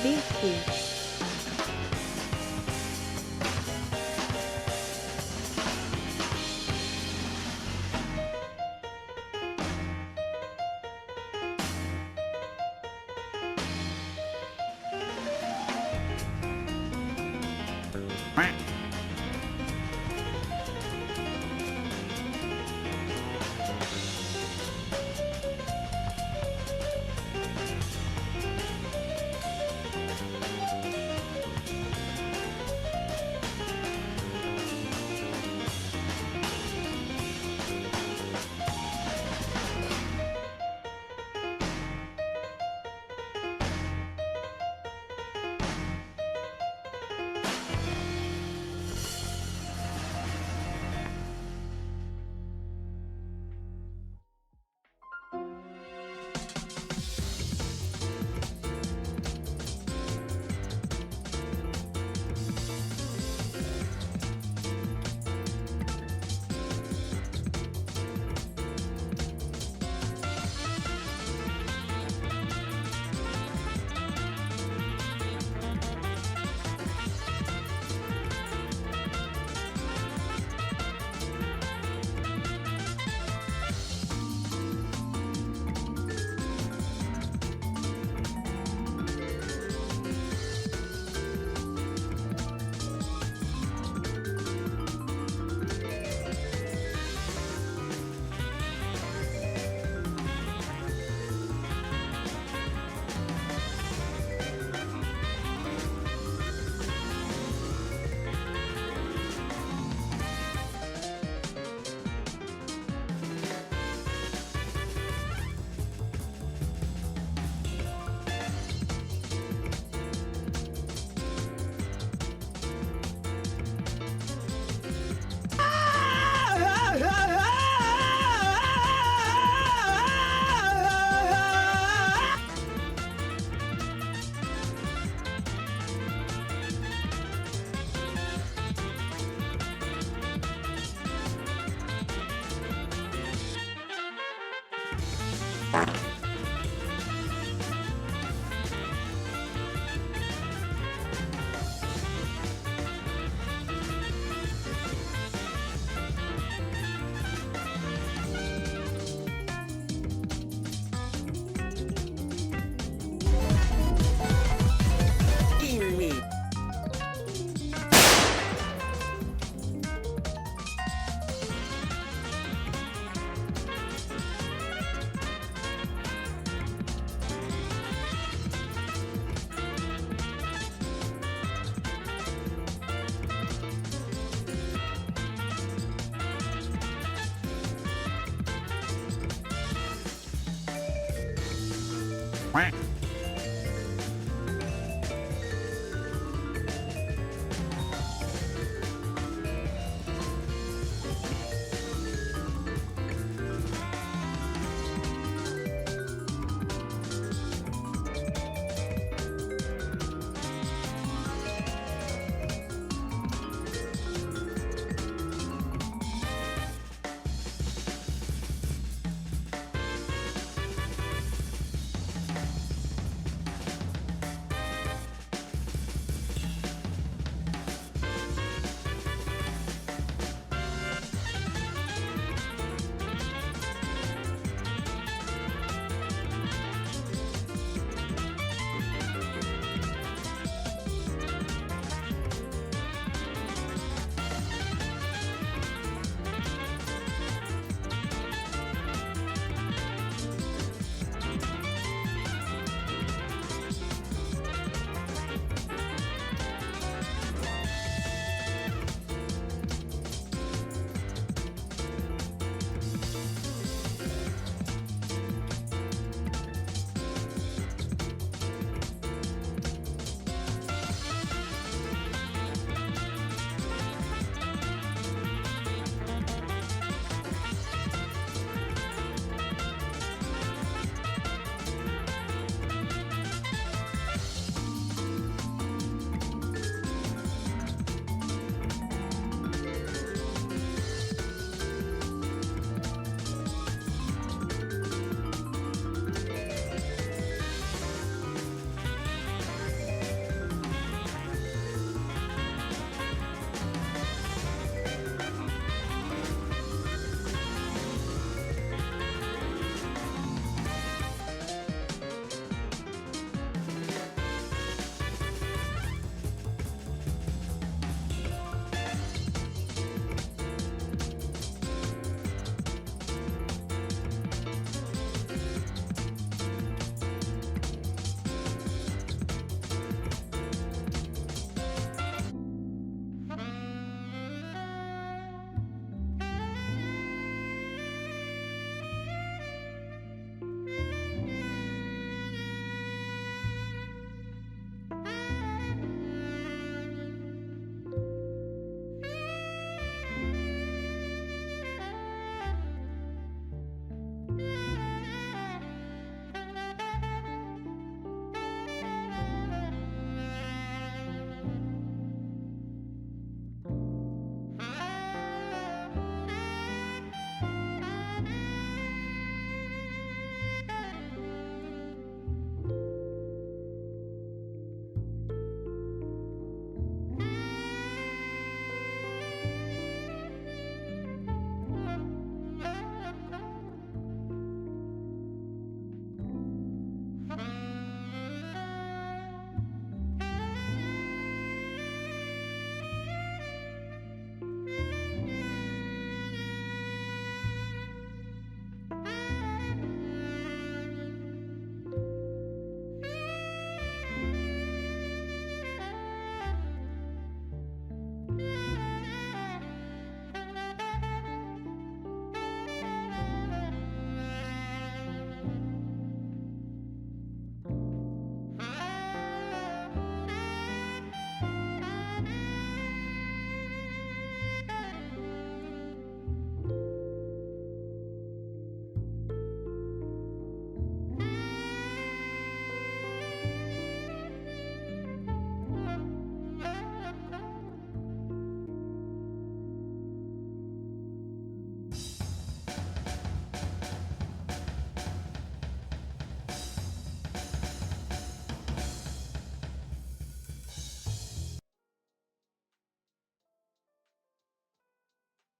Biscuit.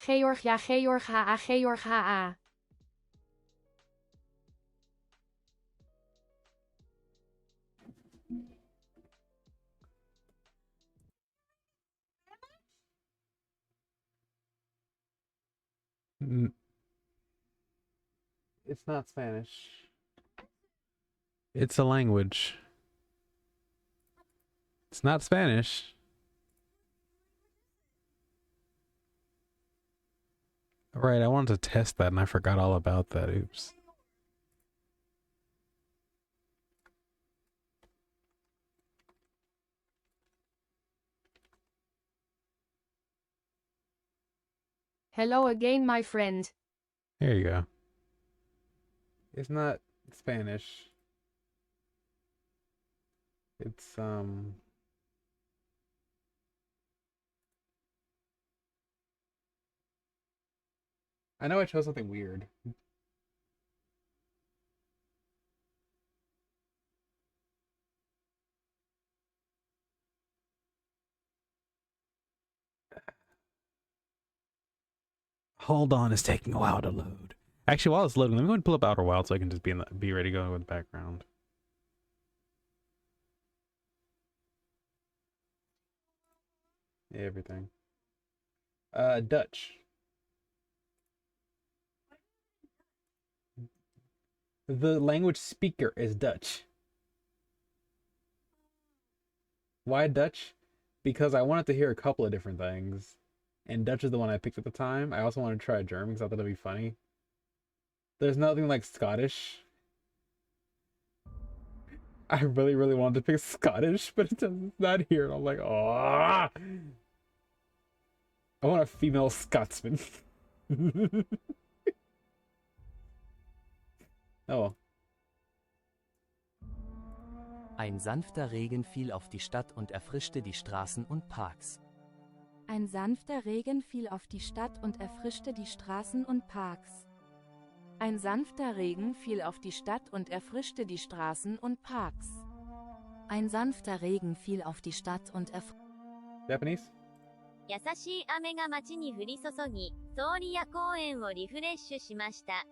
Georgia, Georgia, Georgia. It's not Spanish. It's a language. It's not Spanish. Right, I wanted to test that and I forgot all about that. Oops. Hello again, my friend. There you go. It's not Spanish. It's I know I chose something weird. Hold on, it's taking a while to load. Actually, while it's loading, let me go and pull up Outer Wild so I can just be ready to go with the background. Everything. Dutch. The language speaker is Dutch. Why Dutch? Because I wanted to hear a couple of different things. And Dutch is the one I picked at the time. I also wanted to try German because I thought that'd be funny. There's nothing like Scottish. I really, really wanted to pick Scottish, but it's not here. And I'm like, oh, I want a female Scotsman. Oh. Ein sanfter Regen fiel auf die Stadt und erfrischte die Straßen und Parks. Ein sanfter Regen fiel auf die Stadt und erfrischte die Straßen und Parks. Ein sanfter Regen fiel auf die Stadt und erfrischte die Straßen und Parks. Ein sanfter Regen fiel auf die Stadt und Japanese? 優しい雨が街に降り注ぎ、通りや公園をリフレッシュしました。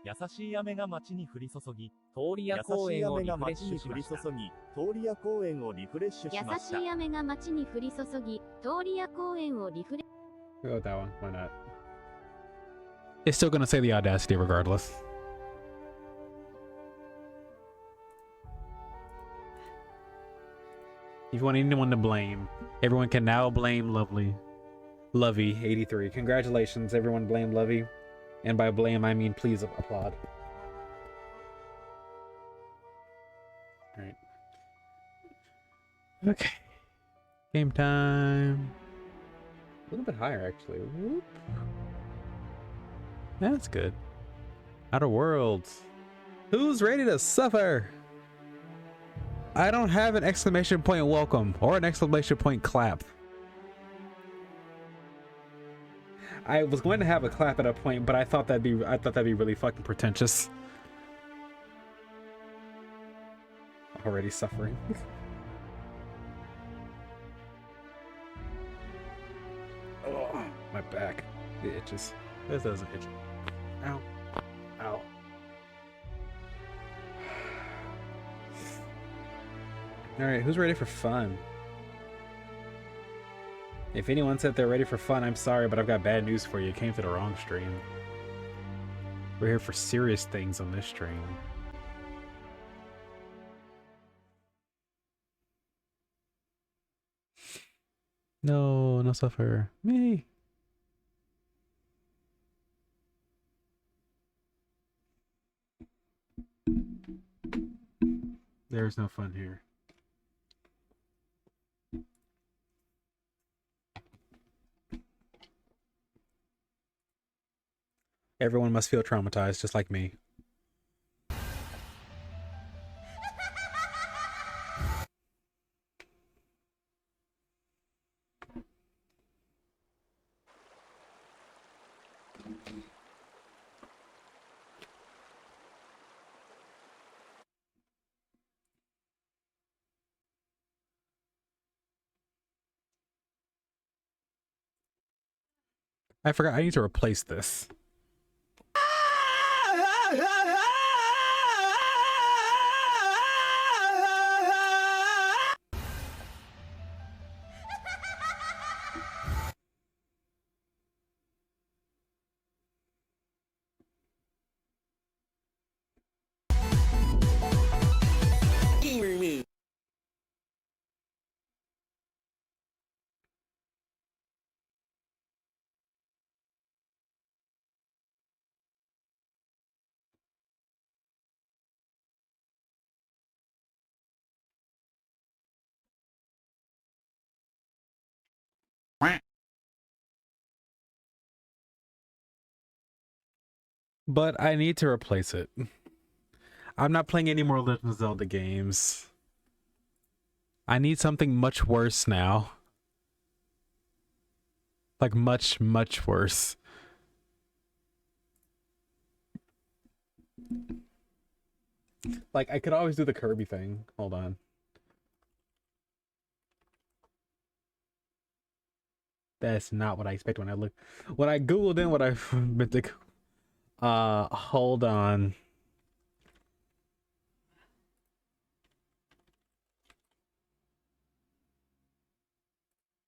優しい雨が街に降り注ぎ、通りや公園をリフレッシュしました。通りや公園をリフレッシュしました。優しい雨が街に降り注ぎ、通りや公園をリフレッシュ。 We'll go with that one. Why not? It's still gonna say the Audacity regardless. If you want anyone to blame, everyone can now blame Lovey83. Congratulations, everyone blame Lovey. And by blame, I mean please applaud. Alright. Okay. Game time. A little bit higher, actually. Whoop. That's good. Outer Worlds. Who's ready to suffer? I don't have an exclamation point welcome or an exclamation point clap. I was going to have a clap at a point, but I thought that'd be really fucking pretentious. Already suffering. Oh, my back. It itches. This doesn't itch. Ow. Ow. Alright, who's ready for fun? If anyone said they're ready for fun, I'm sorry, but I've got bad news for you. You came to the wrong stream. We're here for serious things on this stream. No, no suffer. Me. There's no fun here. Everyone must feel traumatized, just like me. I forgot I need to replace this. But I need to replace it. I'm not playing any more Legend of Zelda games. I need something much worse now. Like much, much worse. Like I could always do the Kirby thing. Hold on. That's not what I expect when I look. When I Googled in what I meant to. Hold on.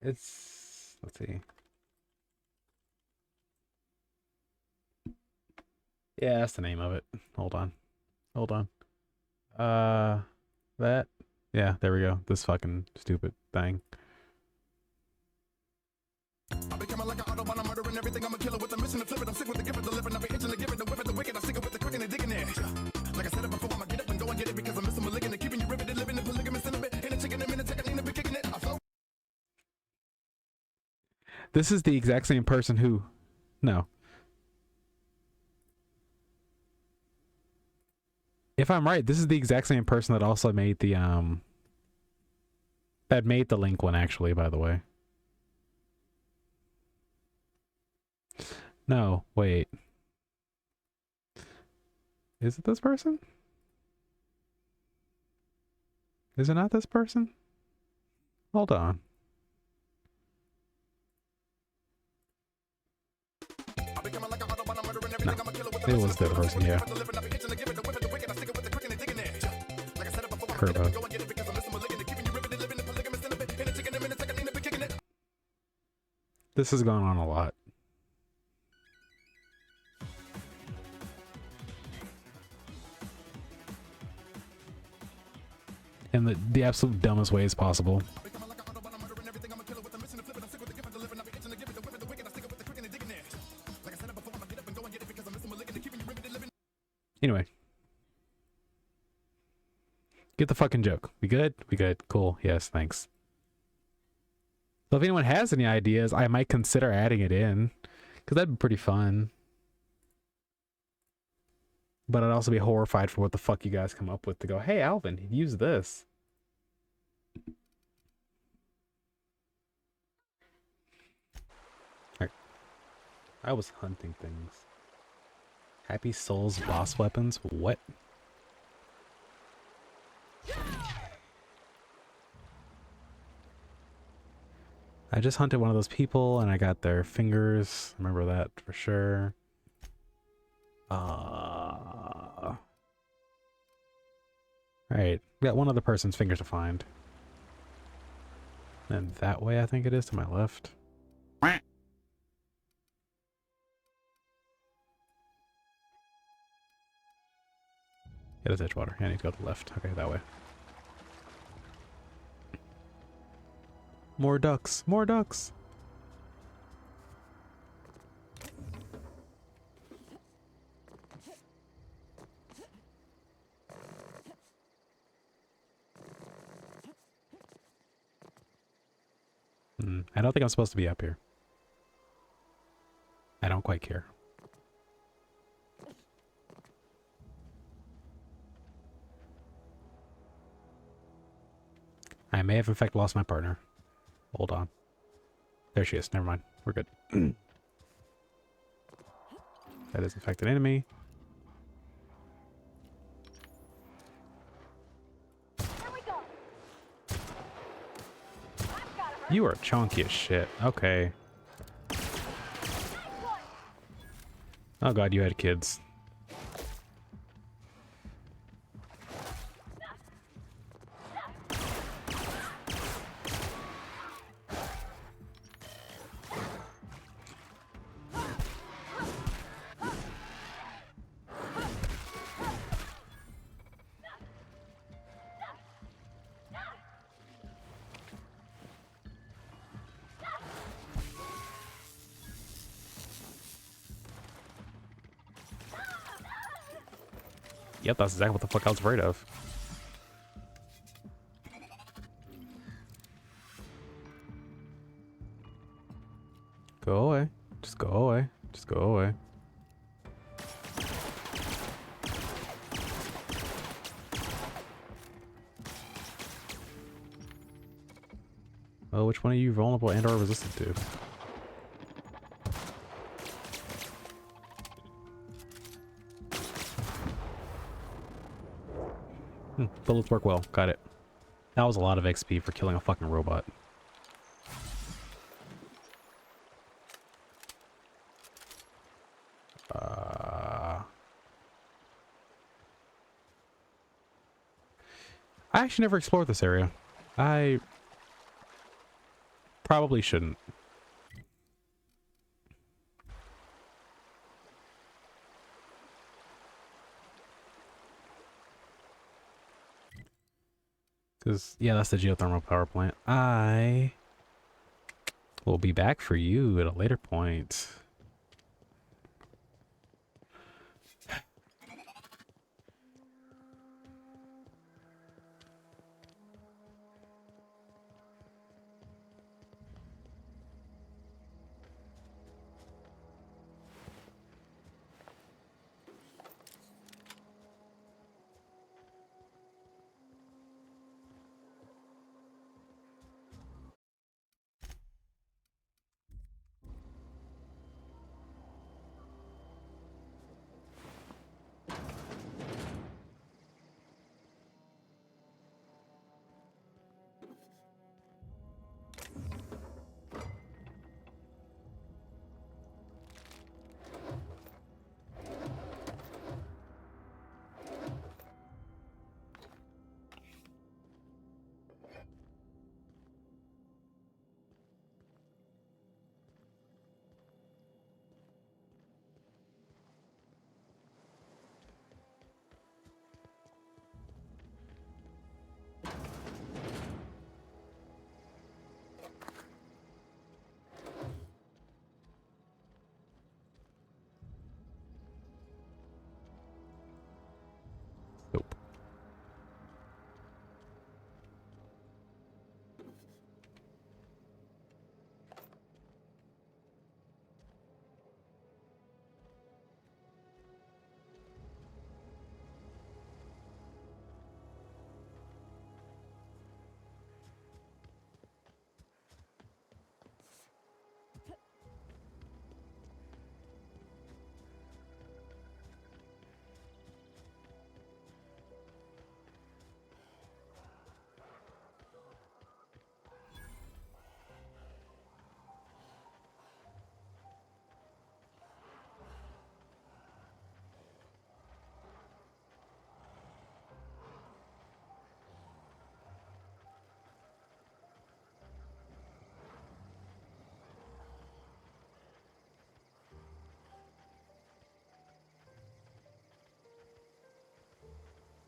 Let's see. Yeah, that's the name of it. Hold on. Hold on. That. Yeah, there we go. This fucking stupid thing. I become like an Autobahn, I'm murdering everything. I'm a killer with a mission to flip it. I'm sick with the gift of delivering. I'll be itching to give it, the whip it, the wicked. I stick it with the quick and the digging it. Like I said it before, I'ma get up and go and get it because I'm missing malignant. Keeping you riveted, living in polygamous in a bit. In a chicken, in a chicken, in a bit kicking it. I flow. This is the exact same person who. No. If I'm right, this is the exact same person that also made the that made the Link one actually, by the way. No, wait. Is it this person? Is it not this person? Hold on. No, it was the person, yeah. Herbo. This has gone on a lot. In the absolute dumbest ways possible. Anyway. Get the fucking joke. We good? We good. Cool. Yes, thanks. So if anyone has any ideas, I might consider adding it in. Because that'd be pretty fun. But I'd also be horrified for what the fuck you guys come up with to go, hey, Alvin, use this. Alright. I was hunting things. Happy Souls boss weapons? What? I just hunted one of those people and I got their fingers. Remember that for sure. Alright, we got one other person's fingers to find. And that way I think it is to my left. It is Edgewater. Yeah, I need to go to the left. Okay, that way. More ducks. More ducks. I don't think I'm supposed to be up here. I don't quite care. I may have in fact lost my partner. Hold on. There she is. Never mind. We're good. That is in fact an enemy. You are chunky as shit. Okay. Oh god, you had kids. Yep, that's exactly what the fuck I was afraid of. Go away. Just go away. Just go away. Well, which one are you vulnerable and or resistant to? Bullets work well. Got it. That was a lot of XP for killing a fucking robot. I actually never explored this area. I probably shouldn't. Because, yeah, that's the geothermal power plant. I will be back for you at a later point. Nope.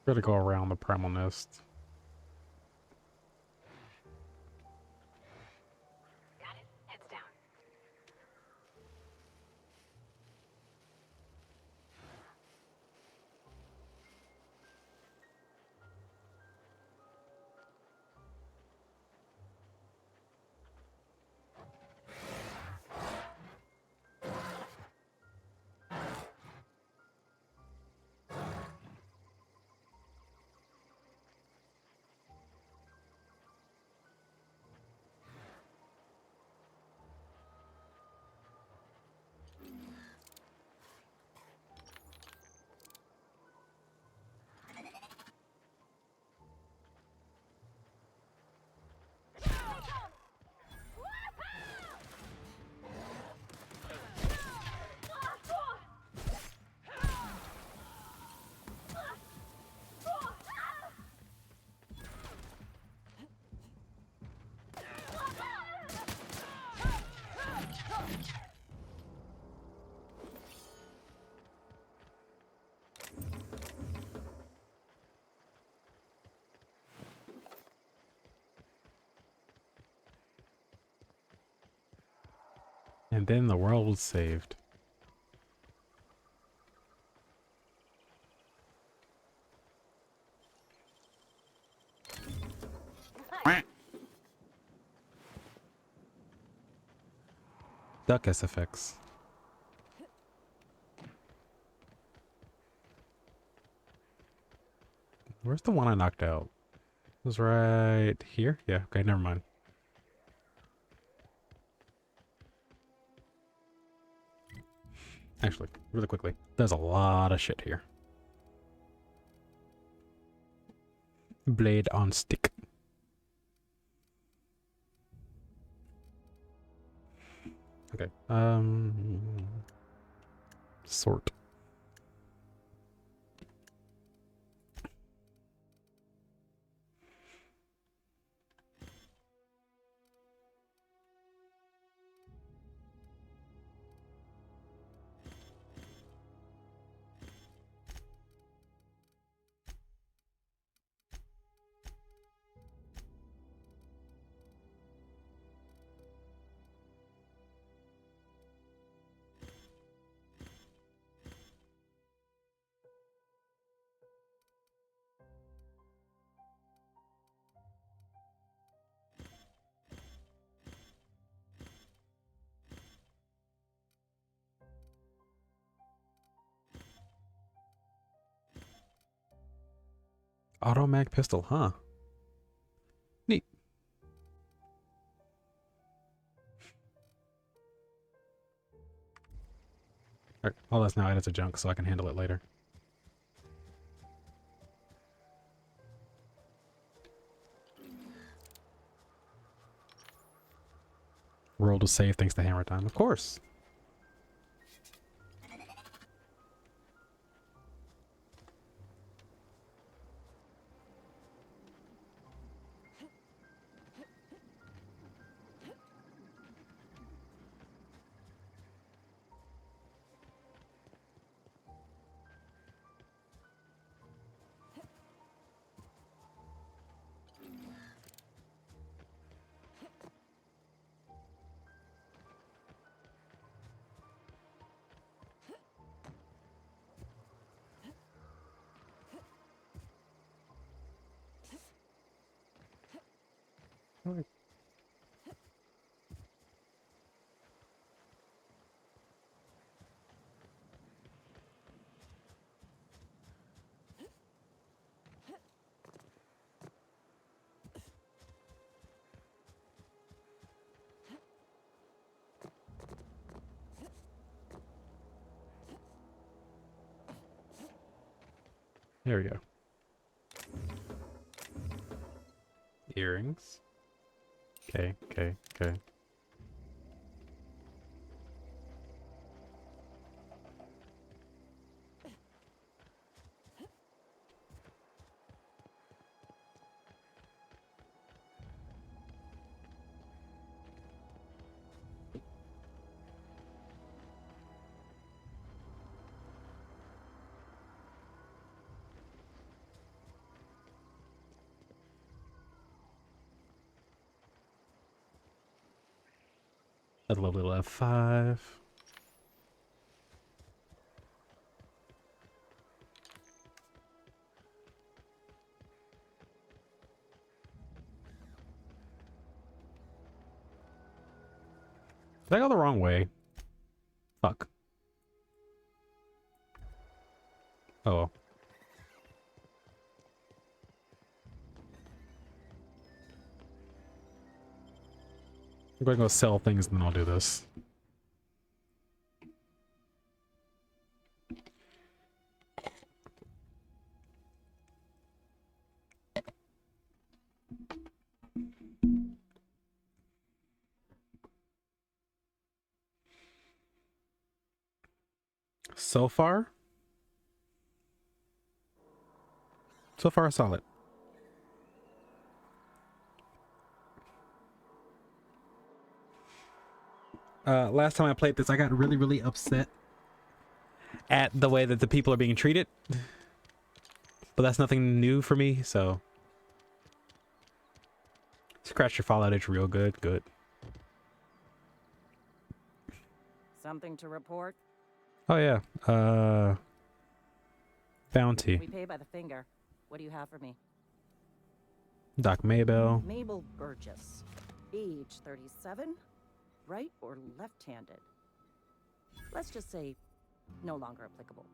Gotta go around the primal nest. And then the world was saved. Duck SFX. Where's the one I knocked out? It was right here? Yeah, okay, never mind. Actually, really quickly, there's a lot of shit here. Blade on stick. Okay, sort. Auto mag pistol, huh? Neat. Alright, all that's now added to junk so I can handle it later. World was saved thanks to hammer time, of course. Okay. There we go. Earrings. Okay, okay, okay. A lovely little F5. Did I go the wrong way? Fuck. Oh well. I'm gonna go sell things and then I'll do this. So far solid. Last time I played this, I got really, really upset at the way that the people are being treated. But that's nothing new for me, so... Scratch your Fallout itch real good, good. Something to report? Oh yeah. Bounty. We pay by the finger. What do you have for me? Doc Maybell. Mabel Burgess. Age 37? Right or left-handed? Let's just say no longer applicable.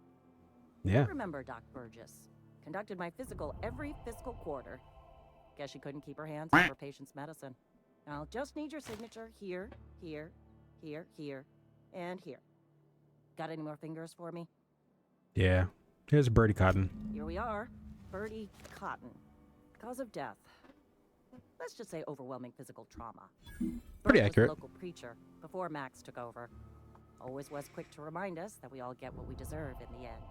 Yeah. I remember Doc Burgess. Conducted my physical every fiscal quarter. Guess she couldn't keep her hands off her patient's medicine. I'll just need your signature here, here, here, here, and here. Got any more fingers for me? Yeah. Here's Birdie Cotton. Here we are. Birdie Cotton. Cause of death. Let's just say overwhelming physical trauma. Pretty Bert accurate. Was a local preacher before Max took over. Always was quick to remind us that we all get what we deserve in the end.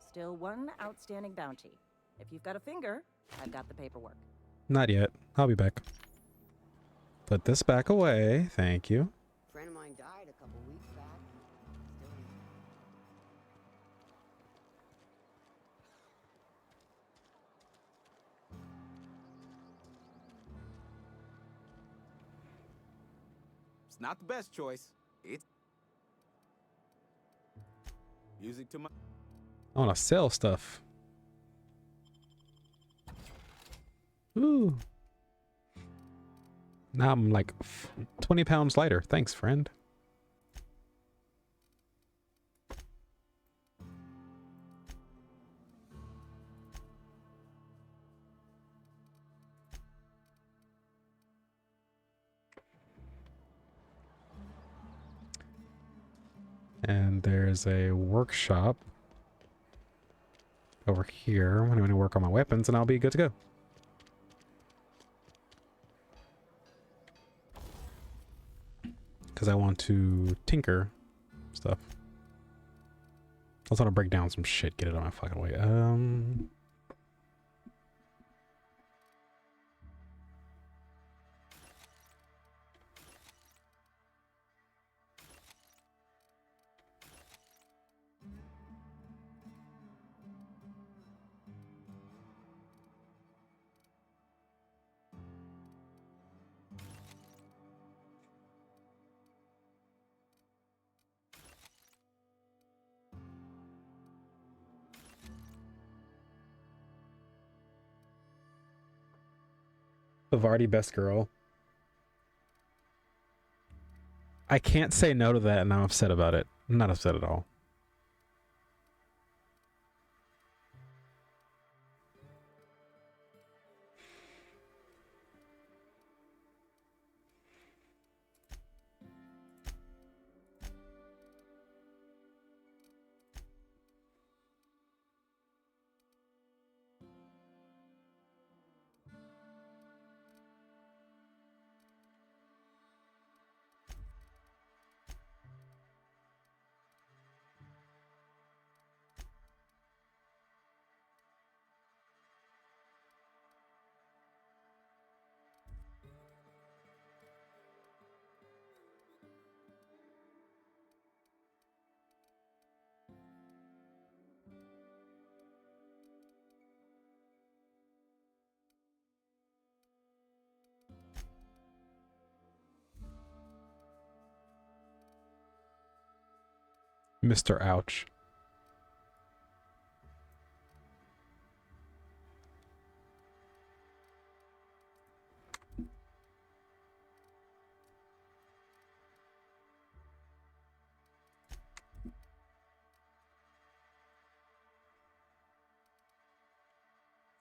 Still one outstanding bounty. If you've got a finger, I've got the paperwork. Not yet. I'll be back. Put this back away. Thank you. A friend of mine died a couple weeks back. Still in It's not the best choice. It's music to my. I want to sell stuff. Ooh. Now I'm like 20 pounds lighter. Thanks, friend. And there's a workshop over here. I'm going to work on my weapons and I'll be good to go. Because I want to tinker stuff. I also want to break down some shit, get it on my fucking way. Bavardi, best girl. I can't say no to that and I'm upset about it. I'm not upset at all. Mr. Ouch.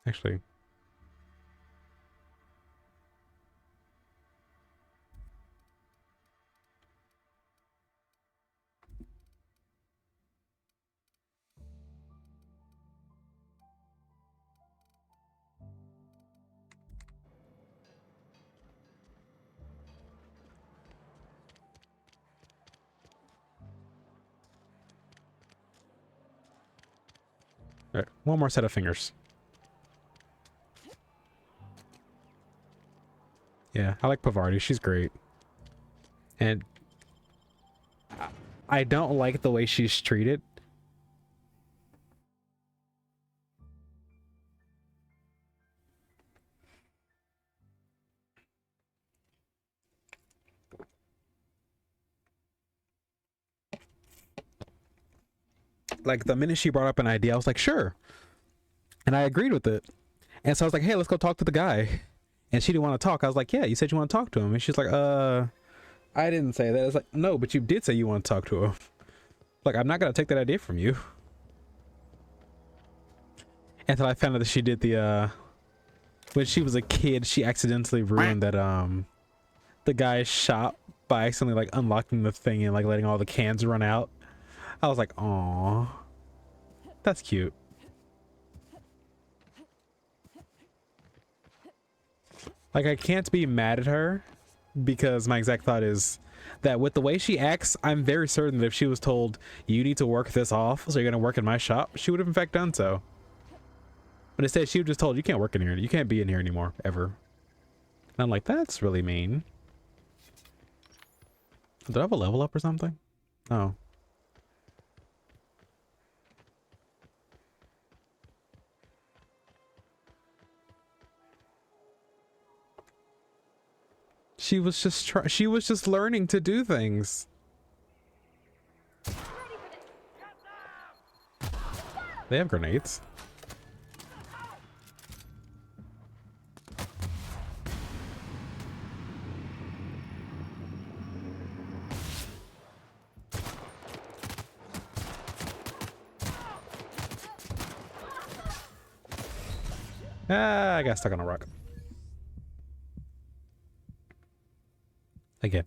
Actually, all right, one more set of fingers. Yeah, I like Bavardi. She's great. And I don't like the way she's treated. Like the minute she brought up an idea, I was like, sure. And I agreed with it. And so I was like, hey, let's go talk to the guy. And she didn't want to talk. I was like, yeah, you said you want to talk to him. And she's like, I didn't say that. It's like, no, but you did say you want to talk to him. Like, I'm not going to take that idea from you. Until I found out that she did the, when she was a kid, she accidentally ruined that, the guy's shop by accidentally, like, unlocking the thing and, like, letting all the cans run out. I was like, aww. That's cute. Like, I can't be mad at her because my exact thought is that with the way she acts, I'm very certain that if she was told, you need to work this off, so you're going to work in my shop, she would have in fact done so. But instead, she was just told, you can't work in here. You can't be in here anymore, ever. And I'm like, that's really mean. Did I have a level up or something? Oh. She was just learning to do things. They have grenades. Ah, I got stuck on a rock. Again.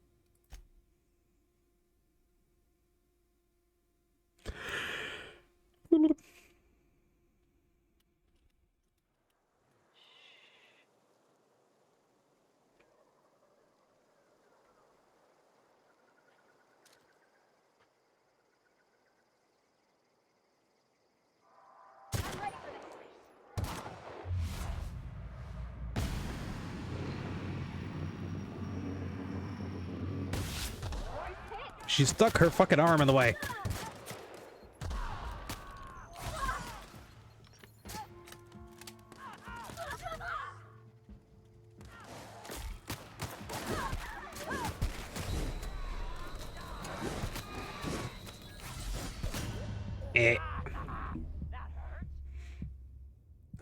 She stuck her fucking arm in the way.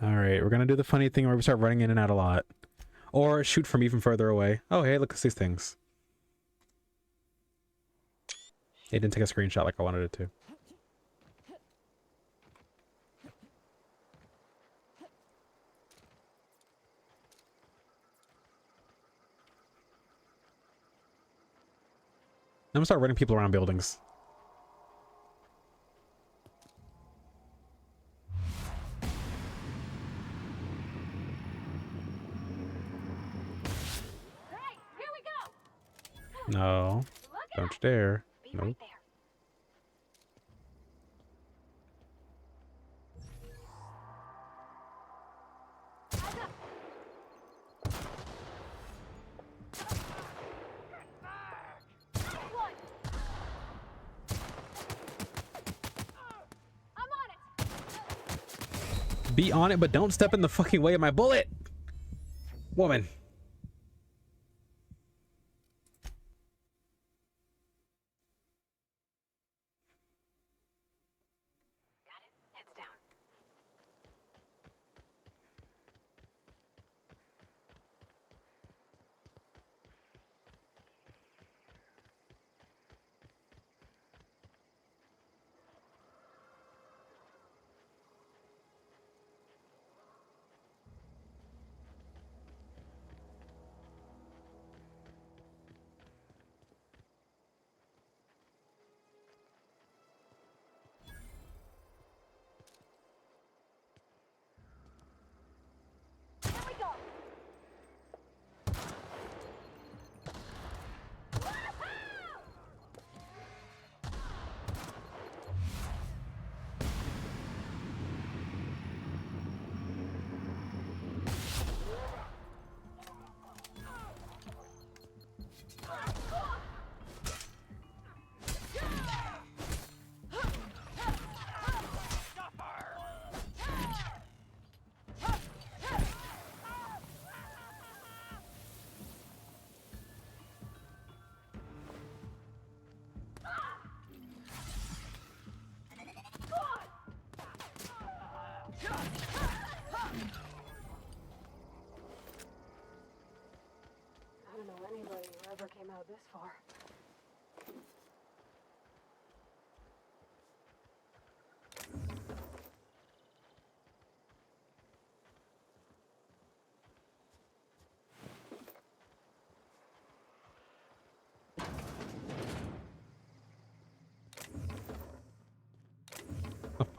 Alright, we're gonna do the funny thing where we start running in and out a lot. Or shoot from even further away. Oh, hey, look at these things. It didn't take a screenshot like I wanted it to. I'm gonna start running people around buildings. No, don't you dare. Nope. Be on it, but don't step in the fucking way of my bullet! Woman.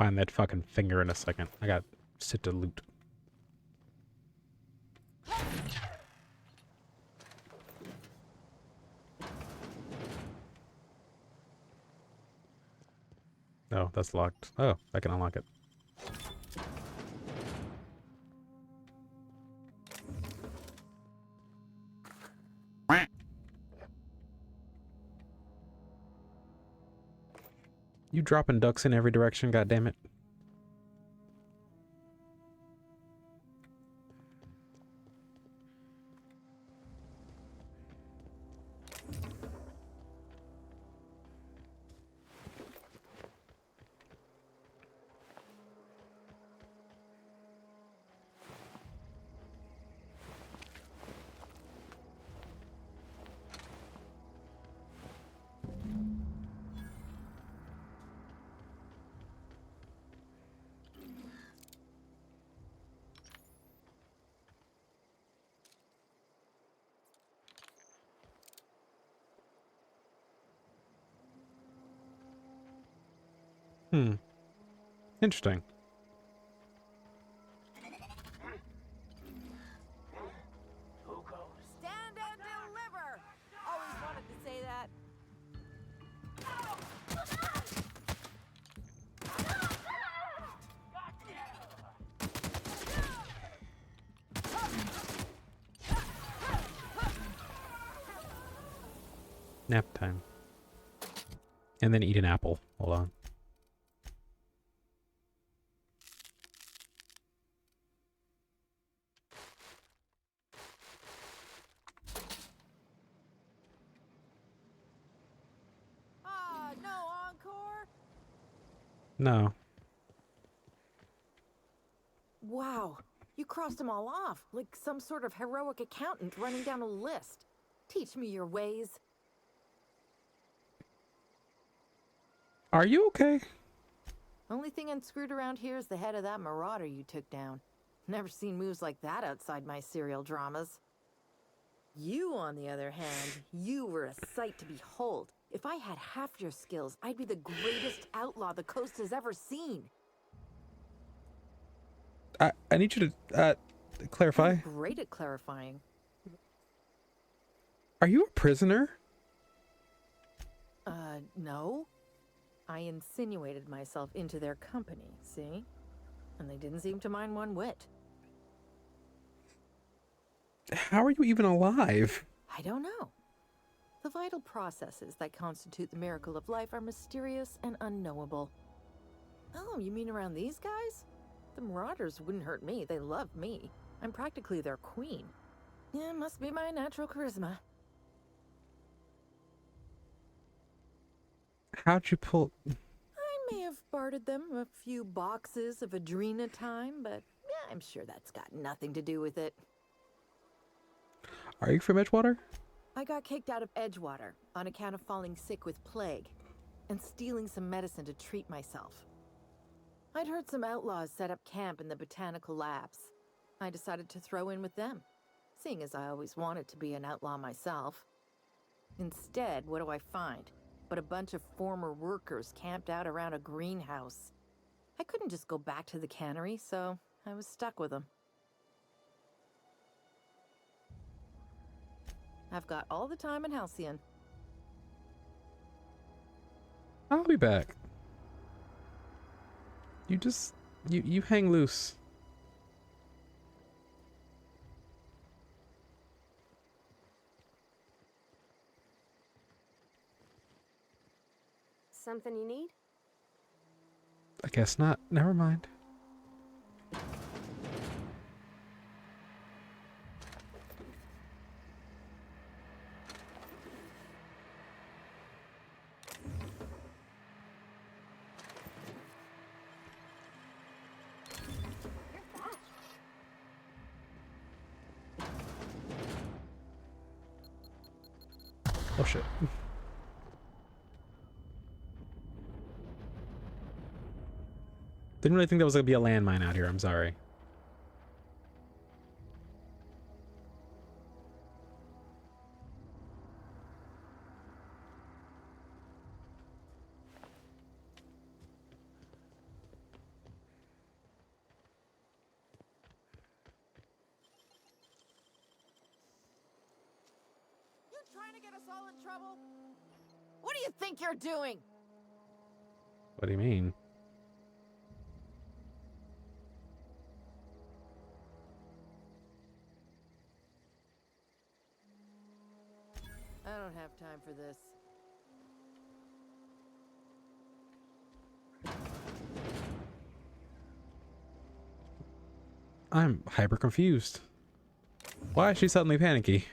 find that fucking finger in a second. I got shit to loot. Oh, that's locked. Oh, I can unlock it. You dropping ducks in every direction, goddammit. Interesting. Stand and deliver! Always wanted to say that. Nap time. And then eat an apple. Hold on. No encore? No. Wow, you crossed them all off, like some sort of heroic accountant running down a list. Teach me your ways. Are you okay? Only thing unscrewed around here is the head of that marauder you took down. Never seen moves like that outside my serial dramas. You, on the other hand, you were a sight to behold. If I had half your skills, I'd be the greatest outlaw the coast has ever seen. I need you to clarify. I'm great at clarifying. Are you a prisoner? No. I insinuated myself into their company, see? And they didn't seem to mind one whit. How are you even alive? I don't know. The vital processes that constitute the miracle of life are mysterious and unknowable. Oh, you mean around these guys? The marauders wouldn't hurt me. They love me. I'm practically their queen. Yeah, it must be my natural charisma. How'd you pull... I may have bartered them a few boxes of Adrena time, but yeah, I'm sure that's got nothing to do with it. Are you from Edgewater? I got kicked out of Edgewater on account of falling sick with plague and stealing some medicine to treat myself. I'd heard some outlaws set up camp in the botanical labs. I decided to throw in with them, seeing as I always wanted to be an outlaw myself. Instead, what do I find? But a bunch of former workers camped out around a greenhouse. I couldn't just go back to the cannery, so I was stuck with them. I've got all the time in Halcyon. I'll be back. You just... You hang loose. Something you need? I guess not. Never mind. Oh shit. Didn't really think that was gonna be a landmine out here, I'm sorry. Trying to get us all in trouble? What do you think you're doing? What do you mean? I don't have time for this. I'm hyper confused. Why is she suddenly panicky?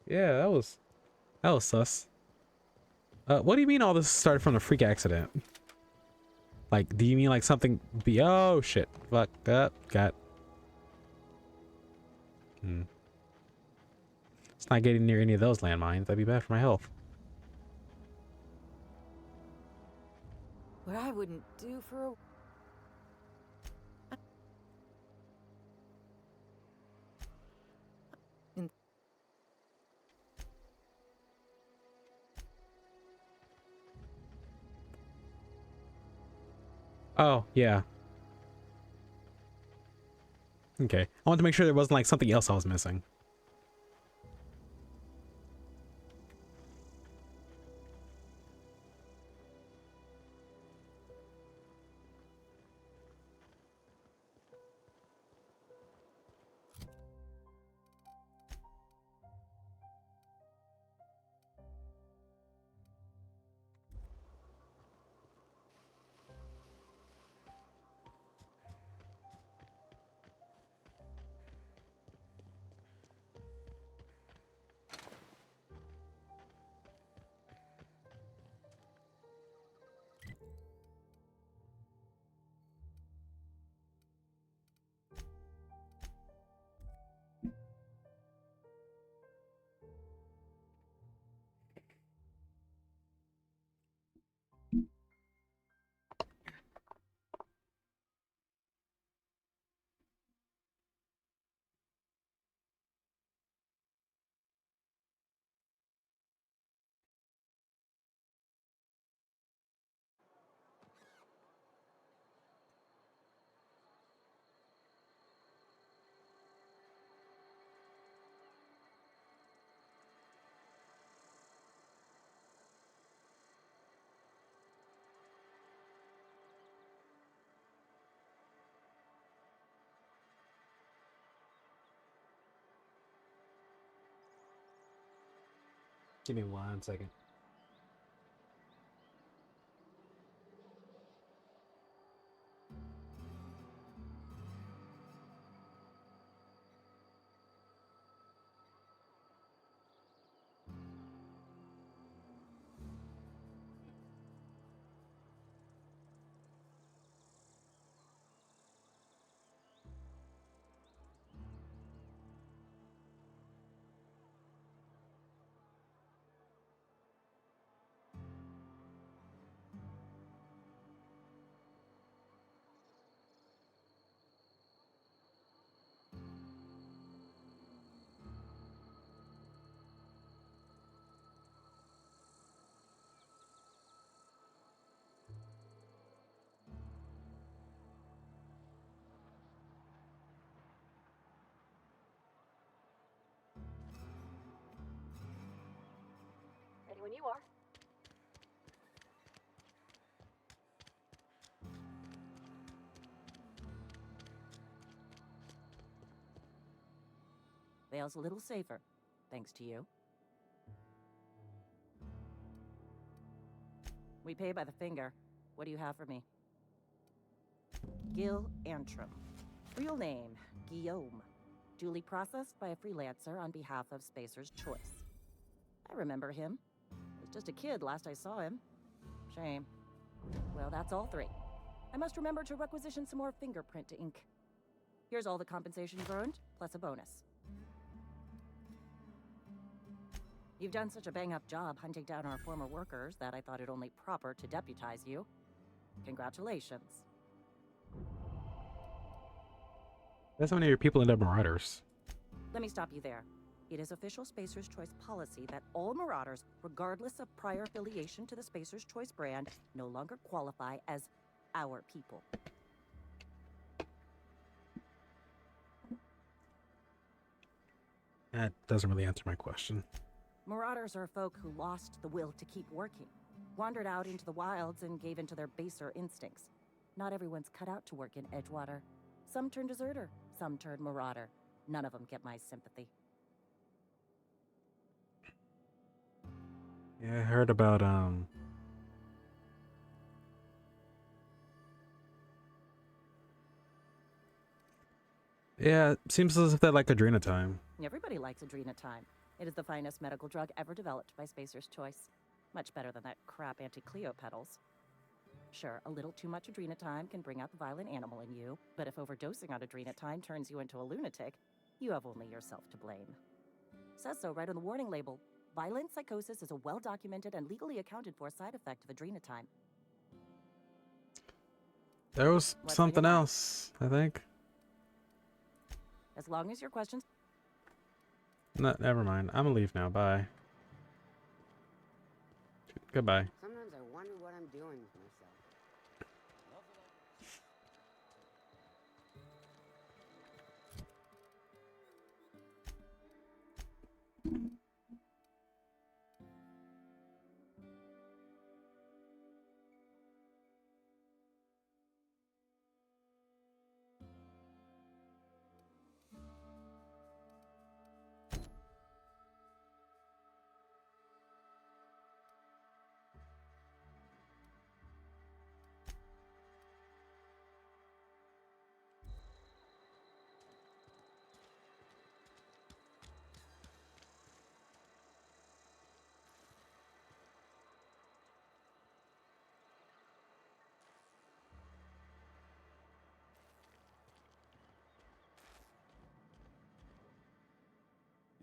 Yeah, that was sus. What do you mean all this started from a freak accident? Like, do you mean like something oh shit. Fuck up. Got. It's not getting near any of those landmines. That'd be bad for my health. What I wouldn't do for a... Oh, yeah. Okay. I wanted to make sure there wasn't like something else I was missing. Give me 1 second. Ready when you are. Vale's a little safer, thanks to you. We pay by the finger. What do you have for me? Gil Antrim. Real name, Guillaume. Duly processed by a freelancer on behalf of Spacer's Choice. I remember him. Was just a kid last I saw him. Shame. Well, that's all three. I must remember to requisition some more fingerprint ink. Here's all the compensation you've earned, plus a bonus. You've done such a bang-up job hunting down our former workers that I thought it only proper to deputize you. Congratulations. That's how many of your people end up Marauders. Let me stop you there. It is official Spacer's Choice policy that all Marauders, regardless of prior affiliation to the Spacer's Choice brand, no longer qualify as our people. That doesn't really answer my question. Marauders are folk who lost the will to keep working, wandered out into the wilds and gave into their baser instincts. Not everyone's cut out to work in Edgewater. Some turn deserter, some turn marauder. None of them get my sympathy. Yeah, I heard about yeah, it seems as if they like Adrena time. Everybody likes Adrena time. It is the finest medical drug ever developed by Spacer's Choice. Much better than that crap anti-Cleo pedals. Sure, a little too much Adrena time can bring out the violent animal in you, but if overdosing on Adrena time turns you into a lunatic, you have only yourself to blame. Says so right on the warning label. Violent psychosis is a well-documented and legally accounted for side effect of Adrena time. There was something else, I think. As long as your questions... No, never mind. I'm gonna leave now. Bye. Goodbye. Sometimes I wonder what I'm doing with myself.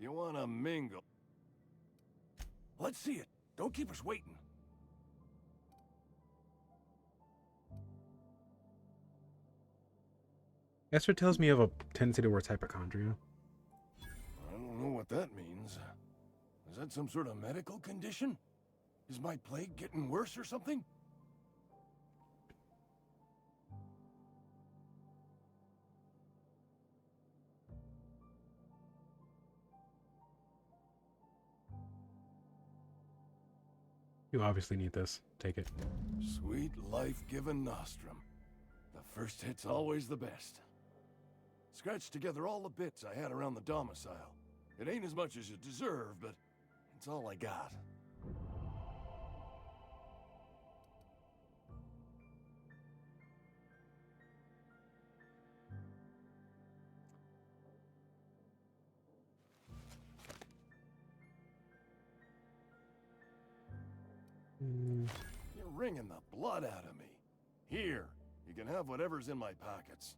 You wanna mingle? Let's see it. Don't keep us waiting. Esther tells me you have a tendency towards hypochondria. I don't know what that means. Is that some sort of medical condition? Is my plague getting worse or something? You obviously need this. Take it. Sweet life-giving nostrum. The first hit's always the best. Scratched together all the bits I had around the domicile. It ain't as much as you deserve, but it's all I got. You're wringing the blood out of me. Here, you can have whatever's in my pockets.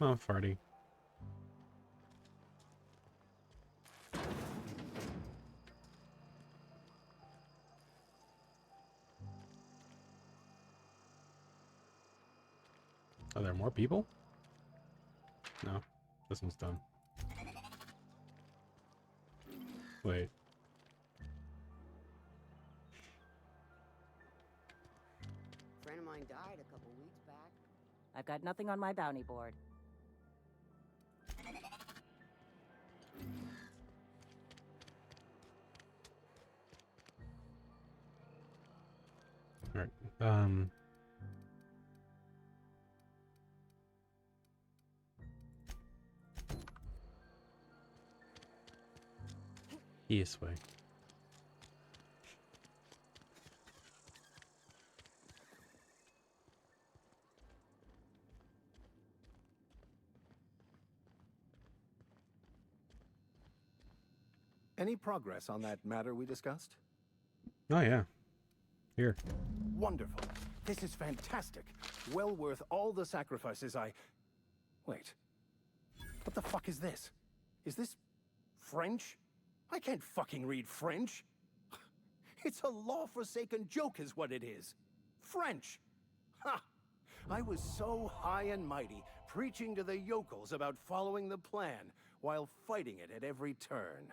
Oh, farty. Are there more people? No, this one's done. Wait. A friend of mine died a couple weeks back. I've got nothing on my bounty board. All right. This way. Any progress on that matter we discussed? Oh, yeah. Here. Wonderful. This is fantastic. Well worth all the sacrifices I... Wait. What the fuck is this? Is this... French? I can't fucking read French. It's a law-forsaken joke is what it is. French. Ha! I was so high and mighty, preaching to the yokels about following the plan, while fighting it at every turn.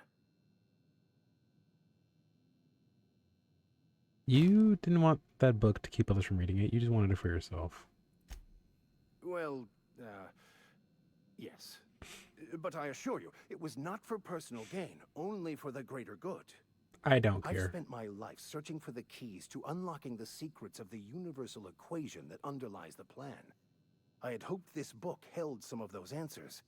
You didn't want that book to keep others from reading it. You just wanted it for yourself. Well, yes. But I assure you, it was not for personal gain, only for the greater good. I don't I've care. spent my life searching for the keys to unlocking the secrets of the universal equation that underlies the plan. I had hoped this book held some of those answers.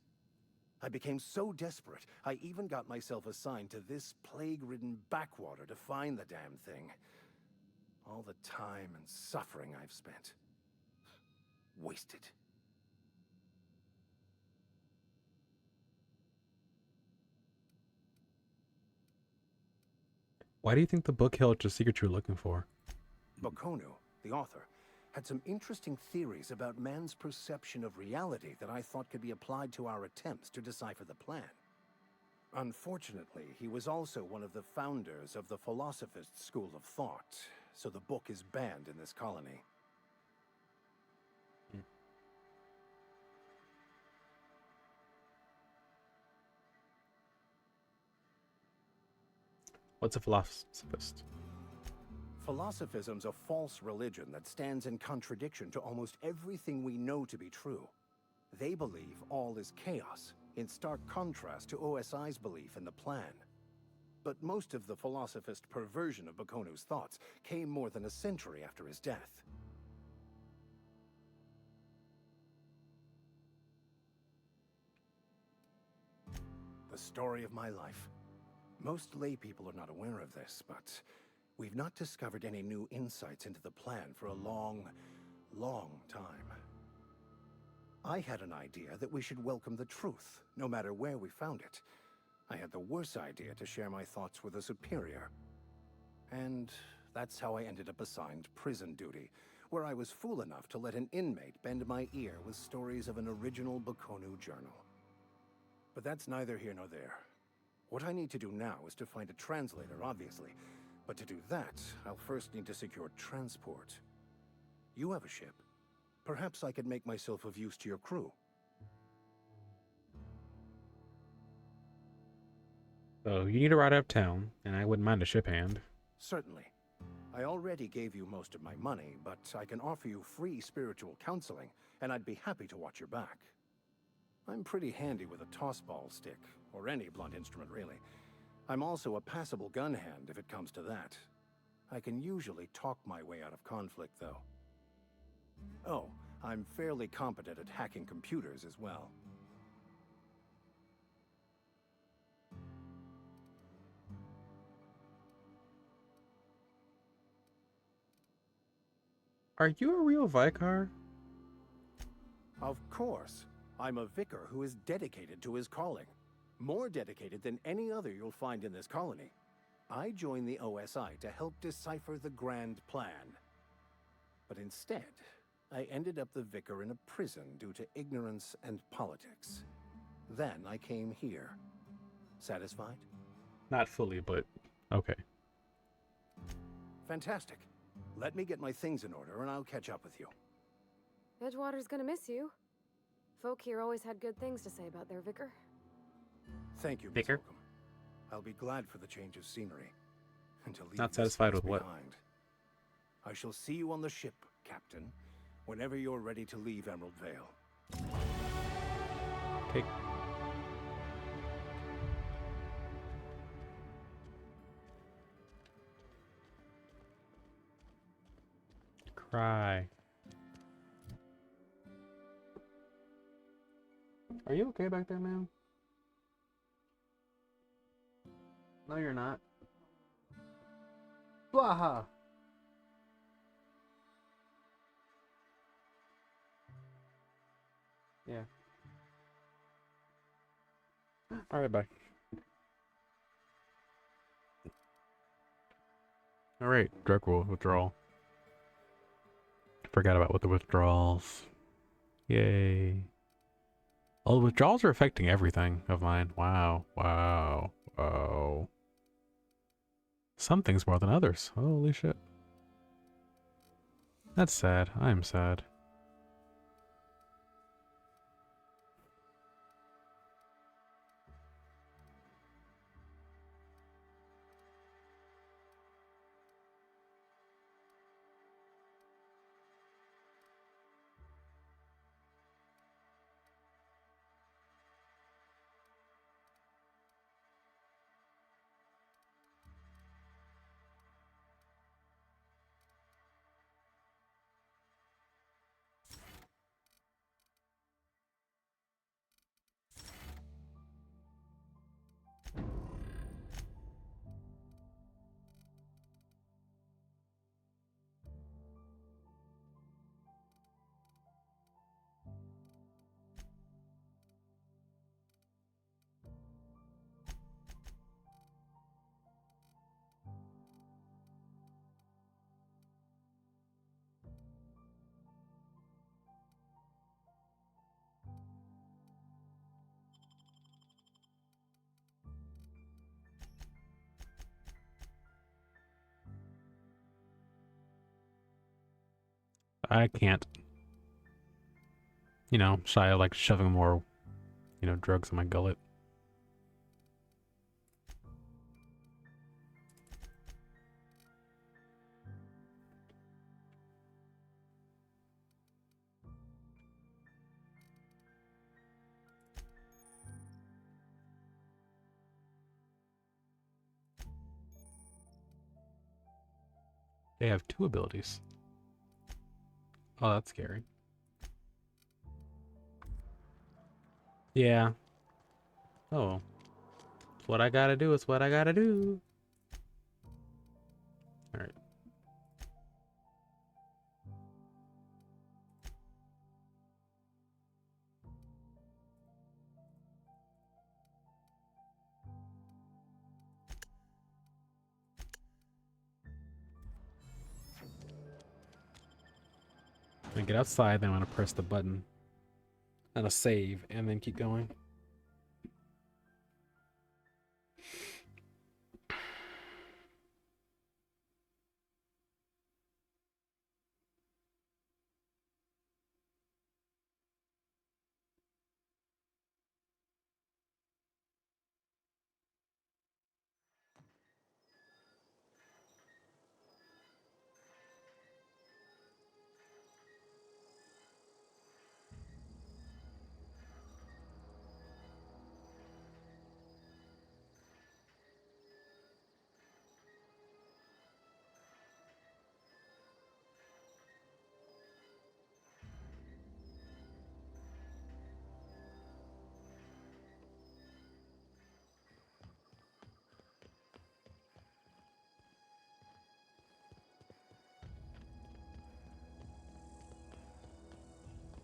I became so desperate, I even got myself assigned to this plague-ridden backwater to find the damn thing. All the time and suffering I've spent. Wasted. Why do you think the book held the secret you're looking for? Bakonu, the author, had some interesting theories about man's perception of reality that I thought could be applied to our attempts to decipher the plan. Unfortunately, he was also one of the founders of the Philosophist school of thought, so the book is banned in this colony. What's a philosophist? Philosophism's a false religion that stands in contradiction to almost everything we know to be true. They believe all is chaos, in stark contrast to OSI's belief in the plan. But most of the philosophist perversion of Bakonu's thoughts came more than a century after his death. The story of my life. Most lay people are not aware of this, but we've not discovered any new insights into the plan for a long, long time. I had an idea that we should welcome the truth, no matter where we found it. I had the worse idea to share my thoughts with a superior. And that's how I ended up assigned prison duty, where I was fool enough to let an inmate bend my ear with stories of an original Bakonu journal. But that's neither here nor there. What I need to do now is to find a translator, obviously. But to do that, I'll first need to secure transport. You have a ship. Perhaps I could make myself of use to your crew. So you need to ride uptown, and I wouldn't mind a ship hand. Certainly. I already gave you most of my money, but I can offer you free spiritual counseling, and I'd be happy to watch your back. I'm pretty handy with a tossball stick, or any blunt instrument really. I'm also a passable gun hand if it comes to that. I can usually talk my way out of conflict, though. Oh, I'm fairly competent at hacking computers as well. Are you a real Vicar? Of course. I'm a vicar who is dedicated to his calling. More dedicated than any other you'll find in this colony. I joined the OSI to help decipher the grand plan. But instead, I ended up the vicar in a prison due to ignorance and politics. Then I came here. Satisfied? Not fully, but okay. Fantastic. Let me get my things in order and I'll catch up with you. Edgewater's gonna miss you. Folk here always had good things to say about their vicar. Thank you, Miss Vicar? Holcomb. I'll be glad for the change of scenery. And to leave Not this satisfied place with what? behind. I shall see you on the ship, Captain, whenever you're ready to leave Emerald Vale. Okay. Cry. Are you okay back there, man? No, you're not. Blaha. Yeah. All right, bye. All right, drug withdrawal. Forgot about what the withdrawals. Yay. Oh, the withdrawals are affecting everything of mine. Wow. Wow. Wow. Some things more than others. Holy shit. That's sad. I am sad. I can't. You know, shy of like shoving more, you know, drugs in my gullet. They have 2 abilities. Oh, that's scary. Yeah. Oh. It's what I gotta do. It's what I gotta do. Alright. I'm gonna get outside, then I'm gonna press the button. And a save, and then keep going.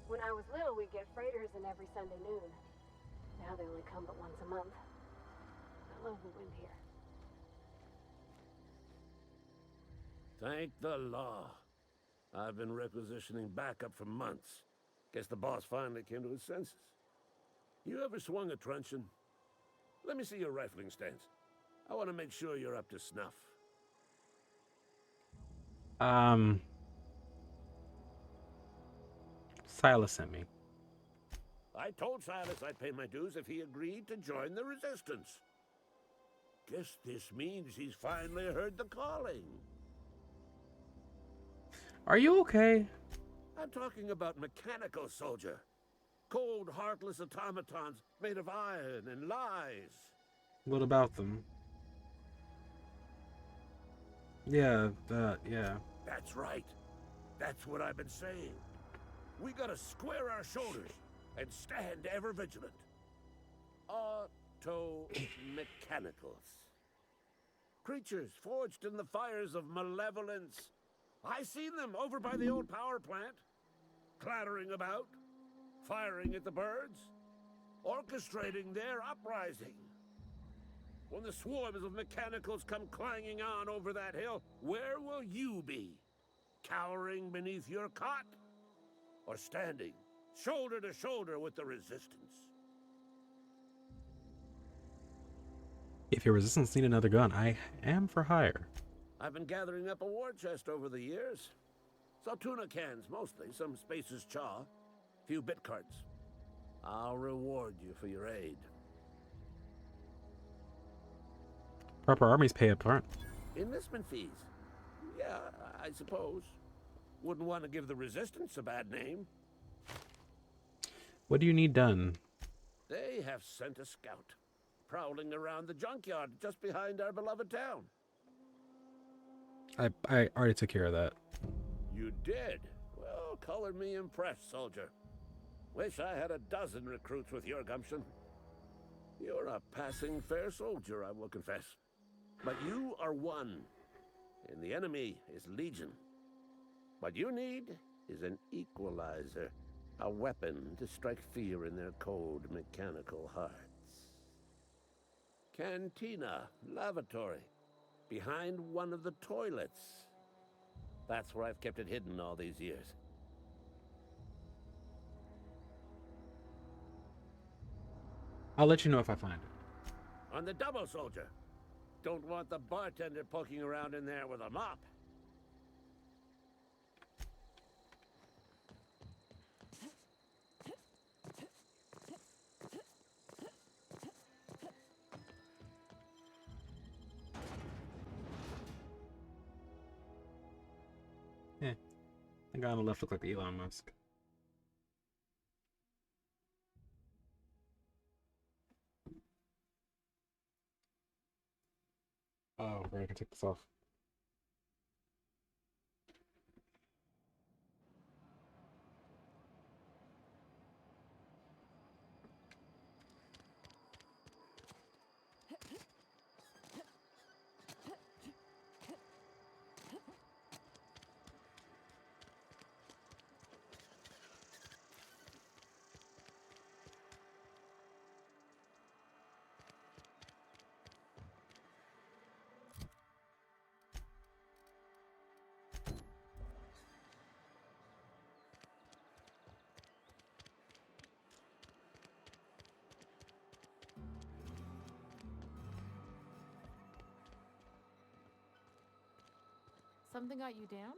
When I was little, we'd get freighters in every Sunday noon. Now they only come but once a month. I love the wind here. Thank the law. I've been requisitioning backup for months. Guess the boss finally came to his senses. You ever swung a truncheon? Let me see your rifling stance. I want to make sure you're up to snuff. Silas sent me. I told Silas I'd pay my dues if he agreed to join the resistance. Guess this means he's finally heard the calling. Are you okay? I'm talking about mechanical soldier. Cold, heartless automatons made of iron and lies. What about them? Yeah, yeah. That's right. That's what I've been saying. We gotta square our shoulders and stand ever vigilant. Auto-mechanicals. Creatures forged in the fires of malevolence. I seen them over by the old power plant, clattering about, firing at the birds, orchestrating their uprising. When the swarms of mechanicals come clanging on over that hill, where will you be? Cowering beneath your cot? Or standing, shoulder to shoulder with the resistance? If your resistance need another gun, I am for hire. I've been gathering up a war chest over the years. Sell tuna cans, mostly. Some Spacer's chaw. Few bit carts. I'll reward you for your aid. Proper armies pay up front. Enlistment fees? Yeah, I suppose. Wouldn't want to give the Resistance a bad name. What do you need done? They have sent a scout, prowling around the junkyard just behind our beloved town. I already took care of that. You did? Well, color me impressed, soldier. Wish I had a dozen recruits with your gumption. You're a passing fair soldier, I will confess. But you are one, and the enemy is legion. What you need is an equalizer, a weapon to strike fear in their cold mechanical hearts. Cantina, lavatory, behind one of the toilets. That's where I've kept it hidden all these years. I'll let you know if I find it. On the double, soldier. Don't want the bartender poking around in there with a mop. The guy on the left looked like Elon Musk. Oh, right, I can take this off. Something got you down?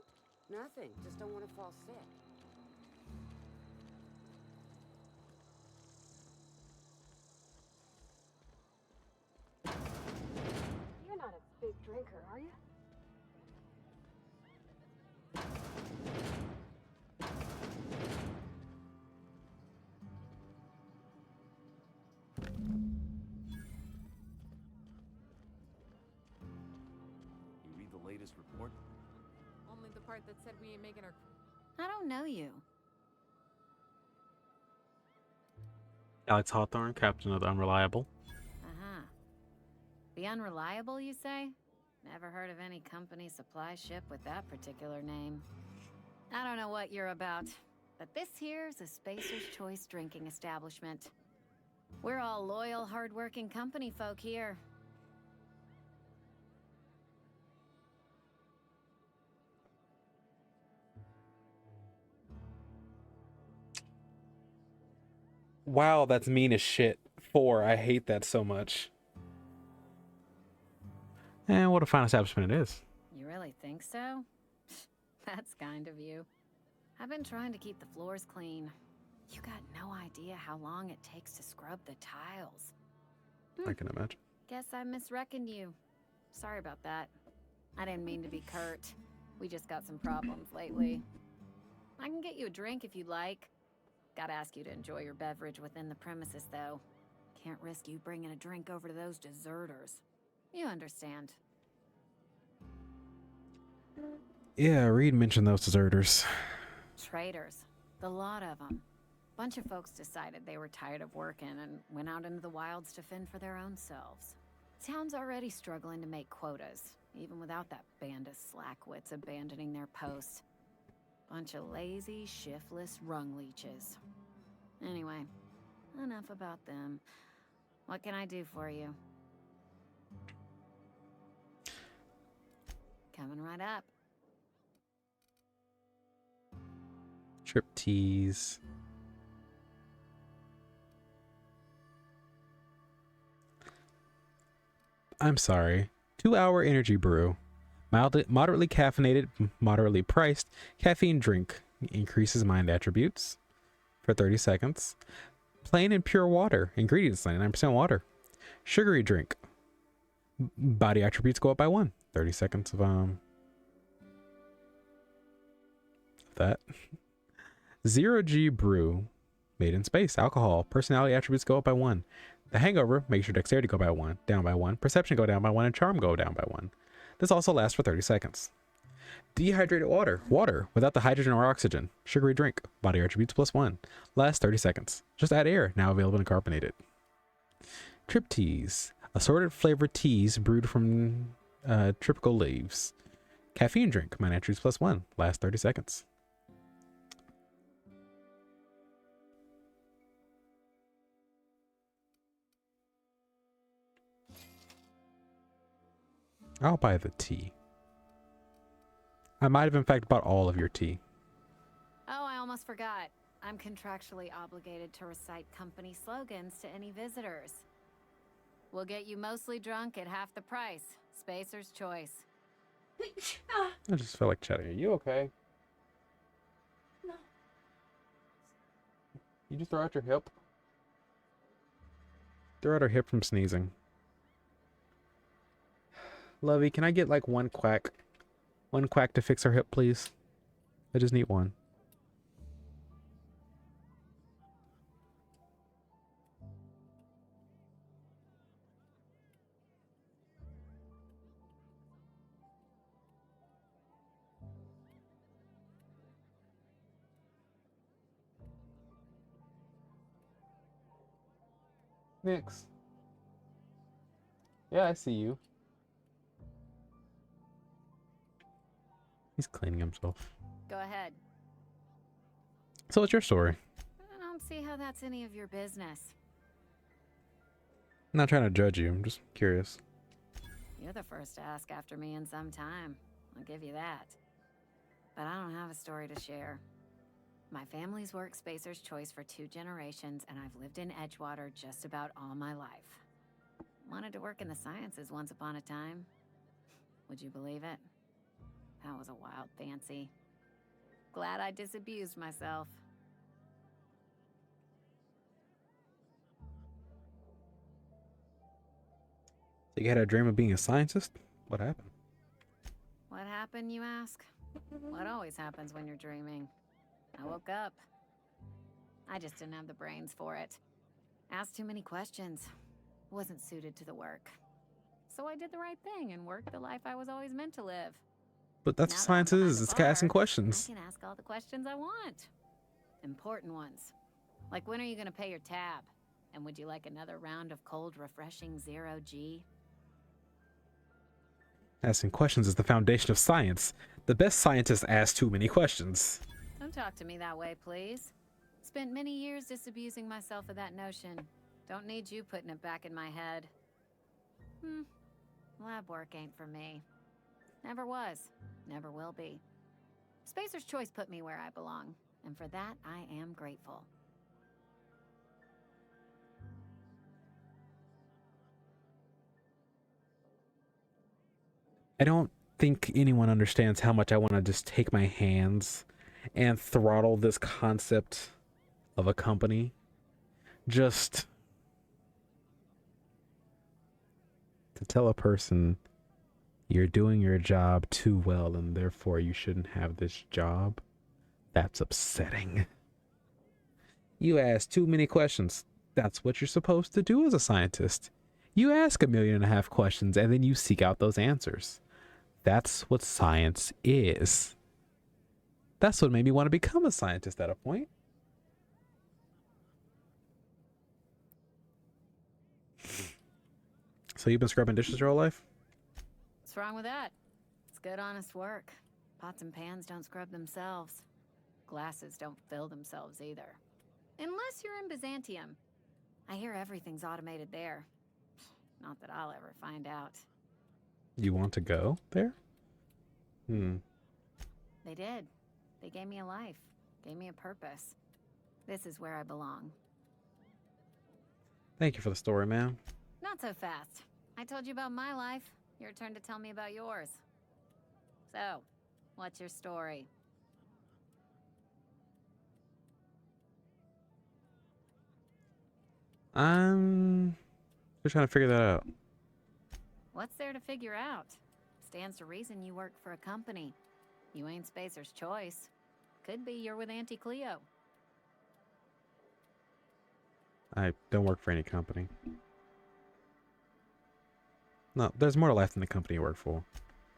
Nothing. Just don't want to fall sick. You're not a big drinker, are you? You read the latest report? Only the part that said we ain't making our... I don't know you. Alex Hawthorne, captain of the Unreliable. Uh-huh. The Unreliable, you say? Never heard of any company supply ship with that particular name. I don't know what you're about, but this here's a Spacer's Choice drinking establishment. We're all loyal, hard-working company folk here. Wow, that's mean as shit. 4, I hate that so much. And what a fine establishment it is. You really think so? That's kind of you. I've been trying to keep the floors clean. You got no idea how long it takes to scrub the tiles. I can imagine. Guess I misreckoned you. Sorry about that. I didn't mean to be curt. We just got some problems lately. I can get you a drink if you'd like. Gotta ask you to enjoy your beverage within the premises, though. Can't risk you bringing a drink over to those deserters. You understand. Yeah, Reed mentioned those deserters. Traitors. The lot of them. Bunch of folks decided they were tired of working and went out into the wilds to fend for their own selves. Town's already struggling to make quotas, even without that band of slackwits abandoning their posts. Bunch of lazy, shiftless rung leeches. Anyway, enough about them. What can I do for you? Coming right up. Trip tease. I'm sorry. 2-hour energy brew. Moderately caffeinated, moderately priced. Caffeine drink. Increases mind attributes for 30 seconds. Plain and pure water. Ingredients 99% water. Sugary drink. Body attributes go up by 1. 30 seconds of that. 0G brew. Made in space. Alcohol. Personality attributes go up by 1. The hangover makes your dexterity go by 1, down by 1. Perception go down by 1, and charm go down by 1. This also lasts for 30 seconds. Dehydrated water. Water without the hydrogen or oxygen. Sugary drink. Body attributes plus 1. Lasts 30 seconds. Just add air. Now available in carbonated. Trip teas. Assorted flavored teas brewed from tropical leaves. Caffeine drink. Mind attributes plus 1. Lasts 30 seconds. I'll buy the tea. I might have in fact bought all of your tea. Oh, I almost forgot. I'm contractually obligated to recite company slogans to any visitors. We'll get you mostly drunk at half the price. Spacer's choice. I just felt like chatting. Are you okay? No. You just throw out your hip? Throw out her hip from sneezing. Lovey, can I get like one quack to fix her hip, please? I just need one. Nix. Yeah, I see you. He's cleaning himself. Go ahead. So what's your story? I don't see how that's any of your business. I'm not trying to judge you. I'm just curious. You're the first to ask after me in some time. I'll give you that. But I don't have a story to share. My family's worked Spacer's Choice for 2 generations, and I've lived in Edgewater just about all my life. Wanted to work in the sciences once upon a time. Would you believe it? That was a wild fancy. Glad I disabused myself. So you had a dream of being a scientist? What happened? What happened, you ask? What always happens when you're dreaming? I woke up. I just didn't have the brains for it. Asked too many questions. Wasn't suited to the work. So I did the right thing and worked the life I was always meant to live. But that's what science is. It's asking questions. I can ask all the questions I want. Important ones. Like, when are you going to pay your tab? And would you like another round of cold, refreshing 0G? Asking questions is the foundation of science. The best scientists ask too many questions. Don't talk to me that way, please. Spent many years disabusing myself of that notion. Don't need you putting it back in my head. Lab work ain't for me. Never was. Never will be. Spacer's Choice put me where I belong, and for that, I am grateful. I don't think anyone understands how much I want to just take my hands and throttle this concept of a company. Just to tell a person you're doing your job too well and therefore you shouldn't have this job. That's upsetting. You ask too many questions. That's what you're supposed to do as a scientist. You ask 1.5 million questions and then you seek out those answers. That's what science is. That's what made me want to become a scientist at a point. So you've been scrubbing dishes your whole life? What's wrong with that? It's good, honest work. Pots and pans don't scrub themselves. Glasses don't fill themselves either. Unless you're in Byzantium. I hear everything's automated there. Not that I'll ever find out. You want to go there? They did. They gave me a life. Gave me a purpose. This is where I belong. Thank you for the story, man. Not so fast. I told you about my life. Your turn to tell me about yours. So, what's your story? I'm just trying to figure that out. What's there to figure out? Stands to reason you work for a company. You ain't Spacer's choice. Could be you're with Auntie Cleo. I don't work for any company. No, there's more to life than the company you work for.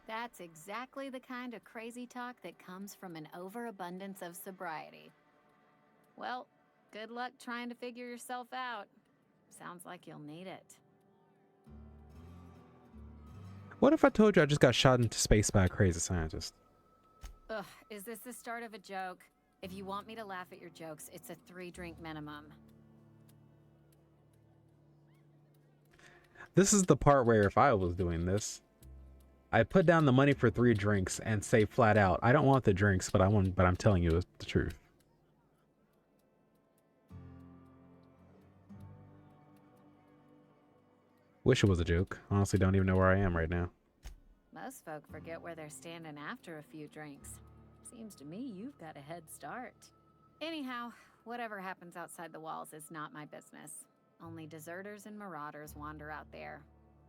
That's exactly the kind of crazy talk that comes from an overabundance of sobriety. Well, good luck trying to figure yourself out. Sounds like you'll need it. What if I told you I just got shot into space by a crazy scientist? Ugh, is this the start of a joke? If you want me to laugh at your jokes, it's a 3-drink minimum. This is the part where if I was doing this, I'd put down the money for 3 drinks and say flat out, I don't want the drinks, but I'm telling you the truth. Wish it was a joke. Honestly, don't even know where I am right now. Most folk forget where they're standing after a few drinks. Seems to me you've got a head start. Anyhow, whatever happens outside the walls is not my business. Only deserters and marauders wander out there,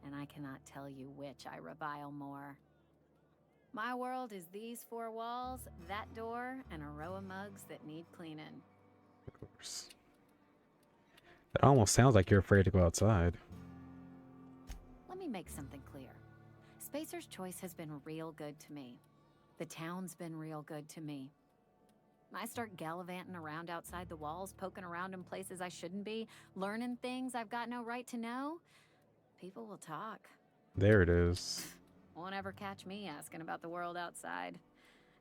and I cannot tell you which I revile more. My world is these 4 walls, that door, and a row of mugs that need cleaning. Of course. It almost sounds like you're afraid to go outside. Let me make something clear. Spacer's Choice has been real good to me. The town's been real good to me. I start gallivanting around outside the walls, poking around in places I shouldn't be, learning things I've got no right to know. People will talk. There it is. Won't ever catch me asking about the world outside.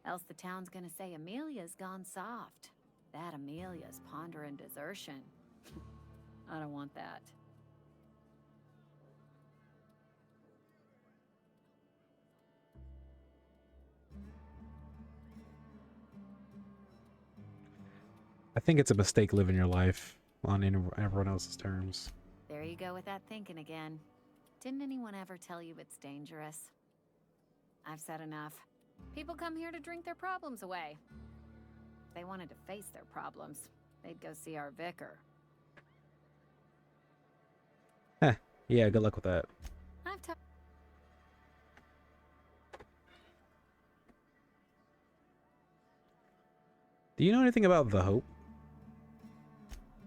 Else the town's gonna say Amelia's gone soft. That Amelia's pondering desertion. I don't want that. I think it's a mistake living your life on everyone else's terms. There you go with that thinking again. Didn't anyone ever tell you it's dangerous? I've said enough. People come here to drink their problems away. If they wanted to face their problems, they'd go see our vicar. Heh, yeah, good luck with that. Do you know anything about the Hope?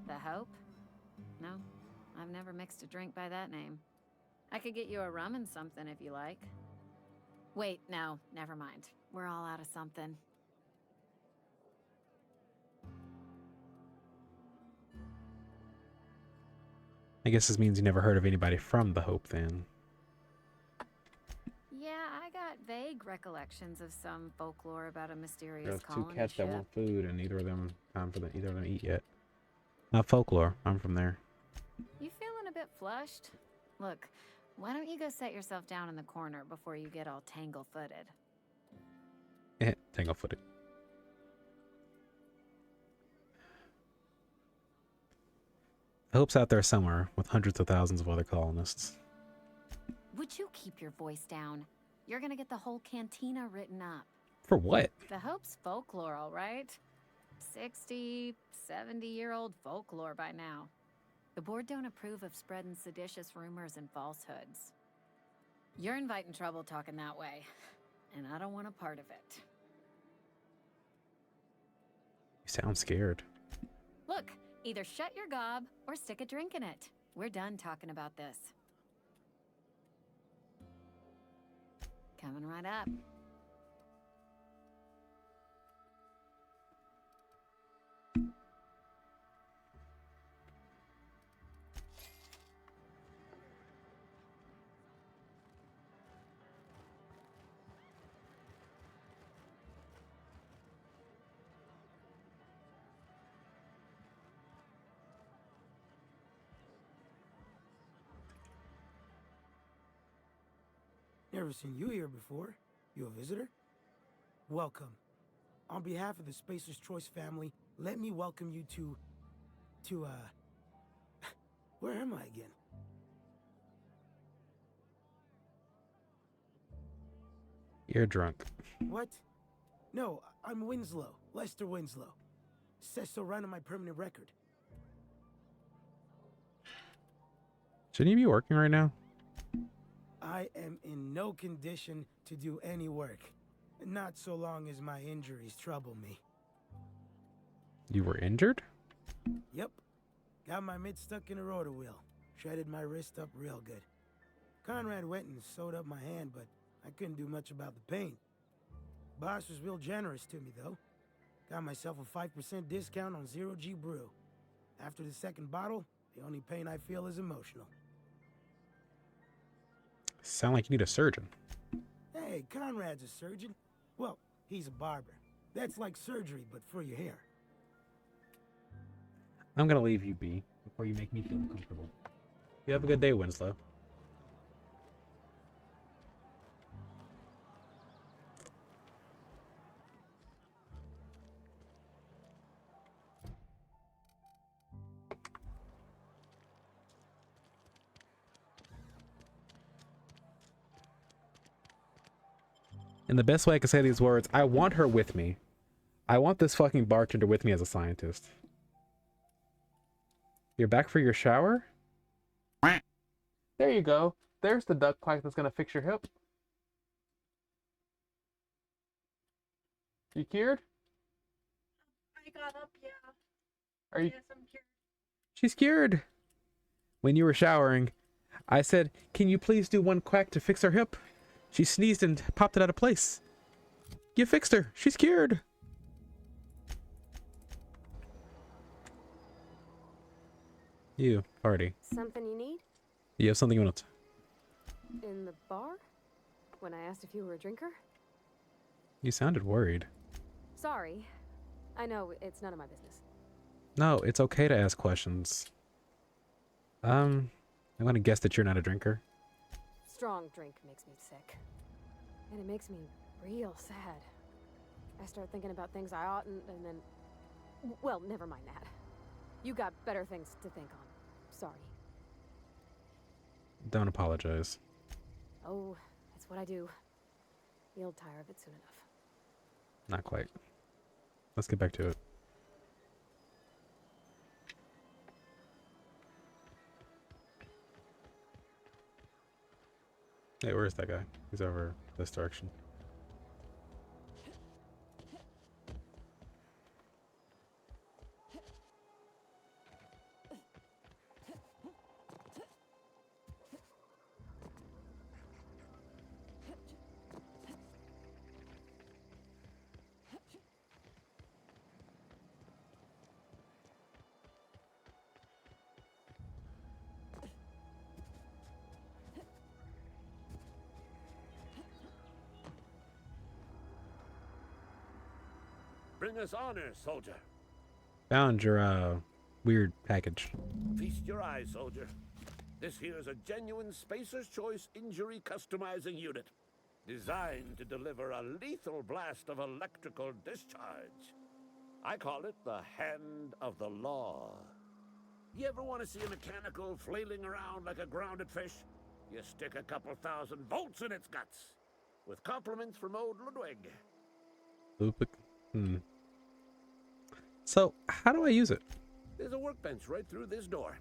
The Hope? No, I've never mixed a drink by that name. I could get you a rum and something if you like. Wait, no, never mind. We're all out of something. I guess this means you never heard of anybody from the Hope then. Yeah, I got vague recollections of some folklore about a mysterious There's 2 colony cats that ship. want food and neither of them time for either of them to eat yet. Not folklore. I'm from there. You feeling a bit flushed? Look, why don't you go set yourself down in the corner before you get all tangle-footed? Tangle-footed. The Hope's out there somewhere with hundreds of thousands of other colonists. Would you keep your voice down? You're gonna get the whole cantina written up. For what? The Hope's folklore, all right? 60, 70-year-old folklore by now. The board don't approve of spreading seditious rumors and falsehoods. You're inviting trouble talking that way, and I don't want a part of it. You sound scared. Look, either shut your gob or stick a drink in it. We're done talking about this. Coming right up. Never seen you here before. You a visitor? Welcome. On behalf of the Spacer's Choice family, let me welcome you to, where am I again? You're drunk. What? No, I'm Winslow. Lester Winslow. Says so right on my permanent record. Shouldn't you be working right now? I am in no condition to do any work. Not so long as my injuries trouble me. You were injured? Yep. Got my mid stuck in a rotor wheel. Shredded my wrist up real good. Conrad went and sewed up my hand, but I couldn't do much about the pain. Boss was real generous to me, though. Got myself a 5% discount on Zero G Brew. After the second bottle, the only pain I feel is emotional. Sound like you need a surgeon. Hey, Conrad's a surgeon. Well, he's a barber. That's like surgery, but for your hair. I'm gonna leave you be before you make me feel uncomfortable. You have a good day, Winslow. In the best way I can say these words, I want her with me. I want this fucking bartender with me as a scientist. You're back for your shower? There you go. There's the duck quack that's gonna fix your hip. You cured? I got up, yeah. Are you? Yes, I'm cured. She's cured. When you were showering, I said, "Can you please do one quack to fix her hip?" She sneezed and popped it out of place. You fixed her. She's cured. You, party. Something you need? You have something you want to... In the bar? When I asked if you were a drinker? You sounded worried. Sorry. I know, it's none of my business. No, it's okay to ask questions. I'm gonna guess that you're not a drinker. Strong drink makes me sick. And it makes me real sad. I start thinking about things I oughtn't, and then... Well, never mind that. You got better things to think on. Sorry. Don't apologize. Oh, it's what I do. You'll tire of it soon enough. Not quite. Let's get back to it. Hey, where is that guy? He's over this direction. Bring us honor, soldier. Found your, weird package. Feast your eyes, soldier. This here's a genuine Spacer's Choice injury customizing unit. Designed to deliver a lethal blast of electrical discharge. I call it the Hand of the Law. You ever want to see a mechanical flailing around like a grounded fish? You stick a couple thousand volts in its guts. With compliments from old Ludwig. So, how do I use it? There's a workbench right through this door.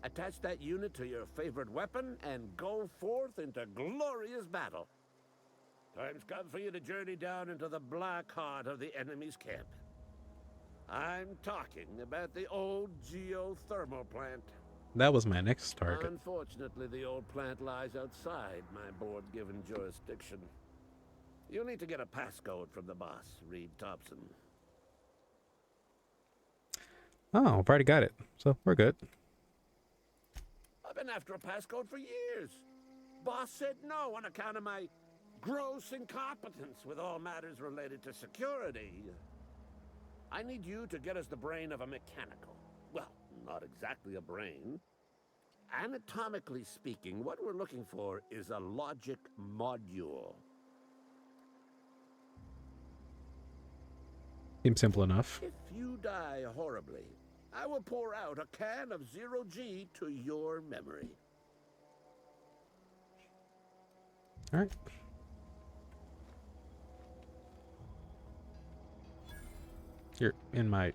Attach that unit to your favorite weapon and go forth into glorious battle. Time's come for you to journey down into the black heart of the enemy's camp. I'm talking about the old geothermal plant. That was my next target. Unfortunately, the old plant lies outside my board-given jurisdiction. You'll need to get a passcode from the boss, Reed Thompson. Oh, I've already got it, so we're good. I've been after a passcode for years. Boss said no on account of my gross incompetence with all matters related to security. I need you to get us the brain of a mechanical. Well, not exactly a brain. Anatomically speaking, what we're looking for is a logic module. Seems simple enough. If you die horribly, I will pour out a can of Zero G to your memory. All right. You're in my...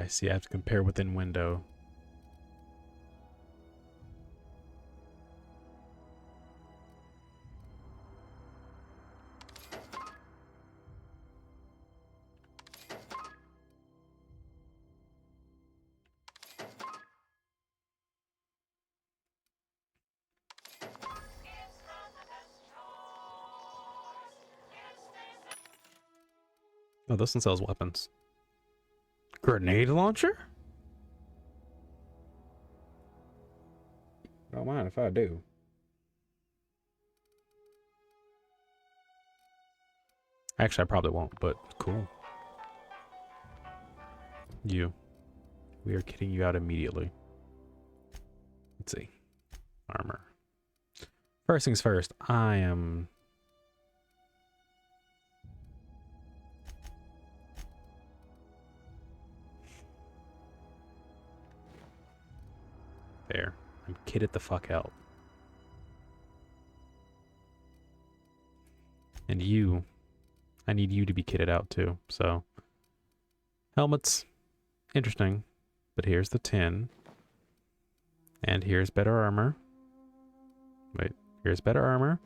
I see. I have to compare within window. Oh, this one sells weapons. Grenade launcher? Don't mind if I do. Actually, I probably won't, but cool. You. We are kitting you out immediately. Let's see. Armor. First things first, I am... There. I'm kitted the fuck out. And you, I need you to be kitted out too, so. Helmets, interesting, but here's the 10. And here's better armor. Wait, here's better armor.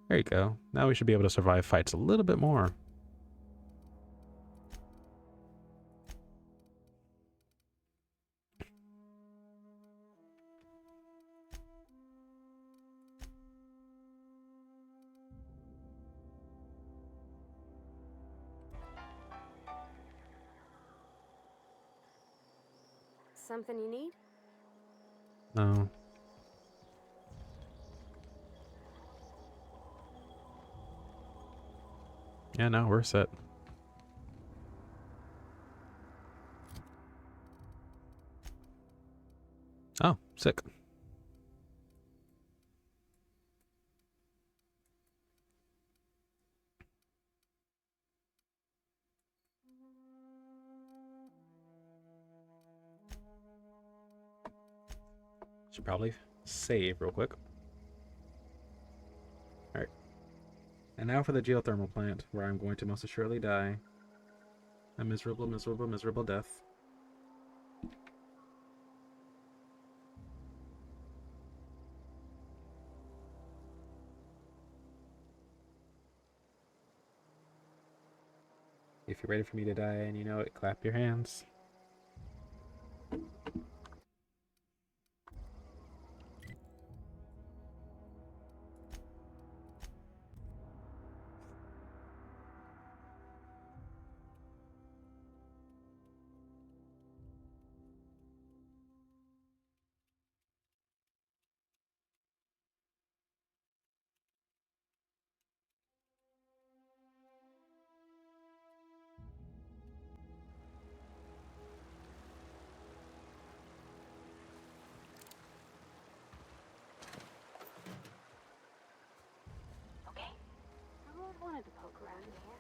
There you go. Now we should be able to survive fights a little bit more. Something you need? No. Yeah, no, we're set. Oh, sick. Should probably save real quick. Alright. And now for the geothermal plant, where I'm going to most assuredly die. A miserable, miserable, miserable death. If you're ready for me to die and you know it, clap your hands. I really wanted to poke around in here.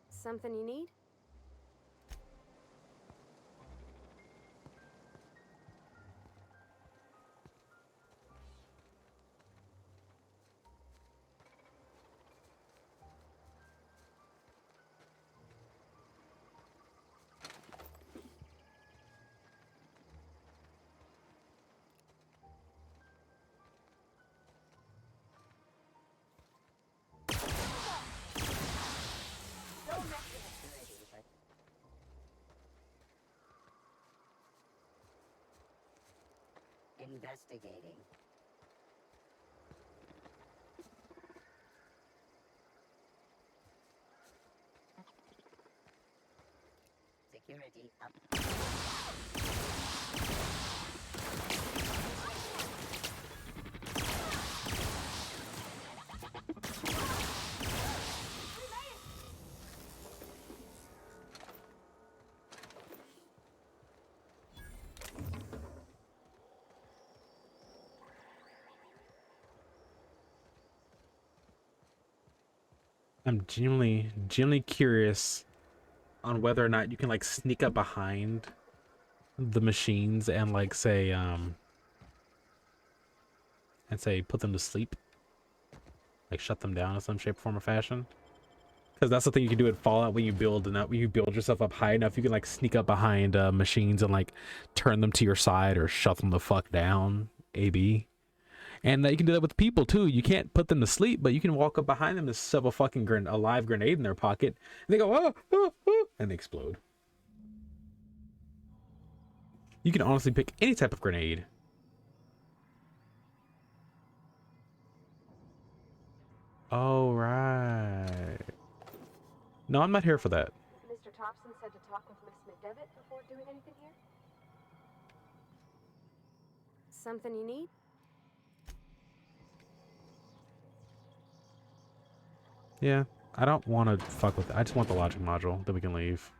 Something you need? Investigating. Security up. I'm genuinely curious on whether or not you can like sneak up behind the machines and like say put them to sleep, like shut them down in some shape, form, or fashion. Because that's the thing you can do in Fallout when you build yourself up high enough, you can like sneak up behind machines and like turn them to your side or shut them the fuck down. AB. And you can do that with people too. You can't put them to sleep, but you can walk up behind them and shove a fucking a live grenade in their pocket, and they go and they explode. You can honestly pick any type of grenade. Oh right. No, I'm not here for that. Mr. Thompson said to talk with Miss McDevitt before doing anything here? Something you need? Yeah, I don't want to fuck with it. I just want the logic module, then we can leave.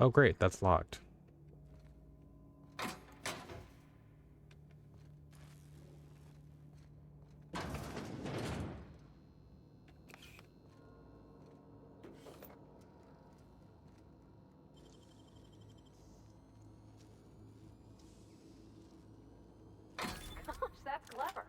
Oh great, that's locked. Gosh, that's clever.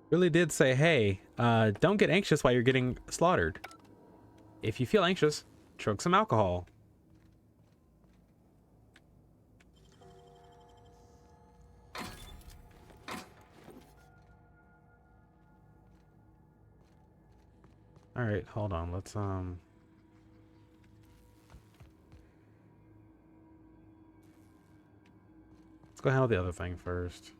Really did say, hey, don't get anxious while you're getting slaughtered. If you feel anxious, chug some alcohol. All right, hold on. Let's go handle the other thing first.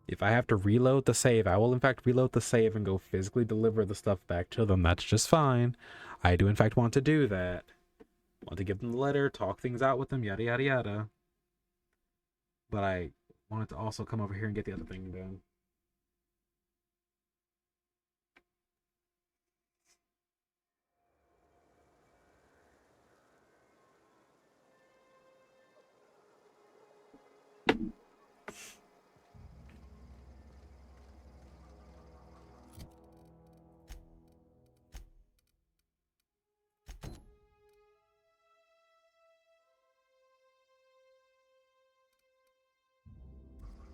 If I have to reload the save, I will in fact reload the save and go physically deliver the stuff back to them. That's just fine. I do in fact want to do that. Want to give them the letter, talk things out with them, yada yada yada. But I wanted to also come over here and get the other thing done.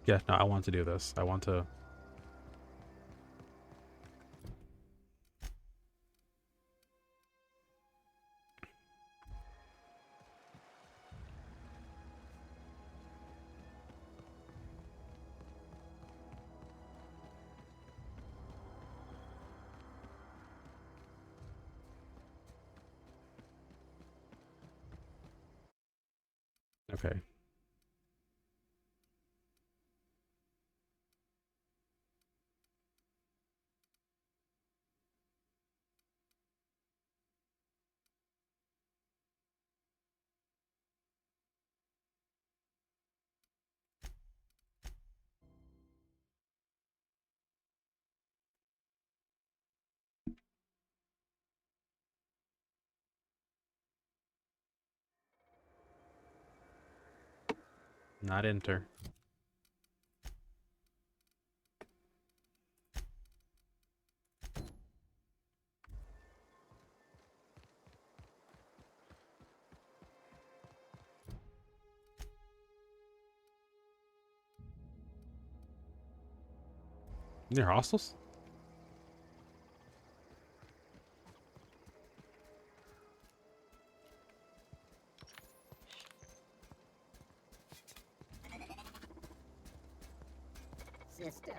Yeah, no, I want to do this. I want to... Okay. Not enter. Near hostels? Sister.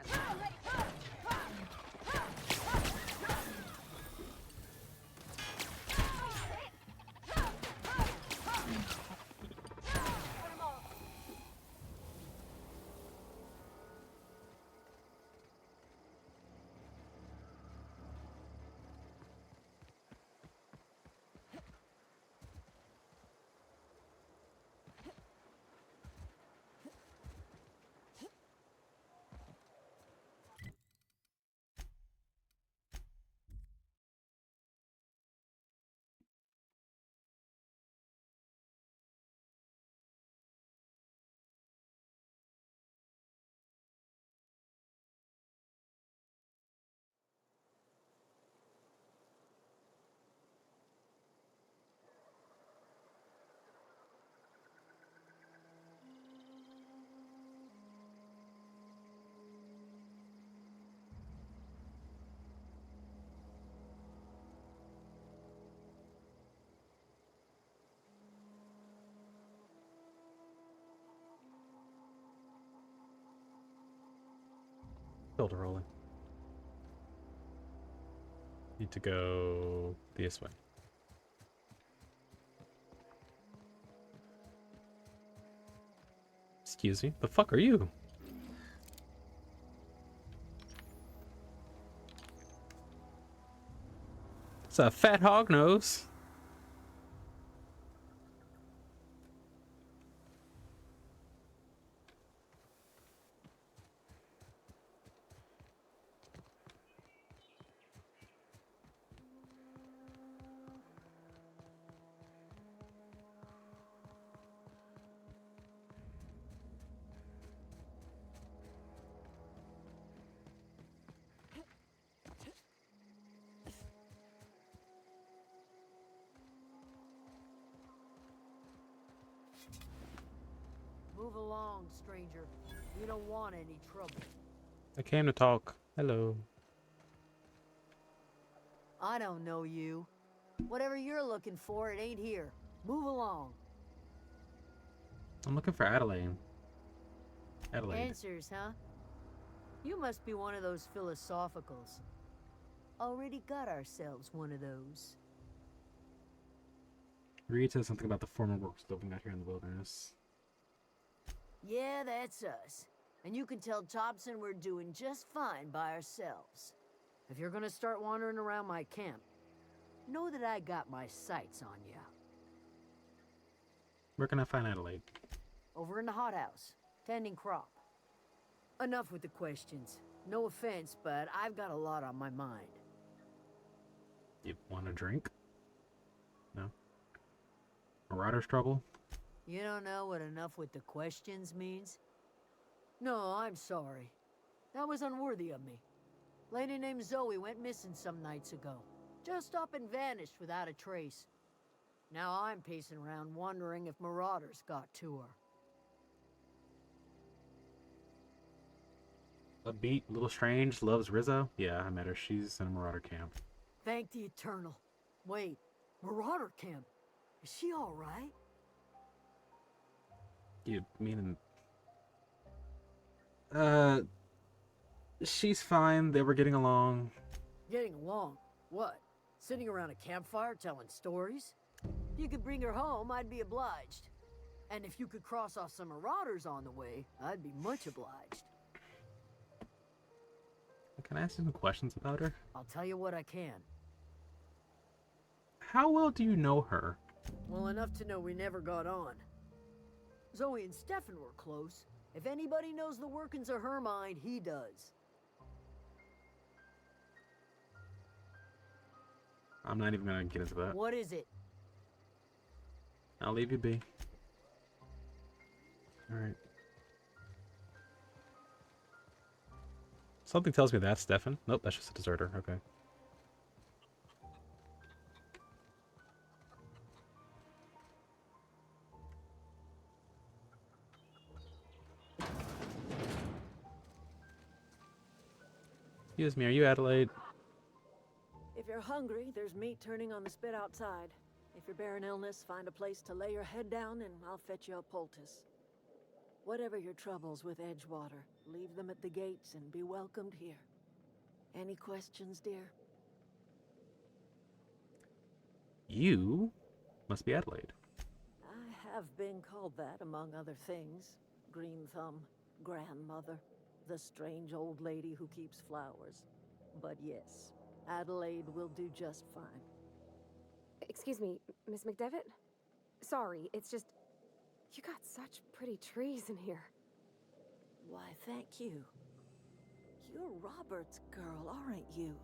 builder rolling. Need to go this way. Excuse me? The fuck are you? It's a fat hog nose. Move along, stranger. We don't want any trouble. I came to talk. Hello. I don't know you. Whatever you're looking for, it ain't here. Move along. I'm looking for Adelaide. Adelaide. Answers, huh? You must be one of those philosophicals. Already got ourselves one of those. Reed says something about the former work scoping out here in the wilderness. Yeah, that's us. And you can tell Thompson we're doing just fine by ourselves. If you're gonna start wandering around my camp, know that I got my sights on ya. Where can I find Adelaide? Over in the hothouse, tending crop. Enough with the questions. No offense, but I've got a lot on my mind. You want a drink? No? Marauder's trouble? You don't know what enough with the questions means? No, I'm sorry. That was unworthy of me. Lady named Zoe went missing some nights ago. Just up and vanished without a trace. Now I'm pacing around wondering if marauders got to her. A beat, little strange, loves Rizzo? Yeah, I met her. She's in a marauder camp. Thank the Eternal. Wait, marauder camp? Is she alright? You mean... she's fine. They were getting along. Getting along? What? Sitting around a campfire telling stories? If you could bring her home, I'd be obliged. And if you could cross off some marauders on the way, I'd be much obliged. Can I ask you some questions about her? I'll tell you what I can. How well do you know her? Well enough to know we never got on. Zoe and Stefan were close. If anybody knows the workings of her mind, he does. I'm not even gonna get into that. What is it? I'll leave you be. Alright. Something tells me that's Stefan. Nope, that's just a deserter. Okay. Excuse me, are you Adelaide? If you're hungry, there's meat turning on the spit outside. If you're bearing illness, find a place to lay your head down and I'll fetch you a poultice. Whatever your troubles with Edgewater, leave them at the gates and be welcomed here. Any questions, dear? You must be Adelaide. I have been called that, among other things. Green Thumb, grandmother, the strange old lady who keeps flowers. But yes, Adelaide will do just fine. Excuse me, Miss McDevitt? Sorry, it's just... You got such pretty trees in here. Why, thank you. You're Robert's girl, aren't you?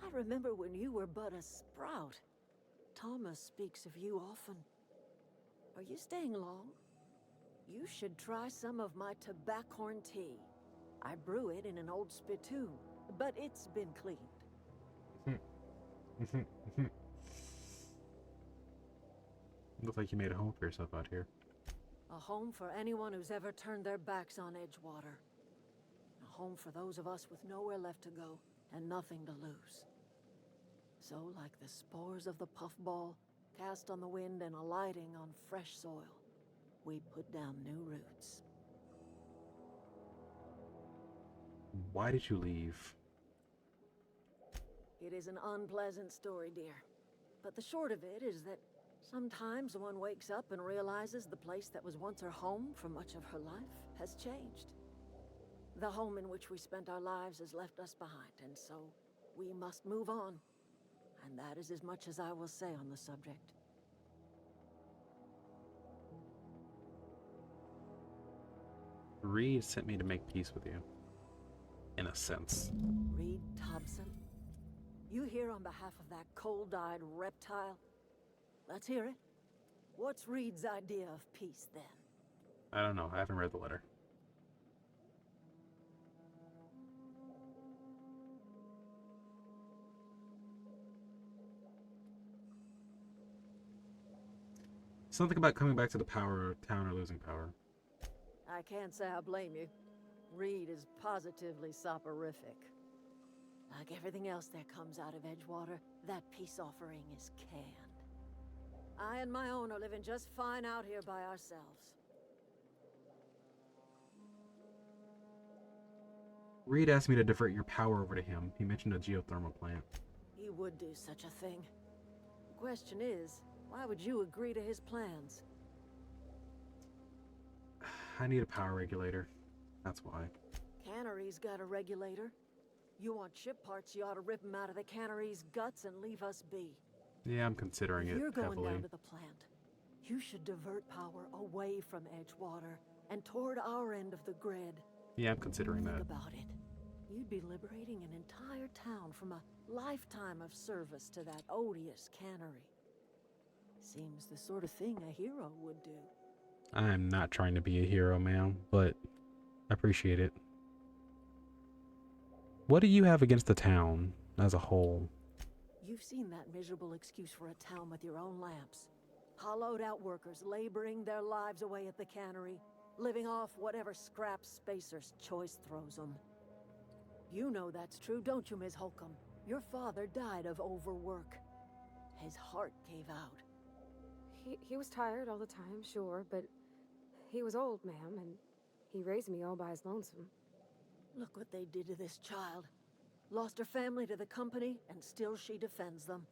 I remember when you were but a sprout. Thomas speaks of you often. Are you staying long? You should try some of my tobaccorn tea. I brew it in an old spittoon, but it's been cleaned. Looks like you made a home for yourself out here. A home for anyone who's ever turned their backs on Edgewater. A home for those of us with nowhere left to go and nothing to lose. So, like the spores of the puffball, cast on the wind and alighting on fresh soil, we put down new roots. Why did you leave? It is an unpleasant story, dear. But the short of it is that sometimes one wakes up and realizes the place that was once her home for much of her life has changed. The home in which we spent our lives has left us behind, and so we must move on. And that is as much as I will say on the subject. Reed sent me to make peace with you. In a sense. Reed Thompson? You here on behalf of that cold-eyed reptile? Let's hear it. What's Reed's idea of peace, then? I don't know. I haven't read the letter. Something about coming back to the power town or losing power. I can't say I blame you. Reed is positively soporific. Like everything else that comes out of Edgewater, that peace offering is canned. I and my own are living just fine out here by ourselves. Reed asked me to divert your power over to him. He mentioned a geothermal plant. He would do such a thing. The question is, why would you agree to his plans? I need a power regulator. That's why. Cannery's got a regulator. You want chip parts, you ought to rip them out of the cannery's guts and leave us be. Yeah, I'm considering it You're going heavily. down to the plant. You should divert power away from Edgewater and toward our end of the grid. Yeah, I'm considering that. Think about it. You'd be liberating an entire town from a lifetime of service to that odious cannery. Seems the sort of thing a hero would do. I'm not trying to be a hero, ma'am, but I appreciate it. What do you have against the town as a whole? You've seen that miserable excuse for a town with your own lamps. Hollowed out workers laboring their lives away at the cannery, living off whatever scraps Spacer's choice throws them. You know that's true, don't you, Ms. Holcomb? Your father died of overwork. His heart gave out. He was tired all the time, sure, but he was old, ma'am, and he raised me all by his lonesome. Look what they did to this child. Lost her family to the company, and still she defends them.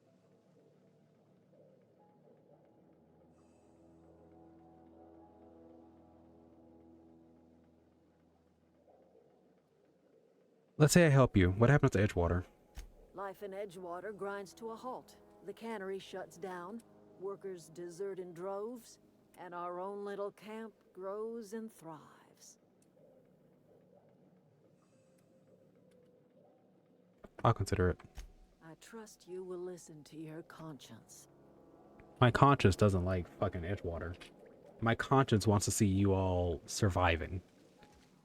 Let's say I help you. What happens to Edgewater? Life in Edgewater grinds to a halt. The cannery shuts down, workers desert in droves, and our own little camp grows and thrives. I'll consider it. I trust you will listen to your conscience. My conscience doesn't like fucking Edgewater. My conscience wants to see you all surviving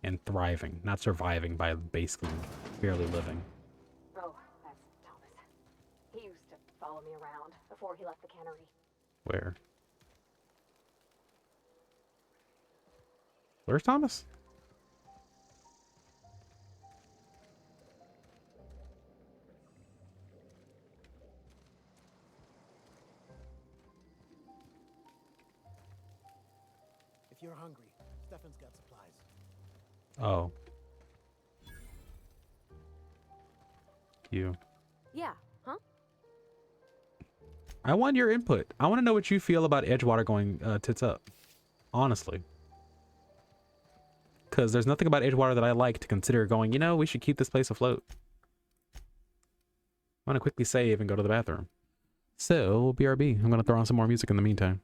and thriving, not surviving by basically barely living. Oh, that's Thomas. He used to follow me around before he left the cannery. Where? Where's Thomas? If you're hungry, Stefan's got supplies. Oh. You. Yeah, huh? I want your input. I want to know what you feel about Edgewater going tits up. Honestly. Because there's nothing about Edgewater that I like to consider going, you know, we should keep this place afloat. I'm going to quickly save and go to the bathroom. So, BRB. I'm going to throw on some more music in the meantime.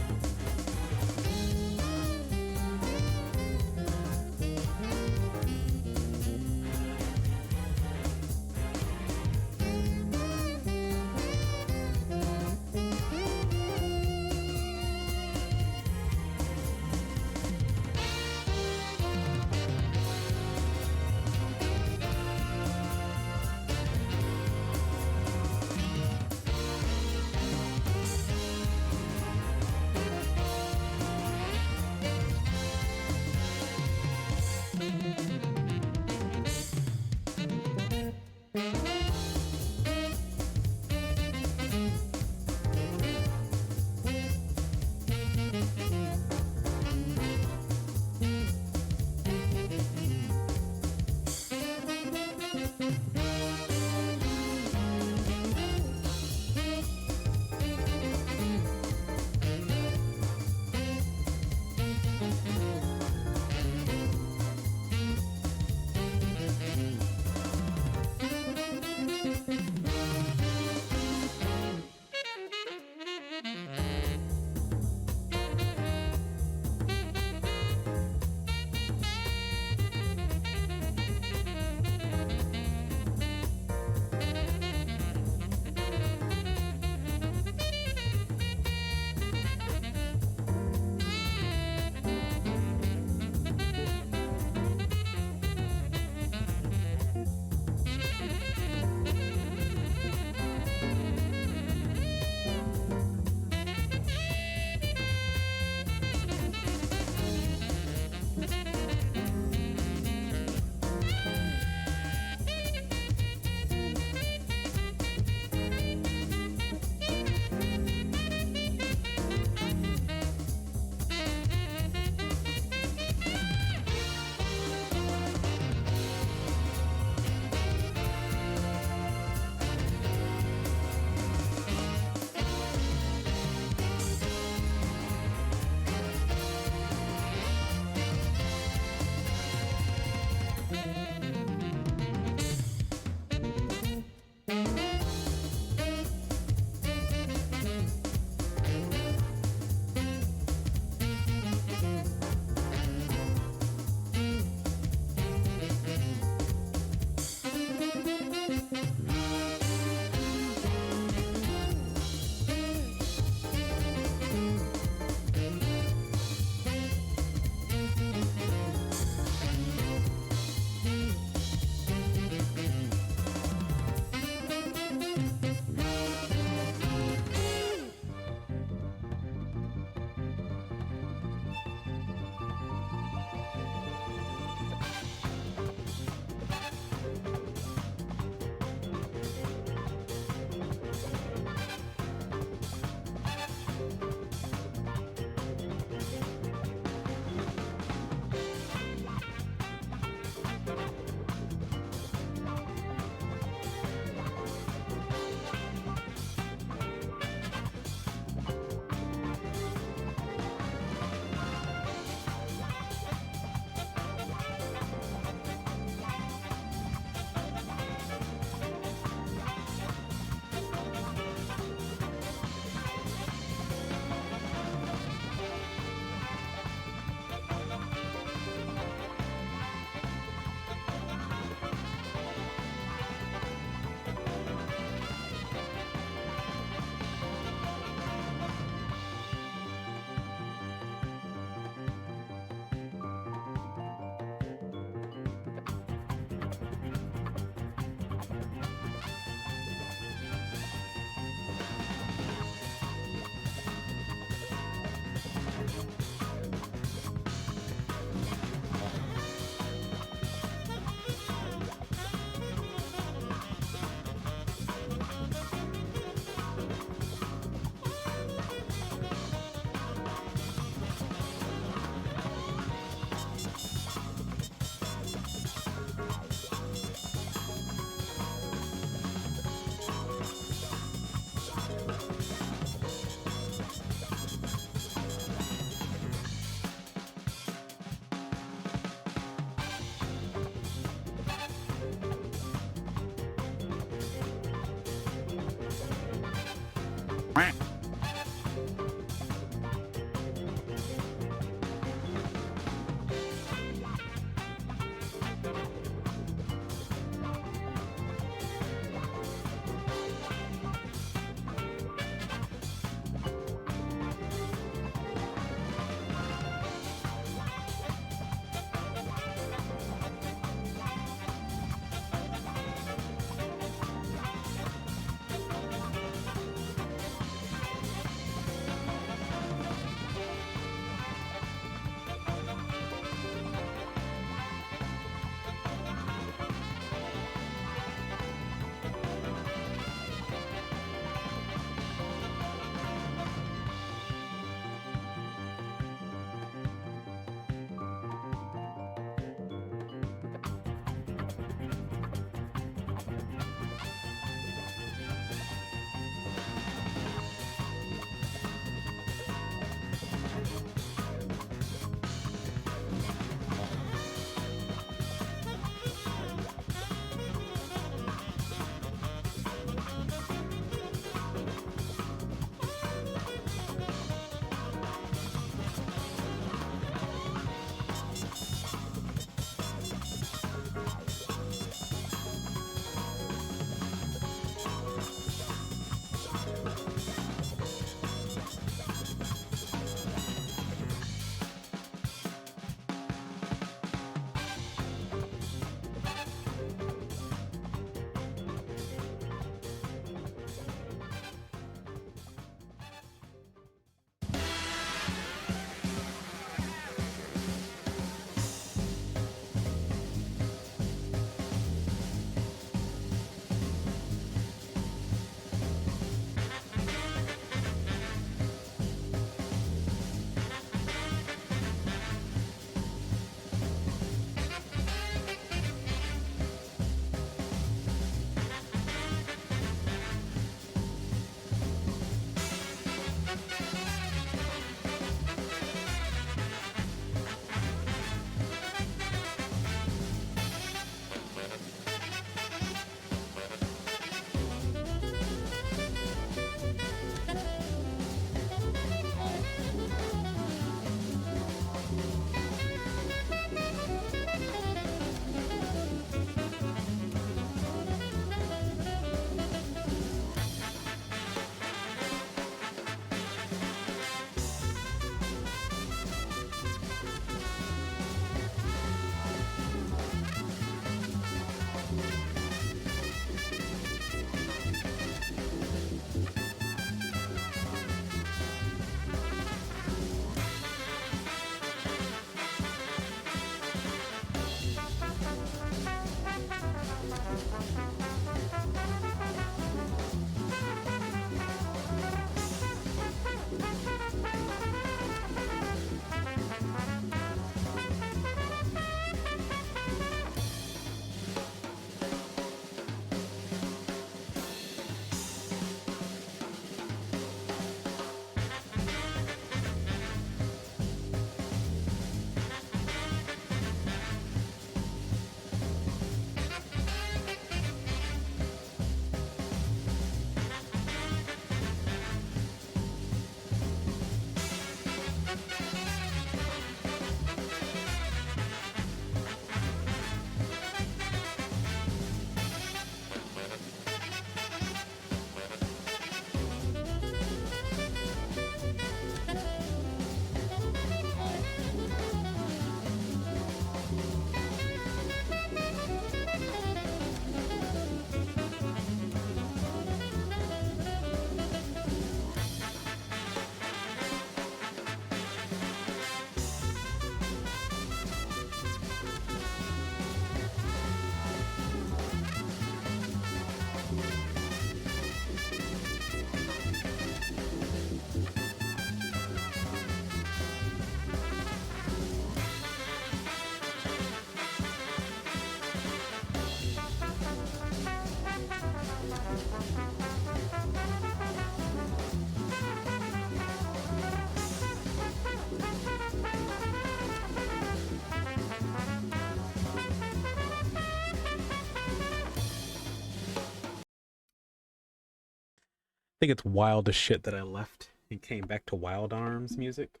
think it's wild as shit that I left and came back to Wild Arms music,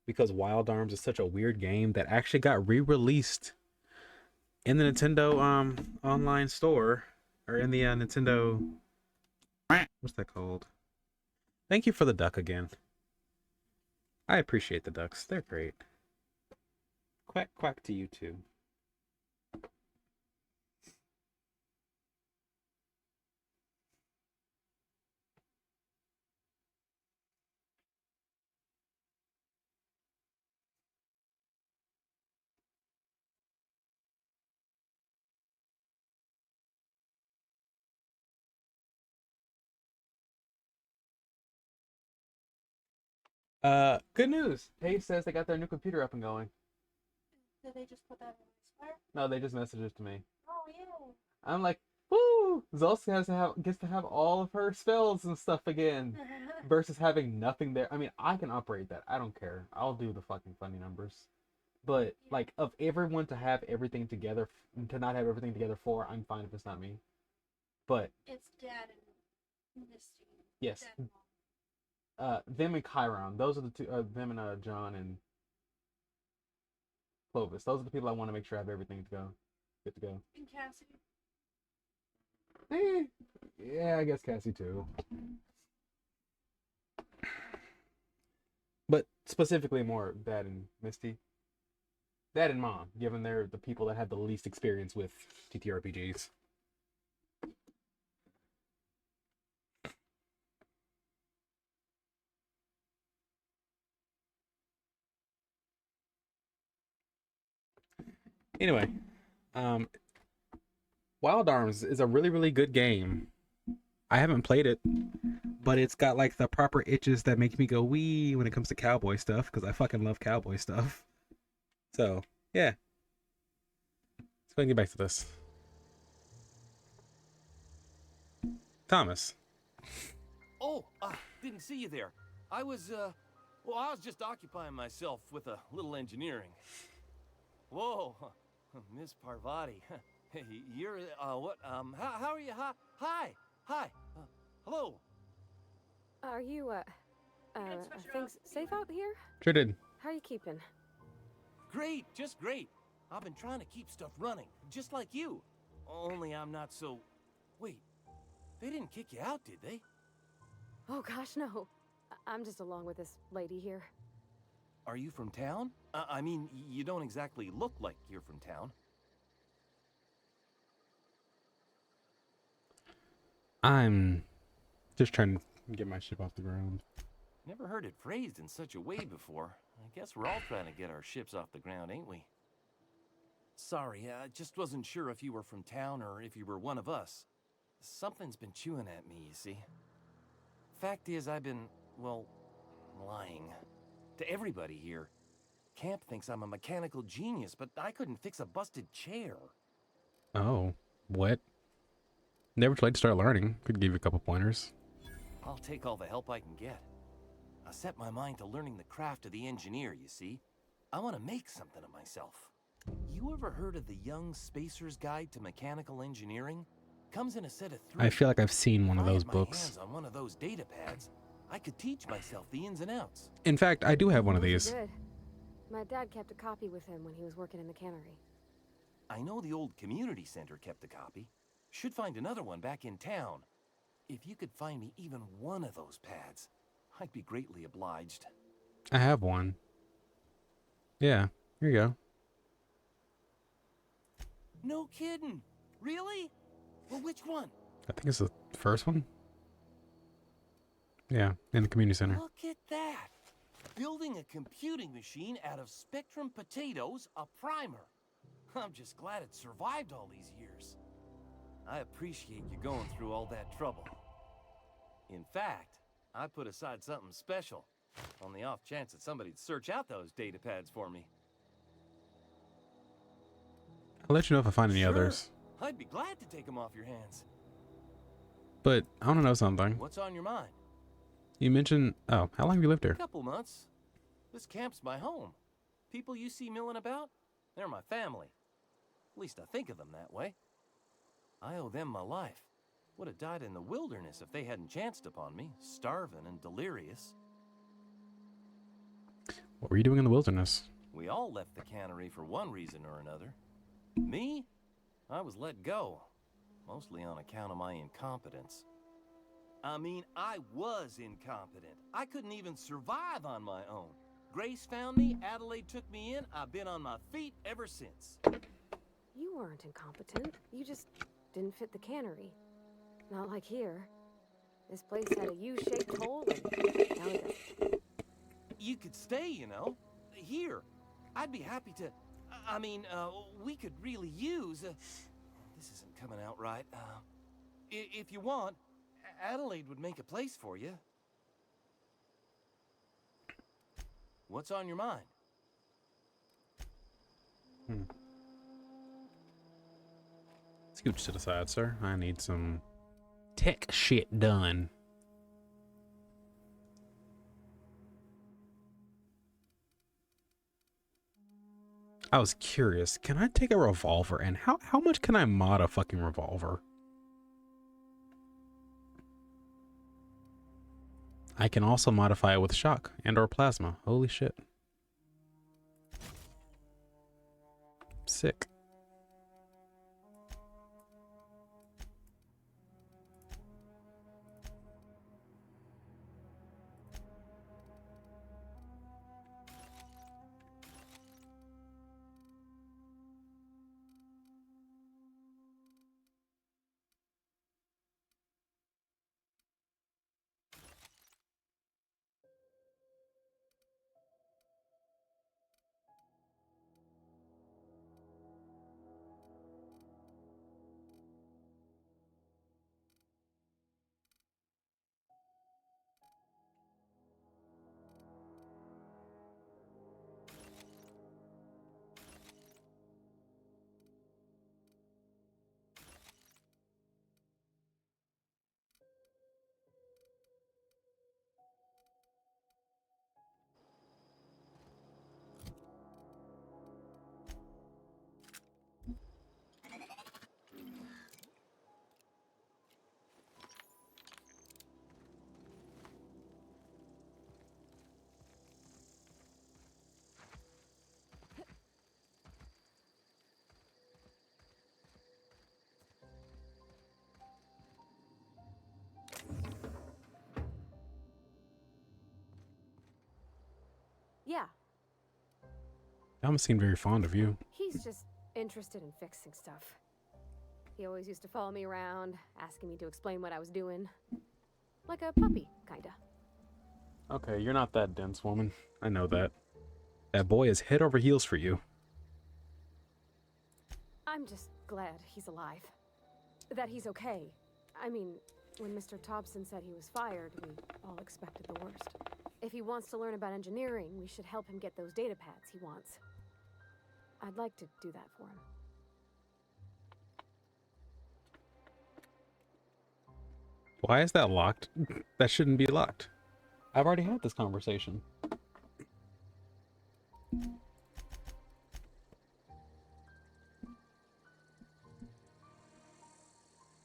because Wild Arms is such a weird game that actually got re-released in the Nintendo online store, or in the Nintendo, what's that called? Thank you for the duck again. I appreciate the ducks. They're great. Quack quack to you too. Good news. Paige says they got their new computer up and going. Did they just put that in the square? No, they just messaged it to me. Oh, yeah. I'm like, woo! Zulska gets to have all of her spells and stuff again, versus having nothing there. I mean, I can operate that. I don't care. I'll do the fucking funny numbers. But like, of everyone to have everything together, to not have everything together for, I'm fine if it's not me. But It's Dad and Misty. yes, Dad and Mom. them and Chiron. Those are the two. Them and John and Clovis. Those are the people I want to make sure I have everything to go. Good to go. And Cassie. Yeah, I guess Cassie too. But specifically more Dad and Misty. Dad and Mom, given they're the people that have the least experience with TTRPGs. Anyway, Wild Arms is a really, really good game. I haven't played it, but it's got like the proper itches that make me go wee when it comes to cowboy stuff, because I fucking love cowboy stuff. So, yeah. Let's go and get back to this. Thomas. Oh, didn't see you there. I was just occupying myself with a little engineering. Whoa, Miss Parvati. Hey, you're, what, how are you? Hi, hello. Are you, are things safe out here? Sure did. How are you keeping? Great, just great. I've been trying to keep stuff running, just like you. Only I'm not so... Wait, they didn't kick you out, did they? Oh gosh, no. I'm just along with this lady here. Are you from town? I mean, you don't exactly look like you're from town. I'm just trying to get my ship off the ground. Never heard it phrased in such a way before. I guess we're all trying to get our ships off the ground, ain't we? Sorry, I just wasn't sure if you were from town or if you were one of us. Something's been chewing at me, you see. Fact is, I've been, well, lying. To everybody here. Camp thinks I'm a mechanical genius, but I couldn't fix a busted chair. Oh, what? Never too late to start learning. Could give you a couple pointers. I'll take all the help I can get. I set my mind to learning the craft of the engineer, you see. I want to make something of myself. You ever heard of the Young Spacer's Guide to Mechanical Engineering? Comes in a set of 3. I feel like I've seen one of those If I had my books. hands on one of those data pads, I could teach myself the ins and outs. In fact, I do have one of You these. did. My dad kept a copy with him when he was working in the cannery. I know the old community center kept a copy. Should find another one back in town. If you could find me even one of those pads, I'd be greatly obliged. I have one. Yeah, here you go. No kidding. Really? Well, which one? I think it's the first one. Yeah, in the community center. Look at that. Building a computing machine out of Spectrum potatoes, a primer. I'm just glad it survived all these years. I appreciate you going through all that trouble. In fact, I put aside something special on the off chance that somebody'd search out those data pads for me. I'll let you know if I find any others. I'd be glad to take them off your hands. But I want to know something. What's on your mind? You mentioned... Oh, how long have you lived A here? couple months. This camp's my home. People you see milling about, they're my family. At least I think of them that way. I owe them my life. Would have died in the wilderness if they hadn't chanced upon me, starving and delirious. What were you doing in the wilderness? We all left the cannery for one reason or another. Me? I was let go, mostly on account of my incompetence. I mean, I was incompetent. I couldn't even survive on my own. Grace found me, Adelaide took me in, I've been on my feet ever since. You weren't incompetent. You just didn't fit the cannery. Not like here. This place had a U-shaped hole, and now it doesn't. You could stay, you know. Here. I'd be happy to... I mean, we could really use... this isn't coming out right. If you want, Adelaide would make a place for you. What's on your mind? Scooch to the side, sir. I need some tech shit done. I was curious, can I take a revolver and how much can I mod a fucking revolver? I can also modify it with shock and or plasma. Holy shit. Sick. Yeah, Alvin seemed very fond of you. he's just interested in fixing stuff. He always used to follow me around, asking me to explain what I was doing. Like a puppy, kinda. Okay, you're not that dense, woman. I know that. That boy is head over heels for you. I'm just glad he's alive. That he's okay. I mean, when Mr. Thompson said he was fired, we all expected the worst. If he wants to learn about engineering, we should help him get those data pads he wants. I'd like to do that for him. Why is that locked? That shouldn't be locked. I've already had this conversation.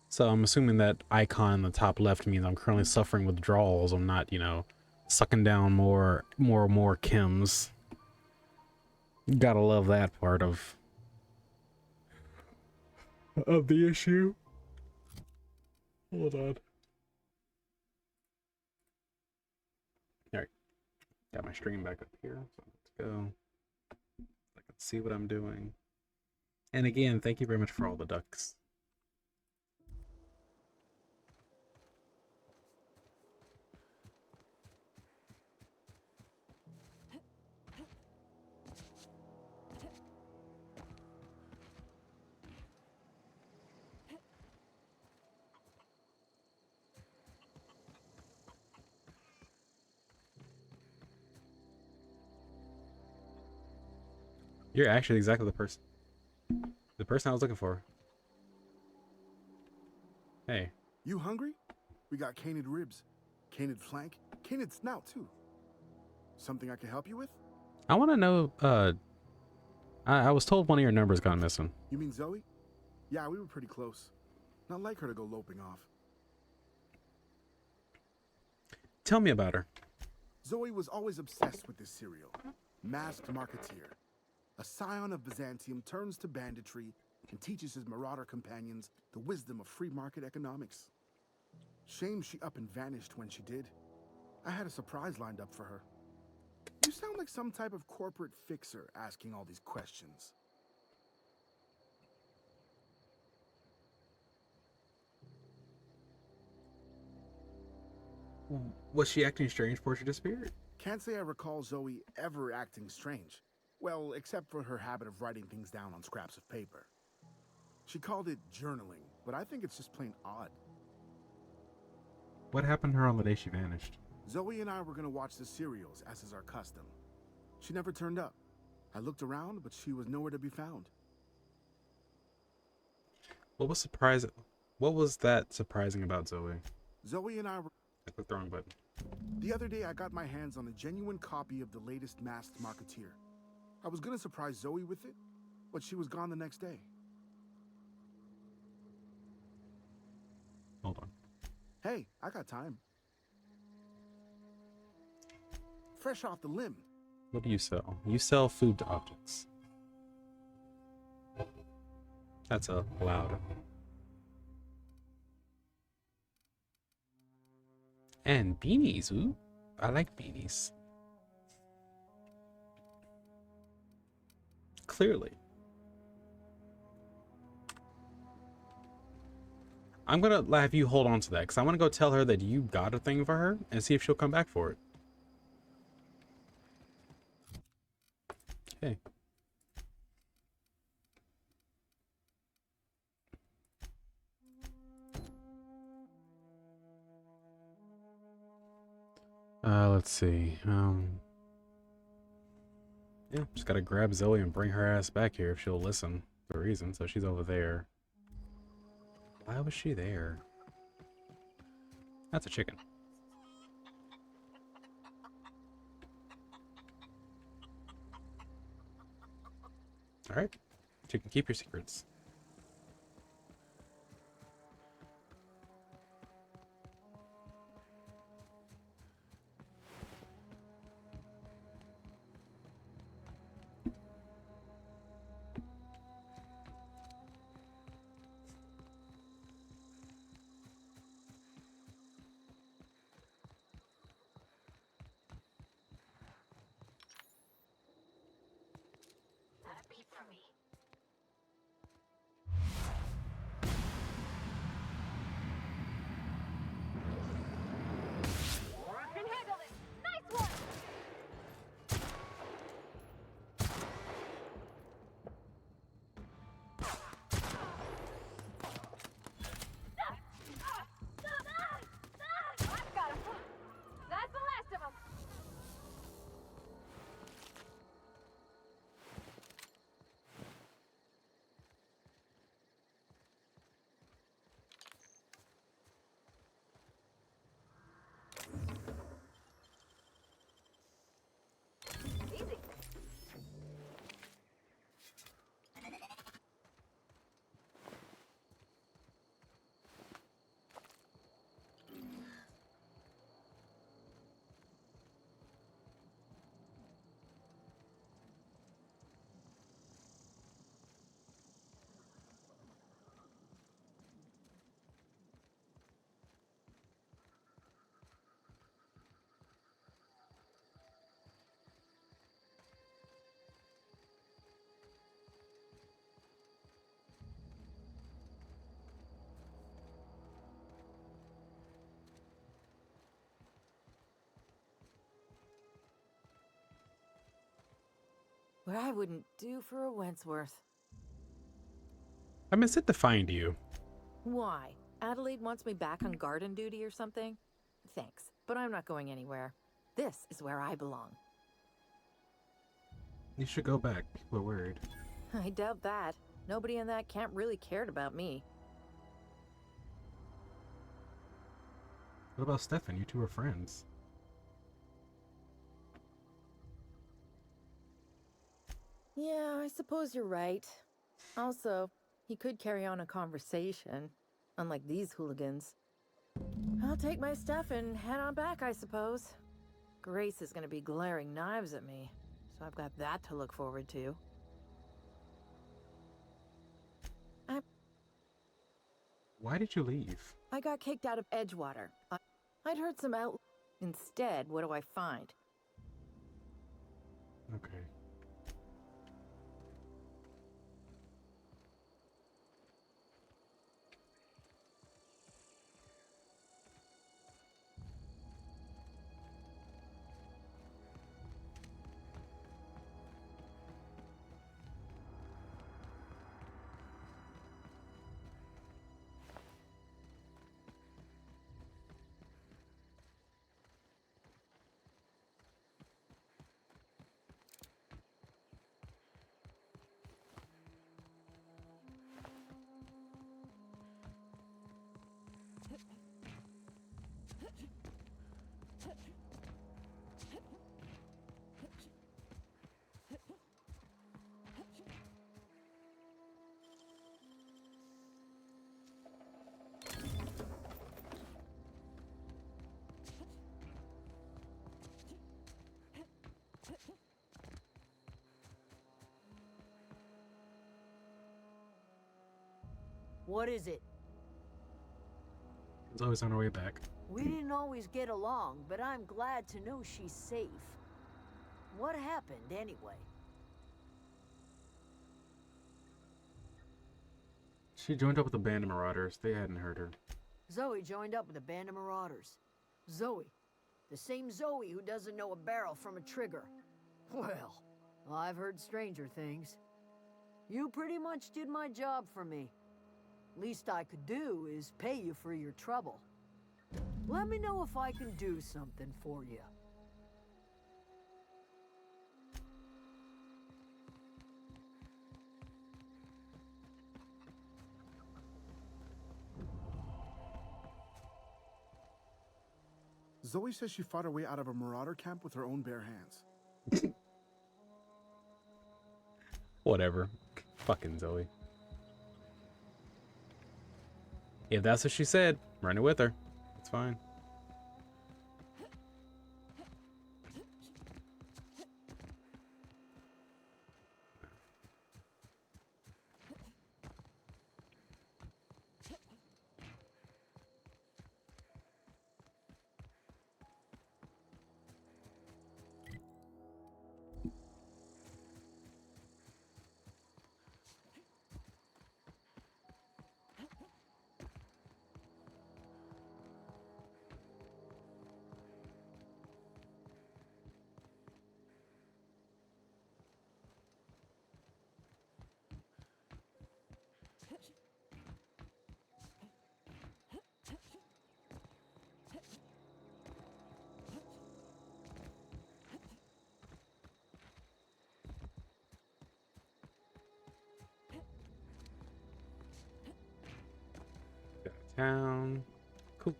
So I'm assuming that icon in the top left means I'm currently suffering withdrawals. I'm not, you know, sucking down more chems. Gotta love that part of the issue. Hold on. Alright. Got my stream back up here. So let's go. I can see what I'm doing. And again, thank you very much for all the ducks. You're actually exactly the person I was looking for. Hey. You hungry? We got canid ribs, canid flank, canid snout too. Something I can help you with? I want to know, I was told one of your numbers got missing. You mean Zoe? Yeah, we were pretty close. Not like her to go loping off. Tell me about her. Zoe was always obsessed with this serial, Masked Marketeer. A scion of Byzantium turns to banditry and teaches his marauder companions the wisdom of free market economics. Shame she up and vanished when she did. I had a surprise lined up for her. You sound like some type of corporate fixer asking all these questions. Was she acting strange before she disappeared? Can't say I recall Zoe ever acting strange. Well, except for her habit of writing things down on scraps of paper. She called it journaling, but I think it's just plain odd. What happened to her on the day she vanished? Zoe and I were gonna watch the serials, as is our custom. She never turned up. I looked around, but she was nowhere to be found. What was that surprising about Zoe? Zoe and I were... I clicked the wrong button. The other day, I got my hands on a genuine copy of the latest Masked Marketeer. I was gonna surprise Zoe with it, but she was gone the next day. Hold on. Hey, I got time. Fresh off the limb. What do you sell? You sell food to objects. That's loud. And beanies, ooh. I like beanies. Clearly. I'm gonna have you hold on to that because I want to go tell her that you got a thing for her and see if she'll come back for it. Okay. Let's see. Yeah, just gotta grab Zoe and bring her ass back here if she'll listen for a reason. So she's over there. Why was she there? That's a chicken. Alright. Chicken, keep your secrets. What I wouldn't do for a Wentworth. I been sent to find you. Why? Adelaide wants me back on garden duty or something? Thanks, but I'm not going anywhere. This is where I belong. You should go back. People are worried. I doubt that. Nobody in that camp really cared about me. What about Stefan? You two are friends. Yeah, I suppose you're right. Also, he could carry on a conversation, unlike these hooligans. I'll take my stuff and head on back, I suppose. Grace is gonna be glaring knives at me, so I've got that to look forward to. Why did you leave? I got kicked out of Edgewater. I'd heard some out. Instead, what do I find? Okay. What is it? It's always on our way back. We didn't always get along, but I'm glad to know she's safe. What happened, anyway? She joined up with the band of marauders. They hadn't heard her. Zoe joined up with a band of marauders. Zoe. The same Zoe who doesn't know a barrel from a trigger. Well, I've heard stranger things. You pretty much did my job for me. Least I could do is pay you for your trouble. Let me know if I can do something for you. Zoe says she fought her way out of a marauder camp with her own bare hands. Whatever. Fucking Zoe. If that's what she said, run it with her. It's fine. Town. Cool.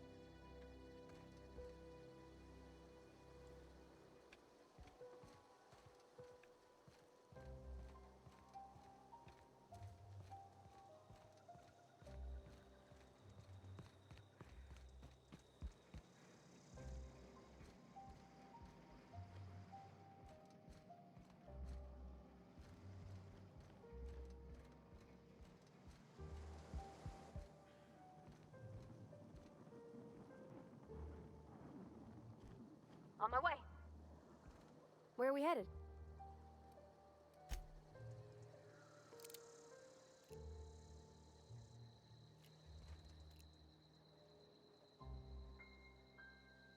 On my way. Where are we headed?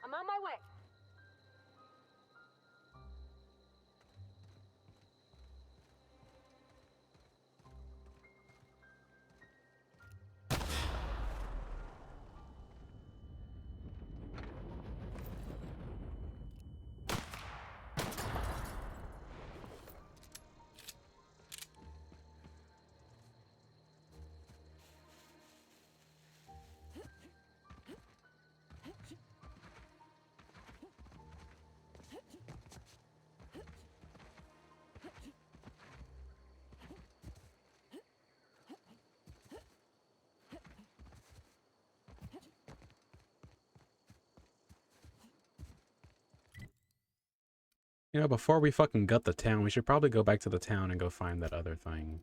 I'm on my way. You know, before we fucking gut the town, we should probably go back to the town and go find that other thing.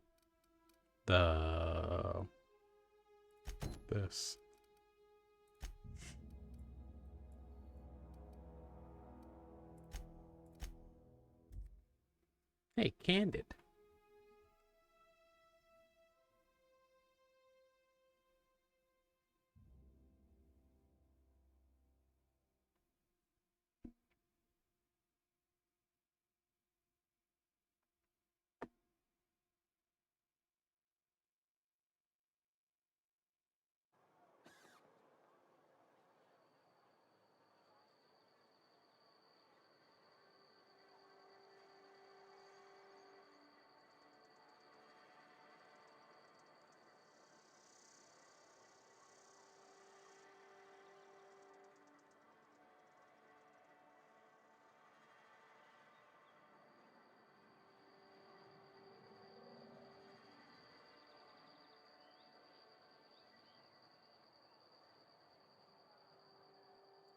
This. Hey, Candid.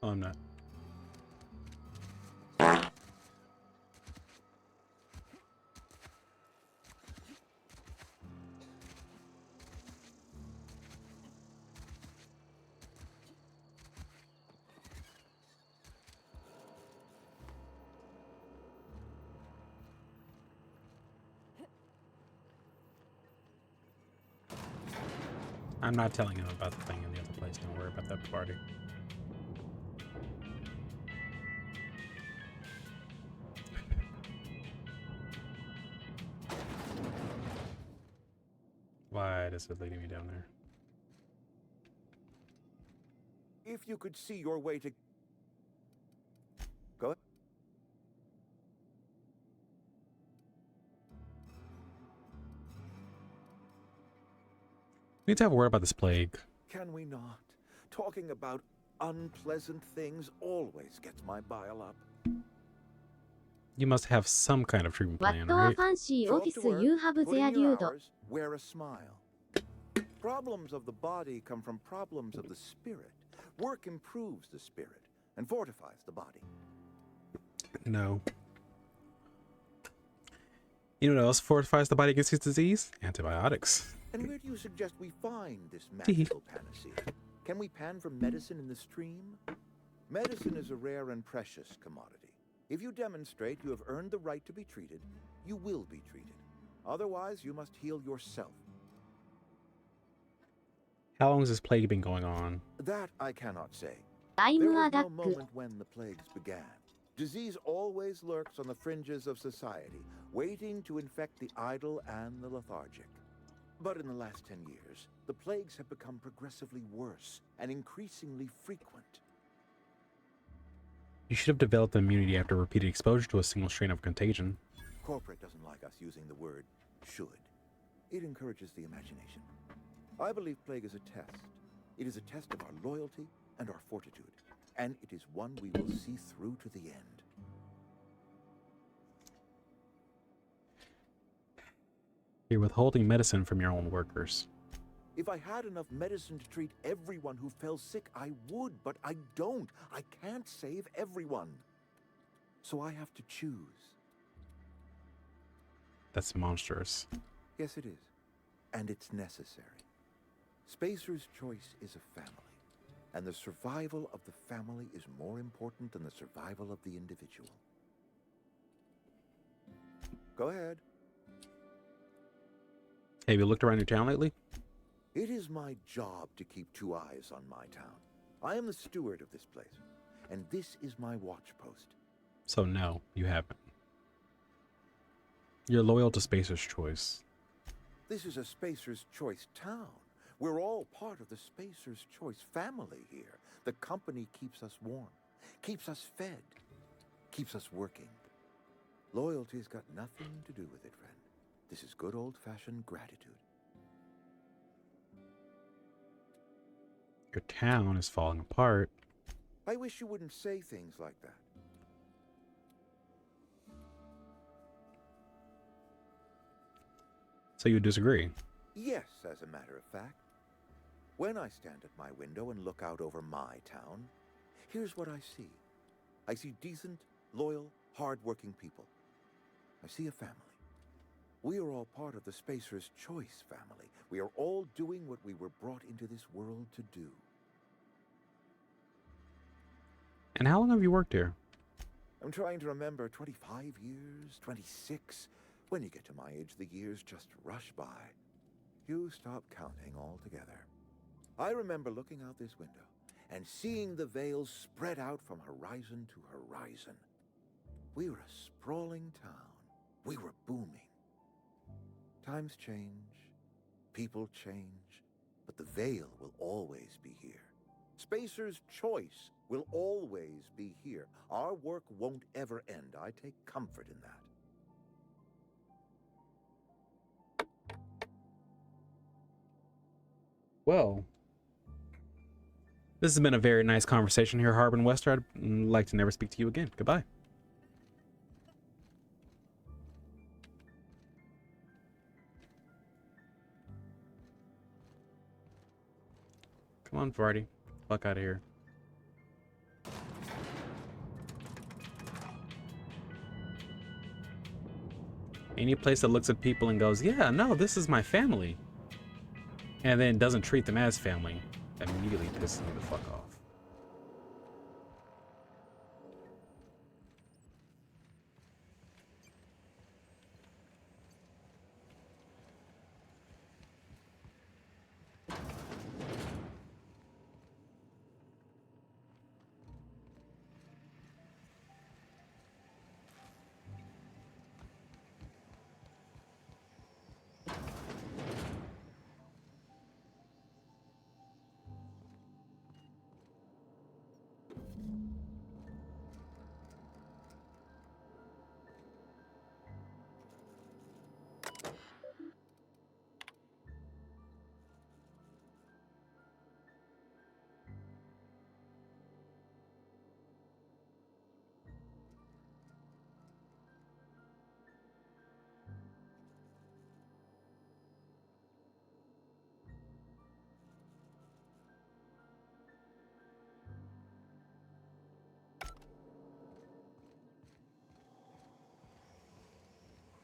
Oh, I'm not. I'm not telling him about the thing in the other place. Don't worry about that party. Why is it leading me down there? If you could see your way to... Go ahead. We need to have a word about this plague. Can we not? Talking about unpleasant things always gets my bile up. You must have some kind of treatment ワッ plan, トは right? ファンシー Show オ up フィ to ス work, ユーハブ put ゼア in リ your ュード hours, wear a smile. Problems of the body come from problems of the spirit. Work improves the spirit and fortifies the body. No. You know what else fortifies the body against this disease? Antibiotics. And where do you suggest we find this magical panacea? Can we pan for medicine in the stream? Medicine is a rare and precious commodity. If you demonstrate you have earned the right to be treated, you will be treated. Otherwise, you must heal yourself. How long has this plague been going on? That I cannot say. タイ There ムア was タ no ック moment when the plagues began. Disease always lurks on the fringes of society, waiting to infect the idle and the lethargic. But in the last 10 years, the plagues have become progressively worse and increasingly frequent. You should have developed immunity after repeated exposure to a single strain of contagion. Corporate doesn't like us using the word should. It encourages the imagination. I believe plague is a test. It is a test of our loyalty and our fortitude. And it is one we will see through to the end. You're withholding medicine from your own workers. If I had enough medicine to treat everyone who fell sick, I would, but I don't. I can't save everyone. So I have to choose. That's monstrous. Yes, it is. And it's necessary. Spacer's choice is a family. And the survival of the family is more important than the survival of the individual. Go ahead. Have you looked around your town lately? It is my job to keep two eyes on my town. I am the steward of this place, and this is my watch post. So no, you haven't. You're loyal to Spacer's choice. This is a Spacer's Choice town. We're all part of the Spacer's Choice family here. The company keeps us warm, keeps us fed, keeps us working. Loyalty's got nothing to do with it, friend. This is good old-fashioned gratitude. Your town is falling apart. I wish you wouldn't say things like that. So you disagree? Yes, as a matter of fact. When I stand at my window and look out over my town, here's what I see. I see decent, loyal, hard-working people. I see a family. We are all part of the Spacer's Choice family. We are all doing what we were brought into this world to do. And how long have you worked here? I'm trying to remember, 25 years, 26. When you get to my age, the years just rush by. You stop counting altogether. I remember looking out this window and seeing the veils spread out from horizon to horizon. We were a sprawling town. We were booming. Times change, people change, but the veil will always be here. Spacer's Choice will always be here. Our work won't ever end. I take comfort in that. Well, this has been a very nice conversation here, Harbin Wester. I'd like to never speak to you again. Goodbye. Come on, Vardy. Fuck out of here. Any place that looks at people and goes, yeah, no, this is my family, and then doesn't treat them as family, immediately pisses me the fuck off.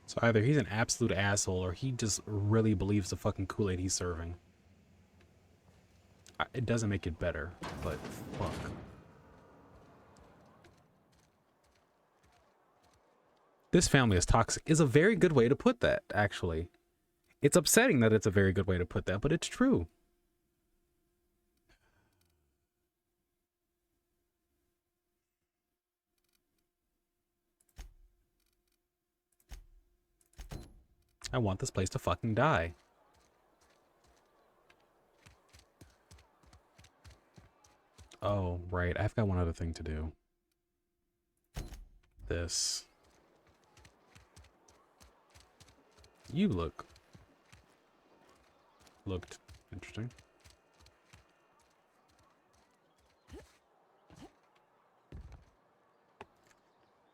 So either he's an absolute asshole or he just really believes the fucking Kool-Aid he's serving. It doesn't make it better, but fuck. This family is toxic is a very good way to put that, actually. It's upsetting that it's a very good way to put that, but it's true. I want this place to fucking die. Oh, right. I've got one other thing to do. This. You looked interesting.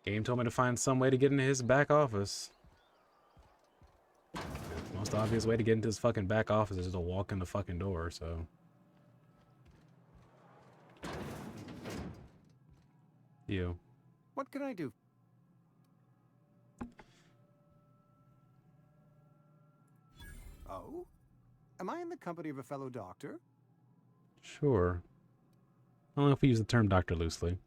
Game told me to find some way to get into his back office. The most obvious way to get into his fucking back office is to walk in the fucking door, so. You. What can I do? Oh? Am I in the company of a fellow doctor? Sure. I don't know if we use the term doctor loosely.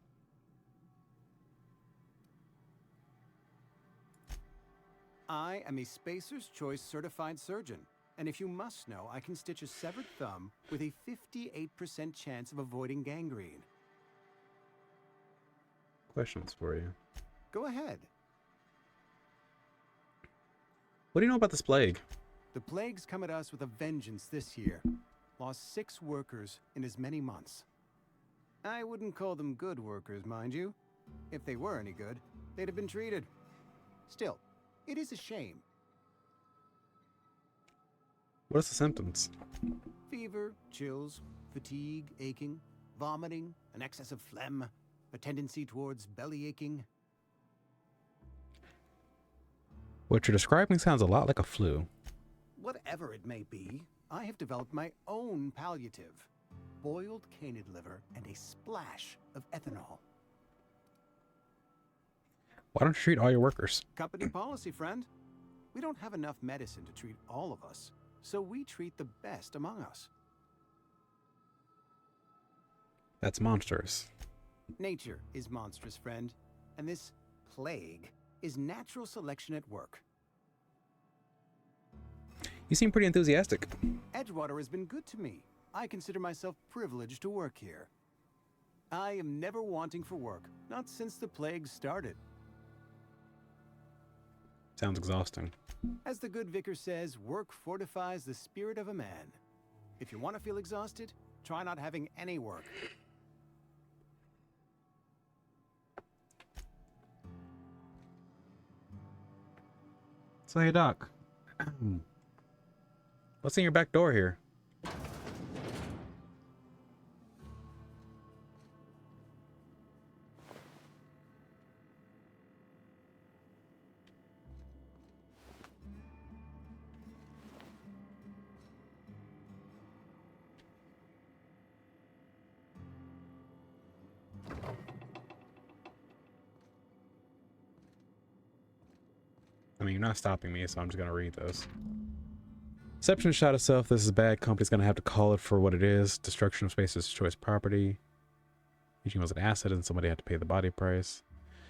I am a Spacer's Choice certified surgeon, and if you must know, I can stitch a severed thumb with a 58% chance of avoiding gangrene. Questions for you. Go ahead. What do you know about this plague? The plague's come at us with a vengeance this year. Lost 6 workers in as many months. I wouldn't call them good workers, mind you. If they were any good, they'd have been treated. Still, it is a shame. What's the symptoms? Fever, chills, fatigue, aching, vomiting, an excess of phlegm, a tendency towards belly aching. What you're describing sounds a lot like a flu. Whatever it may be, I have developed my own palliative. Boiled canid liver and a splash of ethanol. Why don't you treat all your workers? Company policy, friend. We don't have enough medicine to treat all of us, so we treat the best among us. That's monstrous. Nature is monstrous, friend, and this plague is natural selection at work. You seem pretty enthusiastic. Edgewater has been good to me. I consider myself privileged to work here. I am never wanting for work, not since the plague started. Sounds exhausting. As the good vicar says, work fortifies the spirit of a man. If you want to feel exhausted, try not having any work. So hey, Doc. What's in your back door here? I mean, you're not stopping me, so I'm just gonna read this. Deception shot itself. This is bad. Company's gonna have to call it for what it is. Destruction of Space's choice property. Eugene was an asset and somebody had to pay the body price.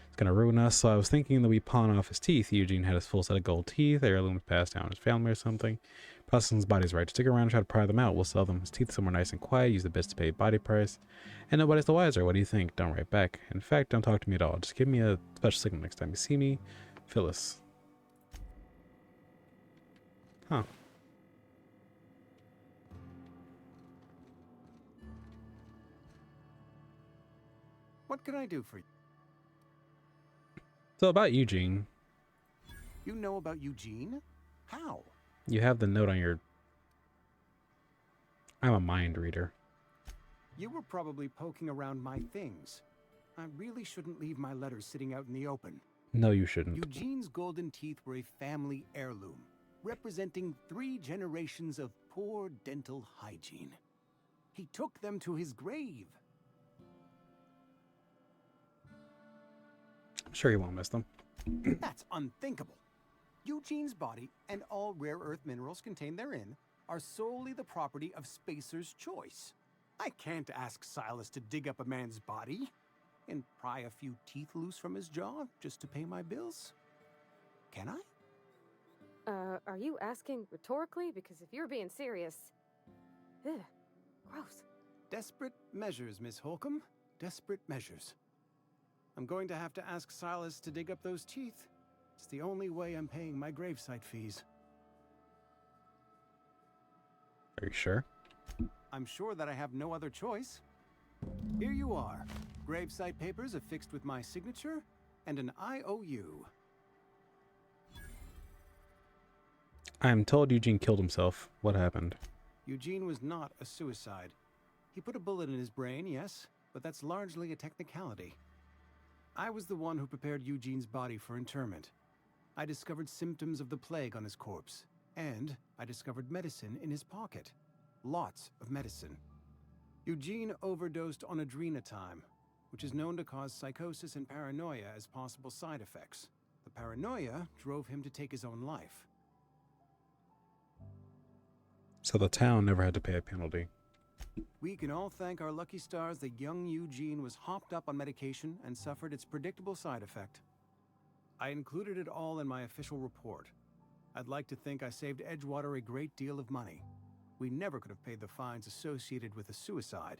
It's gonna ruin us, so I was thinking that we pawn off his teeth. Eugene had his full set of gold teeth. Heirlooms passed down his family or something. Processing's body's right. Stick around and try to pry them out. We'll sell them his teeth somewhere nice and quiet. Use the bits to pay body price. And nobody's the wiser. What do you think? Don't write back. In fact, don't talk to me at all. Just give me a special signal next time you see me. Phyllis. Huh. What can I do for you? So about Eugene. You know about Eugene? How? You have the note on your... I'm a mind reader. You were probably poking around my things. I really shouldn't leave my letters sitting out in the open. No, you shouldn't. Eugene's golden teeth were a family heirloom, representing 3 generations of poor dental hygiene. He took them to his grave. I'm sure you won't miss them. That's unthinkable. Eugene's body and all rare earth minerals contained therein are solely the property of Spacer's choice. I can't ask Silas to dig up a man's body and pry a few teeth loose from his jaw just to pay my bills. Can I? Are you asking rhetorically? Because if you're being serious... Ugh, gross. Desperate measures, Miss Holcomb. Desperate measures. I'm going to have to ask Silas to dig up those teeth. It's the only way I'm paying my gravesite fees. Are you sure? I'm sure that I have no other choice. Here you are. Gravesite papers affixed with my signature and an IOU. I am told Eugene killed himself. What happened? Eugene was not a suicide. He put a bullet in his brain, yes, but that's largely a technicality. I was the one who prepared Eugene's body for interment. I discovered symptoms of the plague on his corpse, and I discovered medicine in his pocket. Lots of medicine. Eugene overdosed on adrenatime, which is known to cause psychosis and paranoia as possible side effects. The paranoia drove him to take his own life. So the town never had to pay a penalty. We can all thank our lucky stars that young Eugene was hopped up on medication and suffered its predictable side effect. I included it all in my official report. I'd like to think I saved Edgewater a great deal of money. We never could have paid the fines associated with a suicide.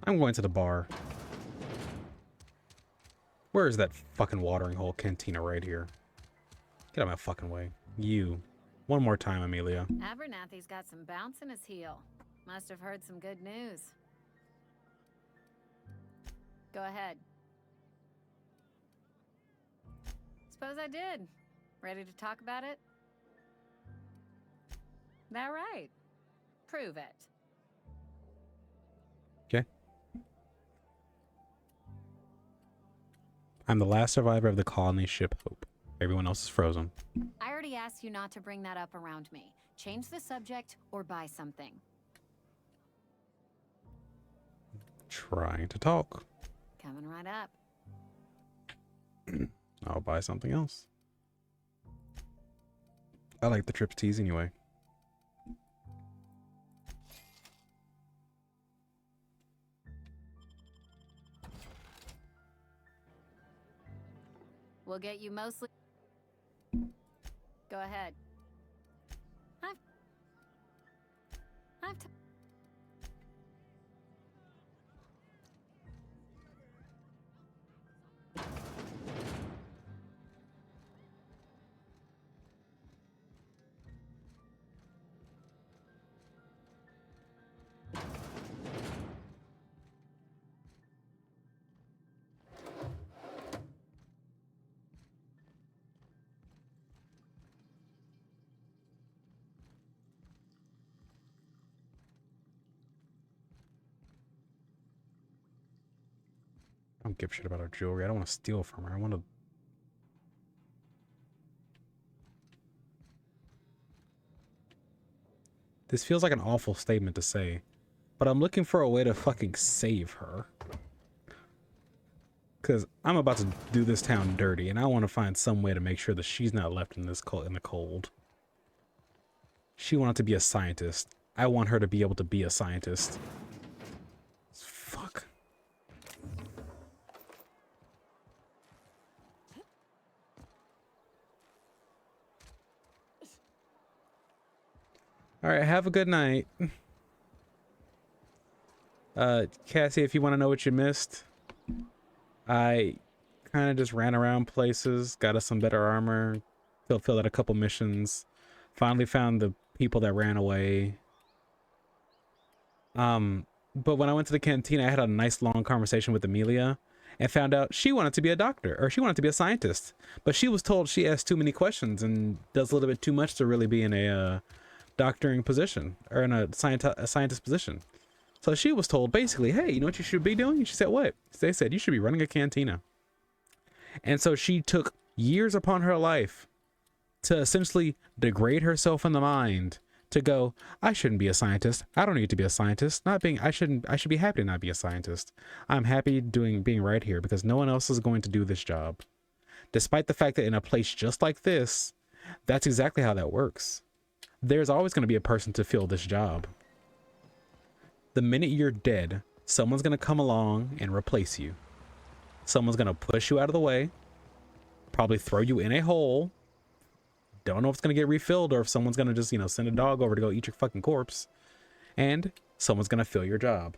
I'm going to the bar. Where is that fucking watering hole cantina right here? Get out of my fucking way. You. One more time, Amelia. Abernathy's got some bounce in his heel. Must have heard some good news. Go ahead. Suppose I did. Ready to talk about it? That right. Prove it. Okay. I'm the last survivor of the colony ship Hope. Everyone else is frozen. I already asked you not to bring that up around me. Change the subject or buy something. trying to talk. Coming right up. I'll buy something else. I like the Trips teas anyway. We'll get you mostly. Go ahead. I've I don't give a shit about her jewelry. I don't want to steal from her. I want to... This feels like an awful statement to say, but I'm looking for a way to fucking save her. Because I'm about to do this town dirty, and I want to find some way to make sure that she's not left in this in the cold. She wanted to be a scientist. I want her to be able to be a scientist. Fuck. All right, have a good night. Cassie, if you want to know what you missed, I kind of just ran around places, got us some better armor, filled out a couple missions, finally found the people that ran away. But when I went to the canteen, I had a nice long conversation with Amelia and found out she wanted to be a doctor, or she wanted to be a scientist, but she was told she asked too many questions and does a little bit too much to really be in a doctoring position or in a scientist position. So she was told basically, hey, you know what you should be doing? She said, what? They said, you should be running a cantina. And so she took years upon her life to essentially degrade herself in the mind to go, I shouldn't be a scientist. I don't need to be a scientist. I should be happy to not be a scientist. I'm happy being right here because no one else is going to do this job. Despite the fact that in a place just like this, that's exactly how that works. There's always going to be a person to fill this job. The minute you're dead, someone's going to come along and replace you. Someone's going to push you out of the way, probably throw you in a hole. Don't know if it's going to get refilled or if someone's going to just, send a dog over to go eat your fucking corpse. And someone's going to fill your job.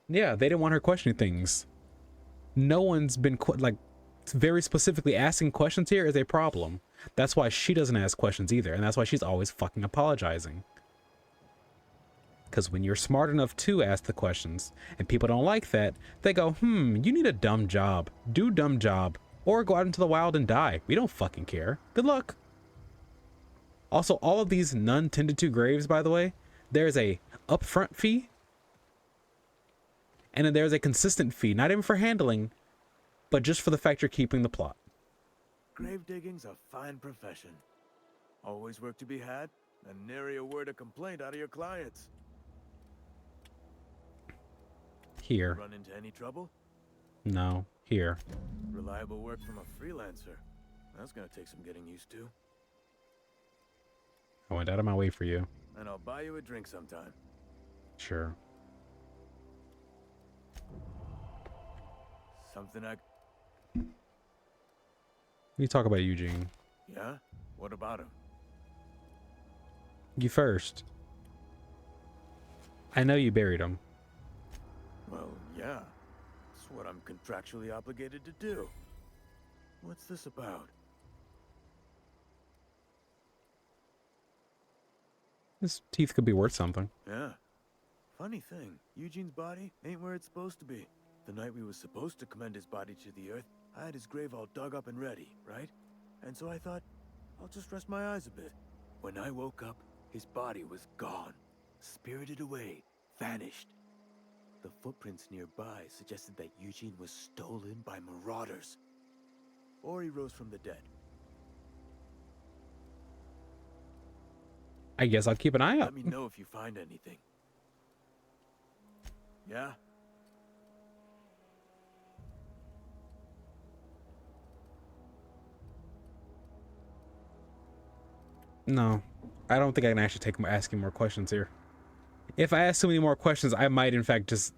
Yeah, they didn't want her questioning things. No one's been, very specifically asking questions here is a problem. That's why she doesn't ask questions either. And that's why she's always fucking apologizing. Because when you're smart enough to ask the questions and people don't like that, they go, you need a dumb job. Do dumb job. Or go out into the wild and die. We don't fucking care. Good luck. Also, all of these none tended to graves, by the way, there's a upfront fee. And then there's a consistent fee. Not even for handling, but just for the fact you're keeping the plot. Grave digging's a fine profession. Always work to be had, and nary a word of complaint out of your clients. Here. Run into any trouble? No, here. Reliable work from a freelancer. That's gonna take some getting used to. I went out of my way for you. And I'll buy you a drink sometime. Sure. Something I... You talk about Eugene. Yeah? What about him? You first. I know you buried him. Well, yeah. It's what I'm contractually obligated to do. What's this about? His teeth could be worth something. Yeah. Funny thing, Eugene's body ain't where it's supposed to be. The night we was supposed to commend his body to the earth, I had his grave all dug up and ready, right? And so I thought, I'll just rest my eyes a bit. When I woke up, his body was gone. Spirited away, vanished. The footprints nearby suggested that Eugene was stolen by marauders. Or he rose from the dead. I guess I'll keep an eye out. Let me know if you find anything. Yeah? No, I don't think I can actually take asking more questions here. If I ask too many more questions, I might in fact just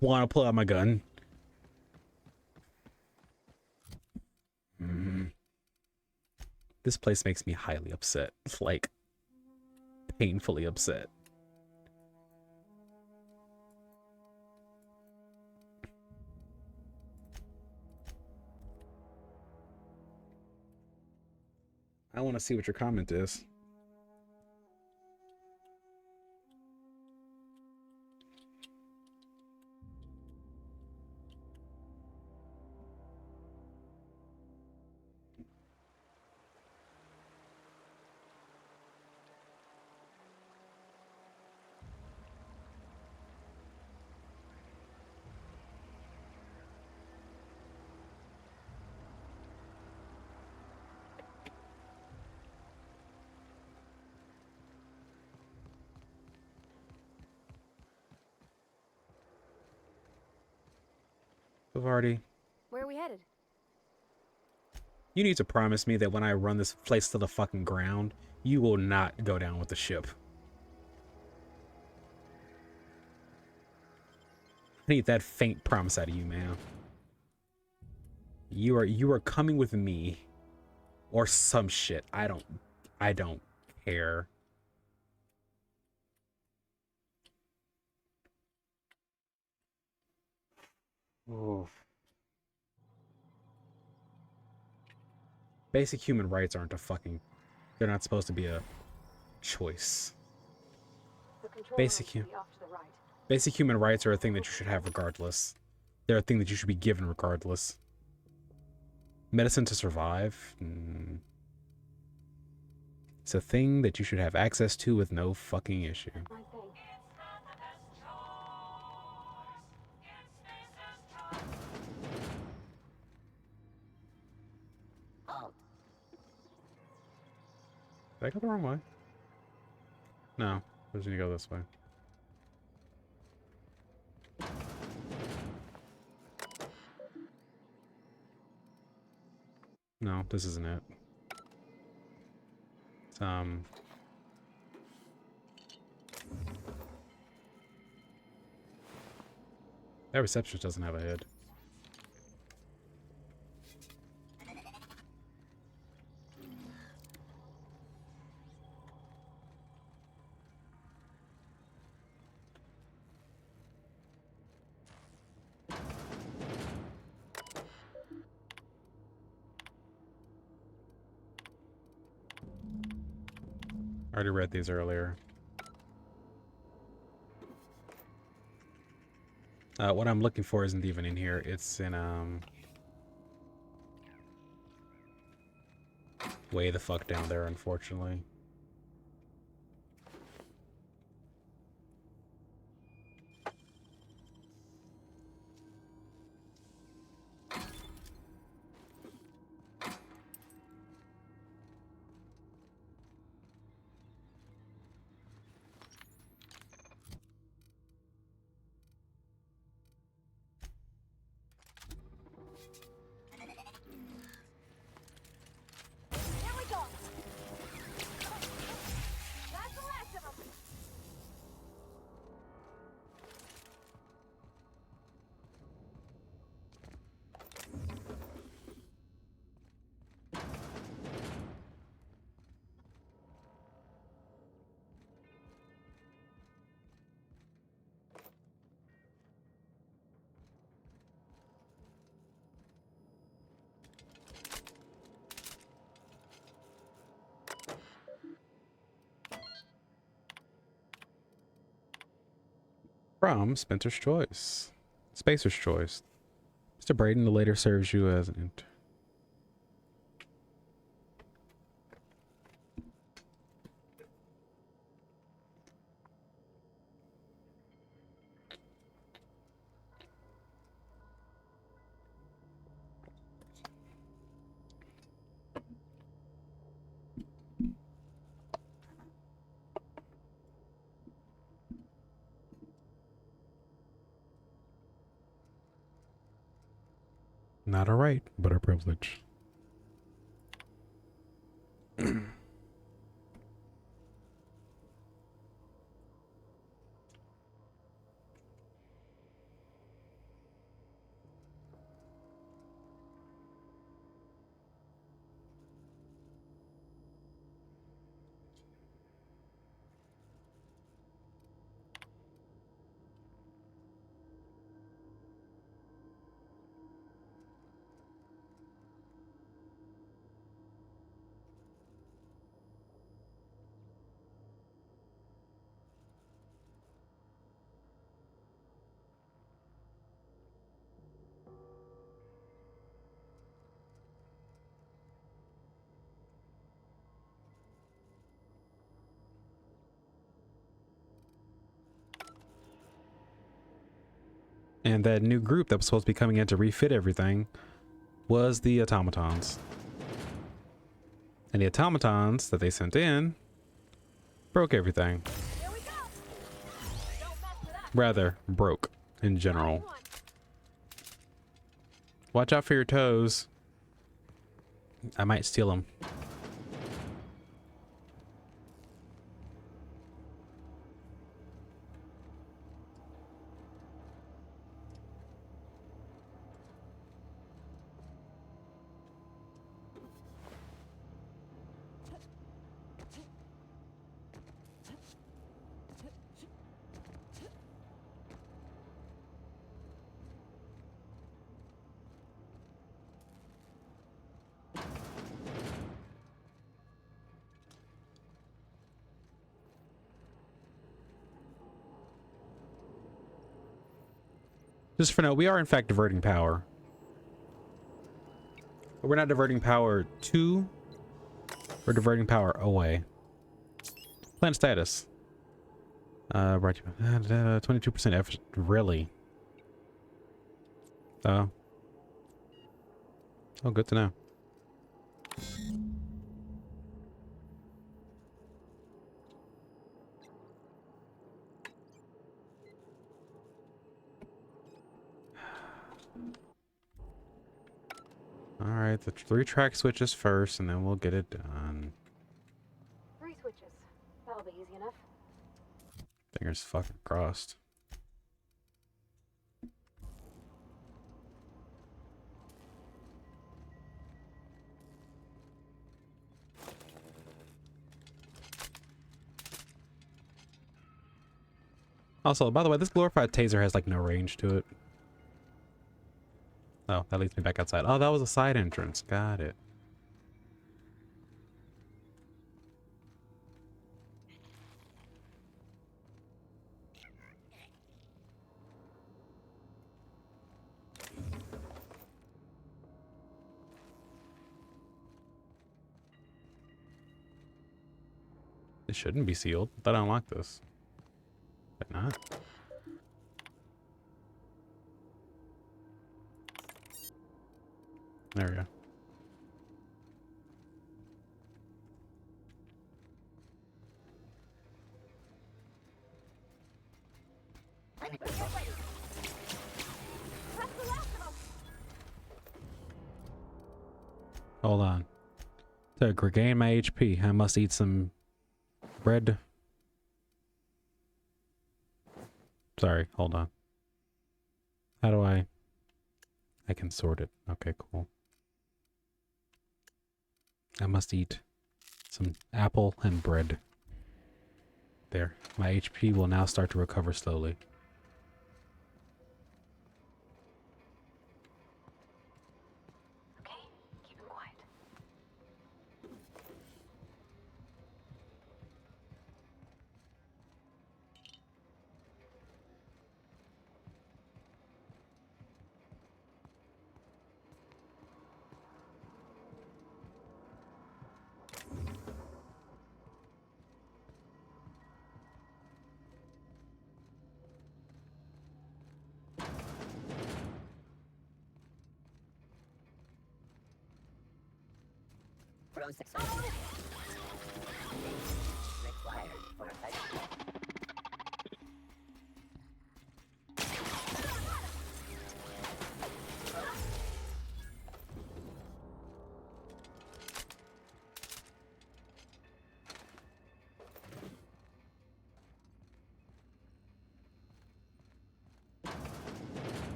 want to pull out my gun. This place makes me highly upset, like painfully upset. I want to see what your comment is. Vardy, Where are we headed? you need to promise me that when I run this place to the fucking ground, you will not go down with the ship. I need that faint promise out of you, man. You are coming with me or some shit. I don't care. Oh. Basic human rights aren't a fucking... They're not supposed to be a choice. Basic human rights are a thing that you should have regardless. They're a thing that you should be given regardless. Medicine to survive? It's a thing that you should have access to with no fucking issue. Did I go the wrong way? No, I just need to go this way. No, this isn't it. It's, that receptionist doesn't have a head. I already read these earlier. What I'm looking for isn't even in here. It's in, way the fuck down there, unfortunately. From Spencer's Choice. Spacer's Choice. Mr. Braden later serves you as an intern. Not a right, but a privilege. And that new group that was supposed to be coming in to refit everything was the automatons. And the automatons that they sent in broke everything. Rather, broke in general. Watch out for your toes. I might steal them. Just for now, we are in fact diverting power. But we're not diverting power to, we're diverting power away. Plant status. Right, 22% effort. Really? Oh. Oh, good to know. Alright, the 3-track switches first, and then we'll get it done. 3 switches. That'll be easy enough. Fingers fucking crossed. Also, by the way, this glorified taser has like no range to it. Oh, that leads me back outside. Oh, that was a side entrance. Got it. It shouldn't be sealed. I thought I unlocked this. But not. There we go. Hold on. To regain my HP, I must eat some bread. Sorry, hold on. How do I can sort it. Okay, cool. I must eat some apple and bread. There. My HP will now start to recover slowly.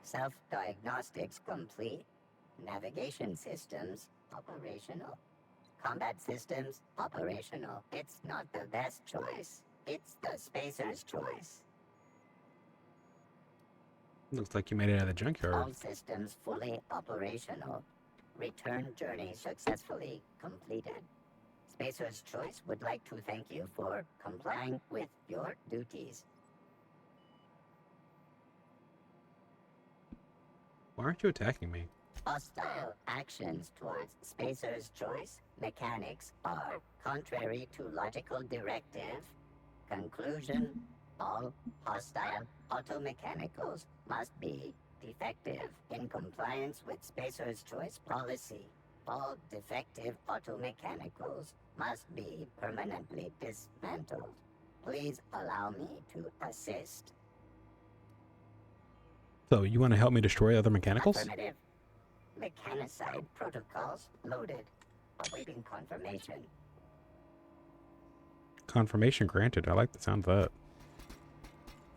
Self-diagnostics complete. Navigation systems operational. Combat systems operational. It's not the best choice. It's the spacer's choice. Looks like you made it out of the junkyard. All systems fully operational. Return journey successfully completed. Spacer's Choice would like to thank you for complying with your duties. Why aren't you attacking me? Hostile actions towards Spacer's Choice mechanics are contrary to logical directive. Conclusion, All hostile automechanicals must be defective in compliance with Spacer's Choice policy. All defective automechanicals must be permanently dismantled. Please allow me to assist. So you want to help me destroy other mechanicals? Affirmative. Mechanicide protocols loaded. Awaiting confirmation. Confirmation granted. I like the sound of that.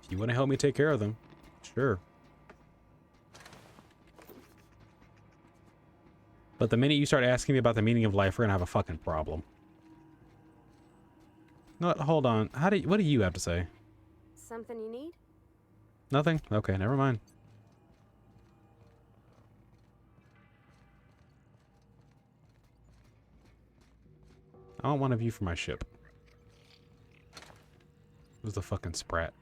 If you want to help me take care of them, sure. But the minute you start asking me about the meaning of life, we're gonna have a fucking problem. No, hold on. What do you have to say? Something you need? Nothing? Okay, never mind. I want one of you for my ship. Who's the fucking sprat?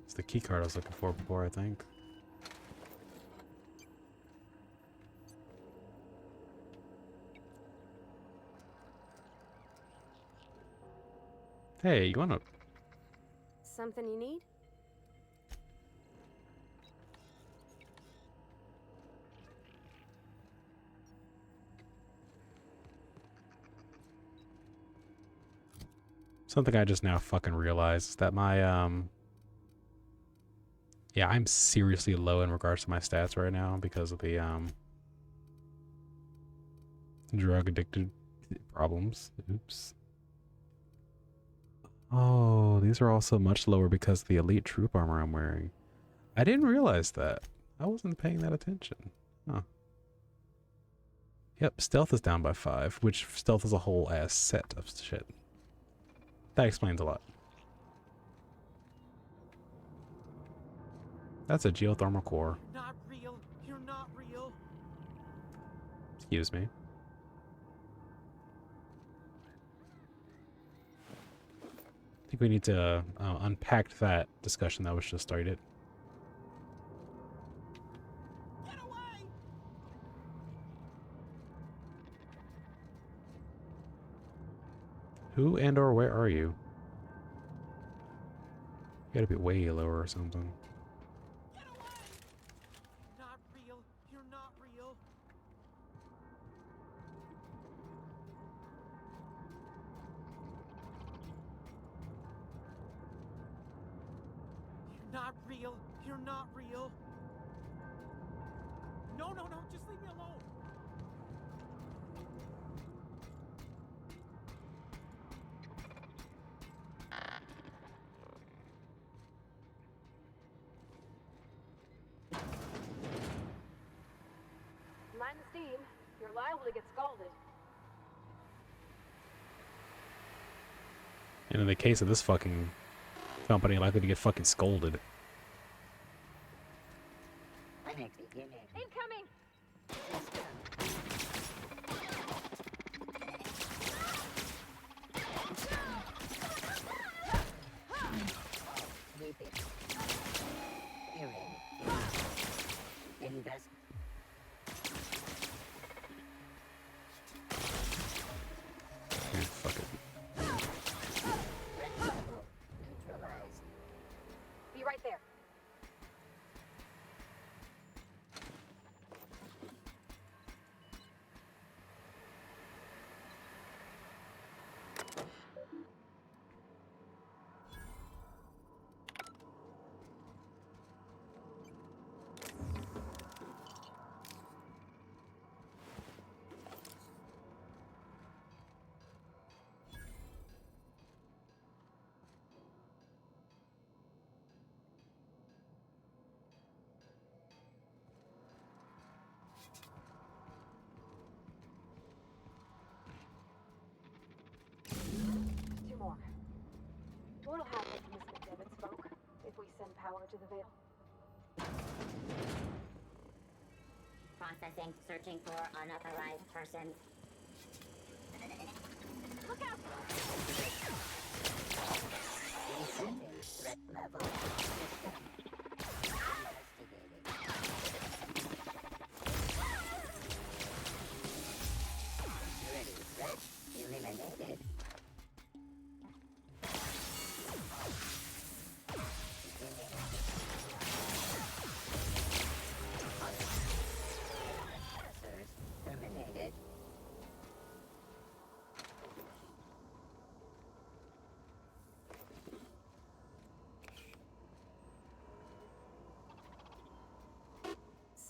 It's the key card I was looking for before, I think. Hey, you wanna... Something you need? Something I just now fucking realized is that my, yeah, I'm seriously low in regards to my stats right now because of the, drug addicted problems. Oops. Oh, these are also much lower because of the elite troop armor I'm wearing. I didn't realize that. I wasn't paying that attention. Huh. Yep, stealth is down by 5, which stealth is a whole ass set of shit. That explains a lot. That's a geothermal core. Not real. You're not real. Excuse me. I think we need to unpack that discussion that was just started. Get away! Who and or where are you? You gotta be way lower or something. Get away! Not real. You're not real. You're not real. You're not real. No, no, no. Just leave me alone. Mind the steam. You're liable to get scalded. And in the case of this fucking company, likely to get fucking scolded. Incoming! Invest. Yeah, fuck it. Neutralized. Be right there. Two more. What'll happen to Miss McDevitt's folk if we send power to the Veil? Processing. Searching for unauthorized person. Look out! Descending threat level. System. Investigating.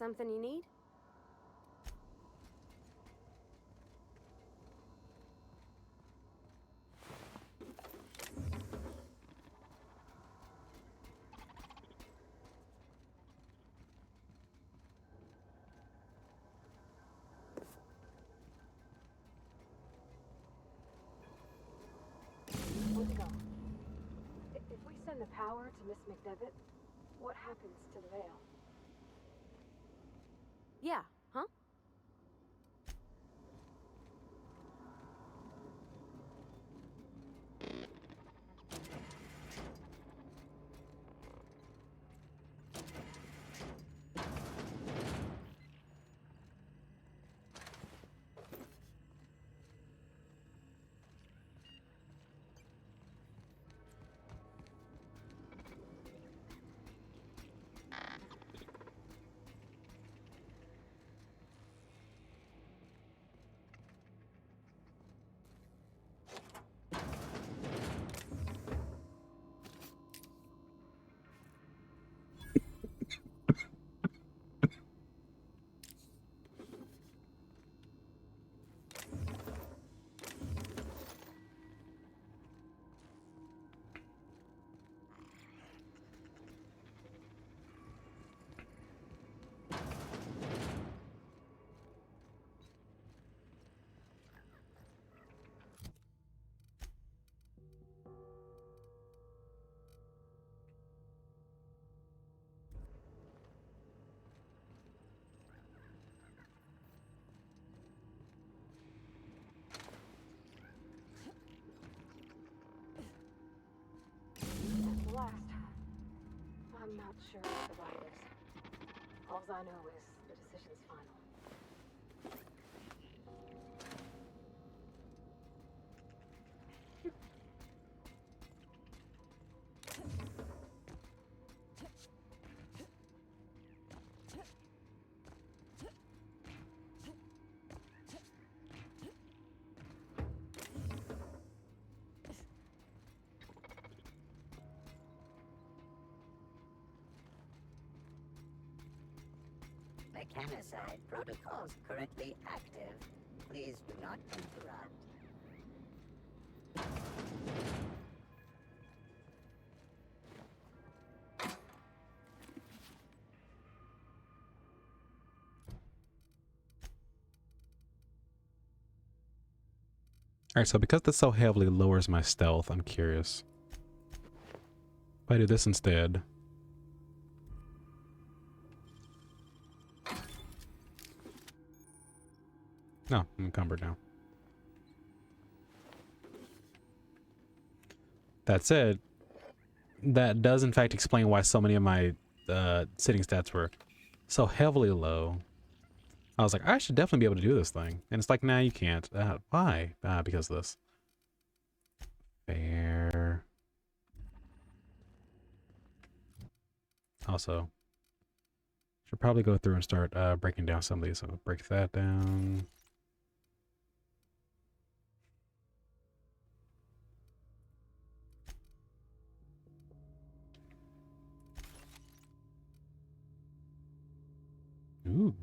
something you need? Let's go. If we send the power to Miss McDevitt, what happens to the veil? Yeah, huh? That's the last. I'm not sure what the right is. All I know is the decision's final. Mechanicide protocols currently active. Please do not interrupt. Alright, so because this so heavily lowers my stealth, I'm curious. If I do this instead. No, I'm encumbered now. That said, that does in fact explain why so many of my sitting stats were so heavily low. I was like, I should definitely be able to do this thing. And it's like, nah, you can't. Why? Because of this. Fair. Also, should probably go through and start breaking down some of these. So break that down. Ooh.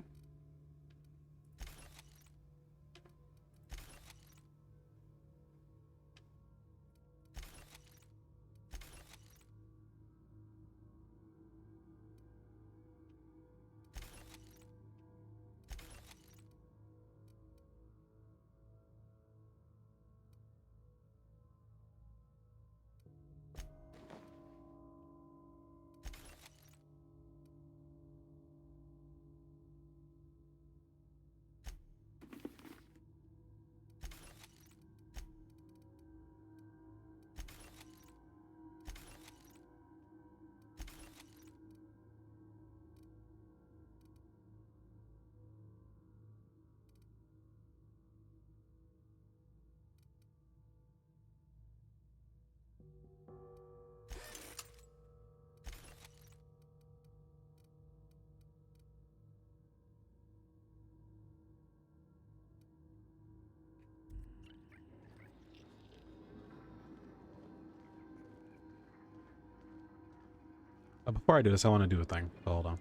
Before I do this, I want to do a thing. So hold on.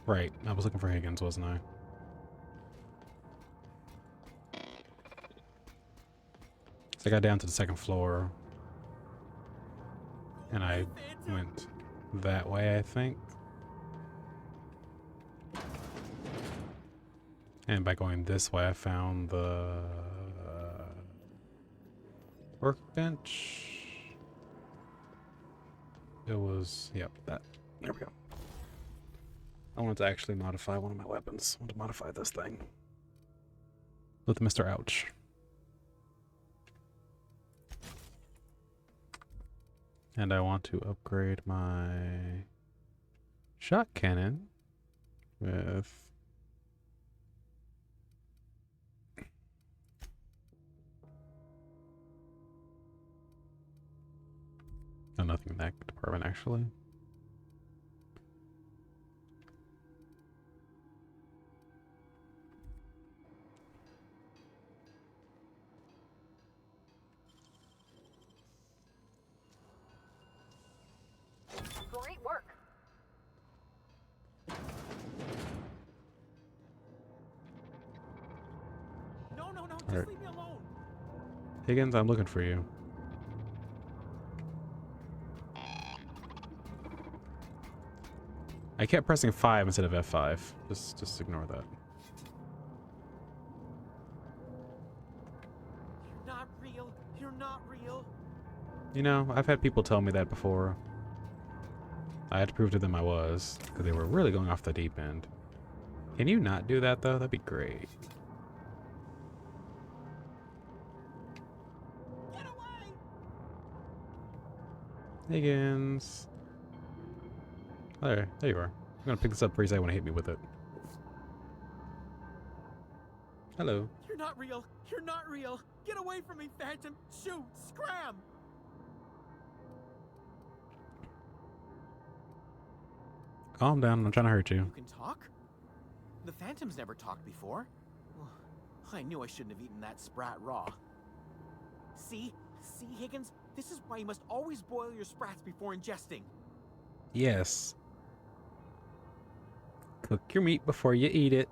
Right, I was looking for Higgins, wasn't I? So I got down to the second floor. And I went that way, I think. And by going this way, I found the workbench. It was, yep, that. There we go. I wanted to actually modify one of my weapons. I want to modify this thing. With Mr. Ouch. And I want to upgrade my shot cannon with nothing in that department actually. Great work. No, no, no, just All right. leave me alone. Higgins, I'm looking for you. I kept pressing 5 instead of F5. Just ignore that. You're not real. You're not real. You know, I've had people tell me that before. I had to prove to them I was, because they were really going off the deep end. Can you not do that, though? That'd be great. Get away! Higgins. There you are. I'm gonna pick this up before you say want to hit me with it. Hello. You're not real. You're not real. Get away from me, Phantom. Shoot! Scram! Calm down. I'm not trying to hurt you. You can talk? The Phantom's never talked before. I knew I shouldn't have eaten that sprat raw. See, Higgins? This is why you must always boil your sprats before ingesting. Yes. Cook your meat before you eat it.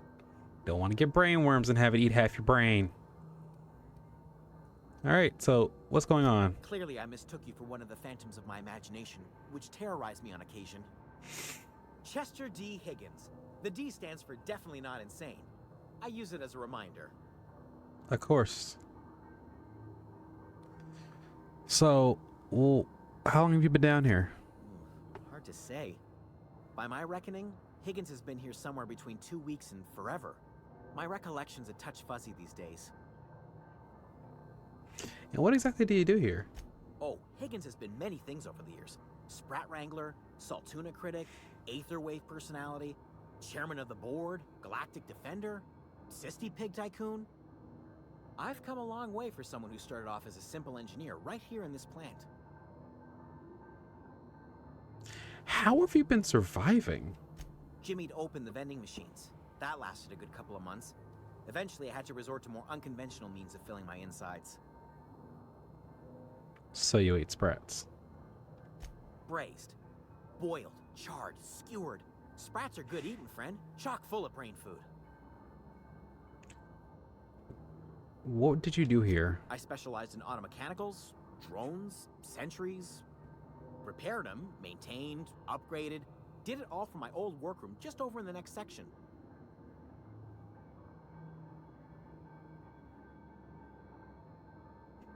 Don't want to get brain worms and have it eat half your brain. Alright, so what's going on? Clearly, I mistook you for one of the phantoms of my imagination, which terrorized me on occasion. Chester D. Higgins. The D stands for definitely not insane. I use it as a reminder. Of course. So, well, how long have you been down here? Hard to say. By my reckoning, Higgins has been here somewhere between 2 weeks and forever. My recollection's a touch fuzzy these days. And what exactly do you do here? Oh, Higgins has been many things over the years. Sprat Wrangler, Saltuna Critic, Aetherwave Personality, Chairman of the Board, Galactic Defender, Sisty Pig Tycoon. I've come a long way for someone who started off as a simple engineer right here in this plant. How have you been surviving? Jimmy'd opened the vending machines. That lasted a good couple of months. Eventually, I had to resort to more unconventional means of filling my insides. So you ate sprats. Braised, boiled, charred, skewered. Sprats are good eating, friend. Chock full of brain food. What did you do here? I specialized in automechanicals, drones, sentries. Repaired them, maintained, upgraded. Did it all from my old workroom just over in the next section.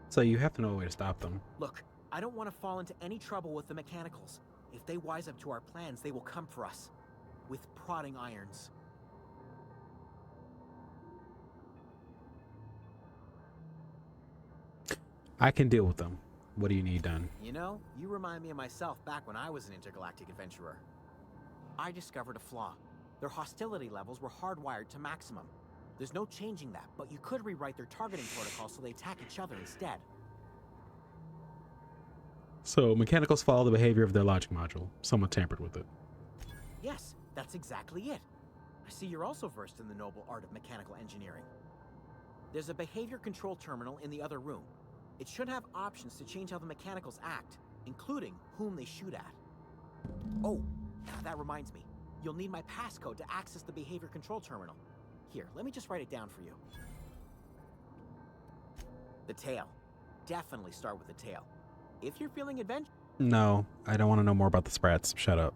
So you have to know a way to stop them. Look, I don't want to fall into any trouble with the mechanicals. If they wise up to our plans, they will come for us. With prodding irons. I can deal with them. What do you need done? You know, you remind me of myself back when I was an intergalactic adventurer. I discovered a flaw. Their hostility levels were hardwired to maximum. There's no changing that, but you could rewrite their targeting protocol so they attack each other instead. So mechanicals follow the behavior of their logic module. Someone tampered with it. Yes, that's exactly it. I see you're also versed in the noble art of mechanical engineering. There's a behavior control terminal in the other room. It should have options to change how the mechanicals act, including whom they shoot at. Oh, now that reminds me. You'll need my passcode to access the behavior control terminal. Here, let me just write it down for you. The tail. Definitely start with the tail. If you're feeling adventurous... No, I don't want to know more about the sprats. Shut up.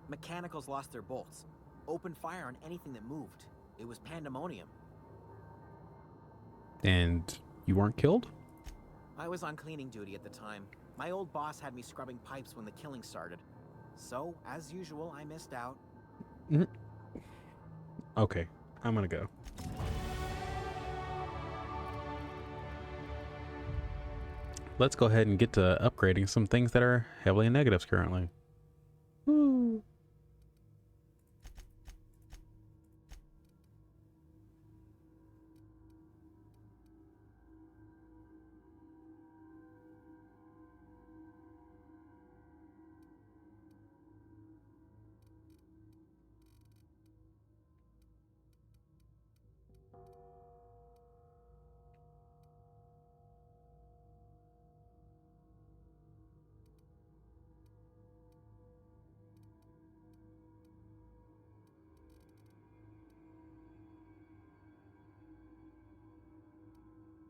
Mechanicals lost their bolts. Opened fire on anything that moved. It was pandemonium. And you weren't killed? I was on cleaning duty at the time. My old boss had me scrubbing pipes when the killing started. So, as usual, I missed out. Okay, I'm gonna go. Let's go ahead and get to upgrading some things that are heavily in negatives currently. Woo.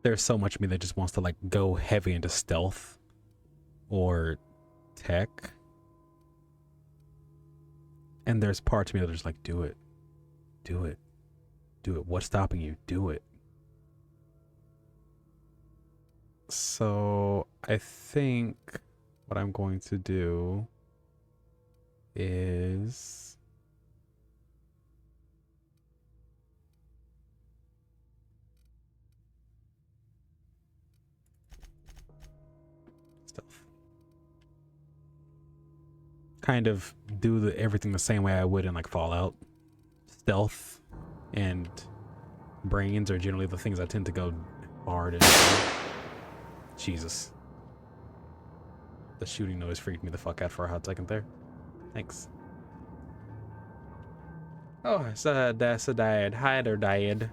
There's so much of me that just wants to like go heavy into stealth or tech. And there's parts of me that are just like, do it. Do it. Do it. What's stopping you? Do it. So I think what I'm going to do is stealth. Kind of do everything the same way I would in like Fallout. Stealth and brains are generally the things I tend to go hard into. Jesus. The shooting noise freaked me the fuck out for a hot second there. Thanks. Oh, that's a died. Hide or died.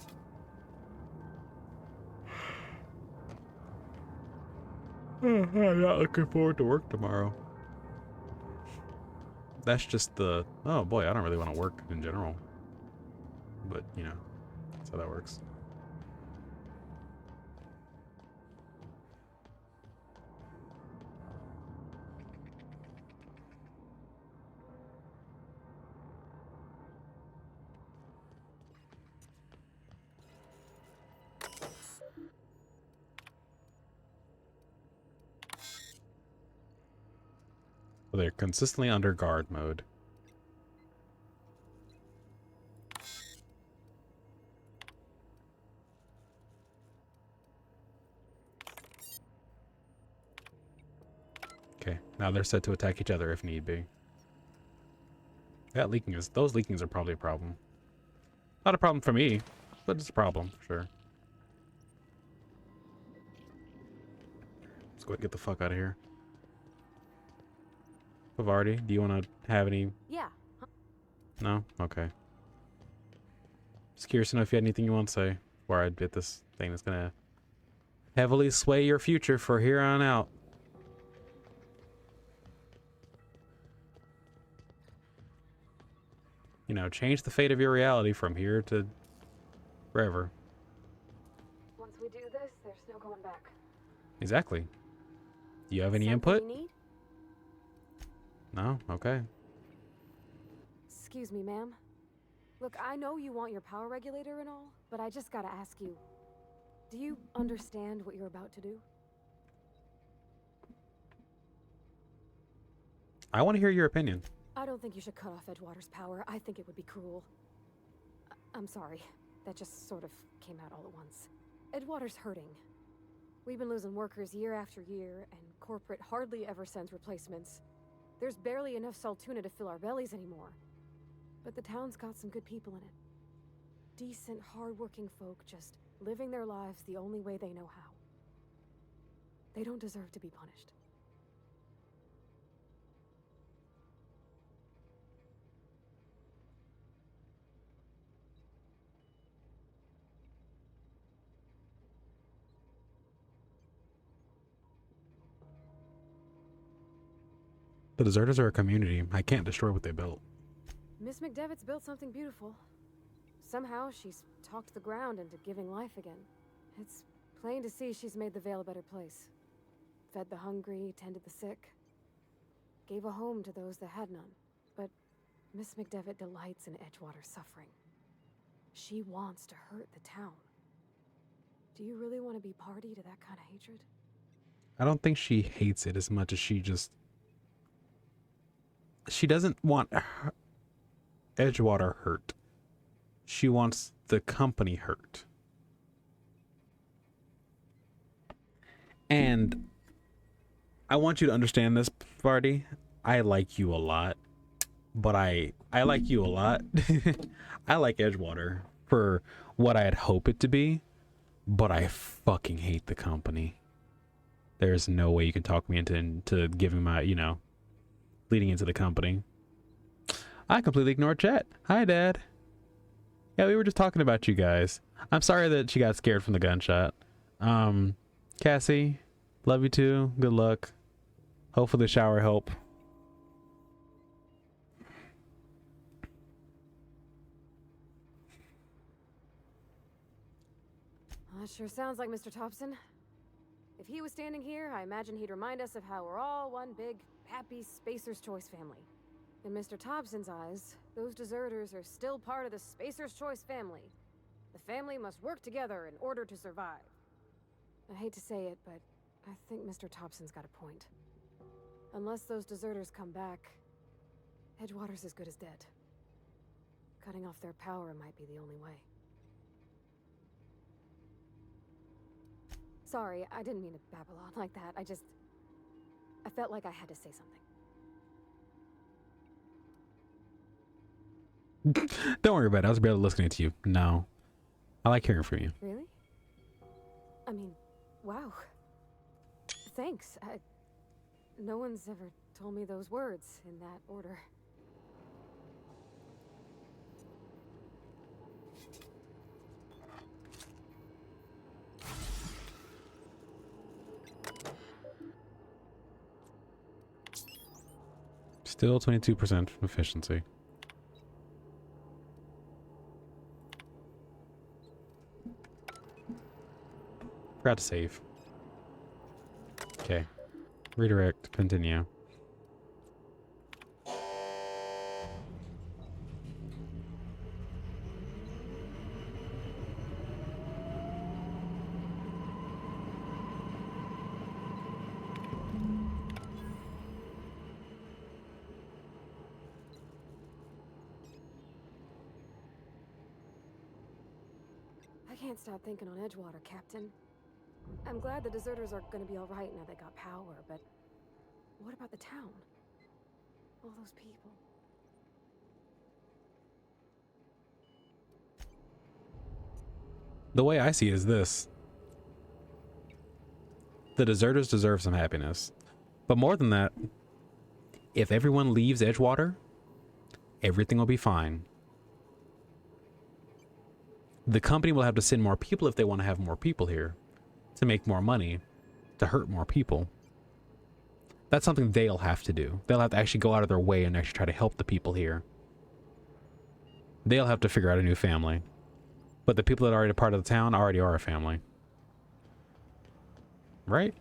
I'm not looking forward to work tomorrow. That's just the... Oh boy, I don't really want to work in general. But, you know, that's how that works. So they're consistently under guard mode. Okay, now they're set to attack each other if need be. That leaking is... Those leakings are probably a problem. Not a problem for me, but it's a problem, for sure. Let's go ahead and get the fuck out of here. Pavardi, do you want to have any... Yeah. No? Okay. Just curious to know if you had anything you want to say before I get this thing that's gonna heavily sway your future for here on out. You know, change the fate of your reality from here to forever. Once we do this, there's no going back. Exactly. Do you have any Something input? you need? No? Okay. Excuse me, ma'am. Look, I know you want your power regulator and all, but I just gotta ask you, do you understand what you're about to do? I want to hear your opinion. I don't think you should cut off Edgewater's power. I think it would be cruel. I'm sorry. That just sort of came out all at once. Edgewater's hurting. We've been losing workers year after year, and corporate hardly ever sends replacements. There's barely enough Saltuna to fill our bellies anymore. But the town's got some good people in it. Decent, hard-working folk just living their lives the only way they know how. They don't deserve to be punished. The deserters are a community. I can't destroy what they built. Miss McDevitt's built something beautiful. Somehow she's talked the ground into giving life again. It's plain to see she's made the Vale a better place. Fed the hungry, tended the sick. Gave a home to those that had none. But Miss McDevitt delights in Edgewater's suffering. She wants to hurt the town. Do you really want to be party to that kind of hatred? I don't think she hates it as much as she doesn't want Edgewater hurt. She wants the company hurt. And I want you to understand this, Vardy. I like you a lot. But I like you a lot. I like Edgewater for what I'd hope it to be. But I fucking hate the company. There's no way you can talk me into giving my, leading into the company. I completely ignored chat. Hi, Dad. Yeah, we were just talking about you guys. I'm sorry that she got scared from the gunshot. Cassie, love you too. Good luck. Hopefully the shower help. That sure sounds like Mr. Thompson. If he was standing here, I imagine he'd remind us of how we're all one big, happy Spacer's Choice family. In Mr. Thompson's eyes, those deserters are still part of the Spacer's Choice family. The family must work together in order to survive. I hate to say it, but I think Mr. Thompson's got a point. Unless those deserters come back, Edgewater's as good as dead. Cutting off their power might be the only way. Sorry, I didn't mean to babble on like that. I felt like I had to say something. Don't worry about it. I was barely listening to you. No. I like hearing from you. Really? I mean, wow. Thanks. No one's ever told me those words in that order. Still 22% efficiency. Forgot to save. Okay. Redirect. Continue. I can't stop thinking on Edgewater, Captain. I'm glad the deserters are gonna be alright now they got power, but what about the town? All those people. The way I see it is this. The deserters deserve some happiness. But more than that, if everyone leaves Edgewater, everything will be fine. The company will have to send more people if they want to have more people here, to make more money, to hurt more people. That's something they'll have to do. They'll have to actually go out of their way and actually try to help the people here. They'll have to figure out a new family. But the people that are already part of the town already are a family. Right?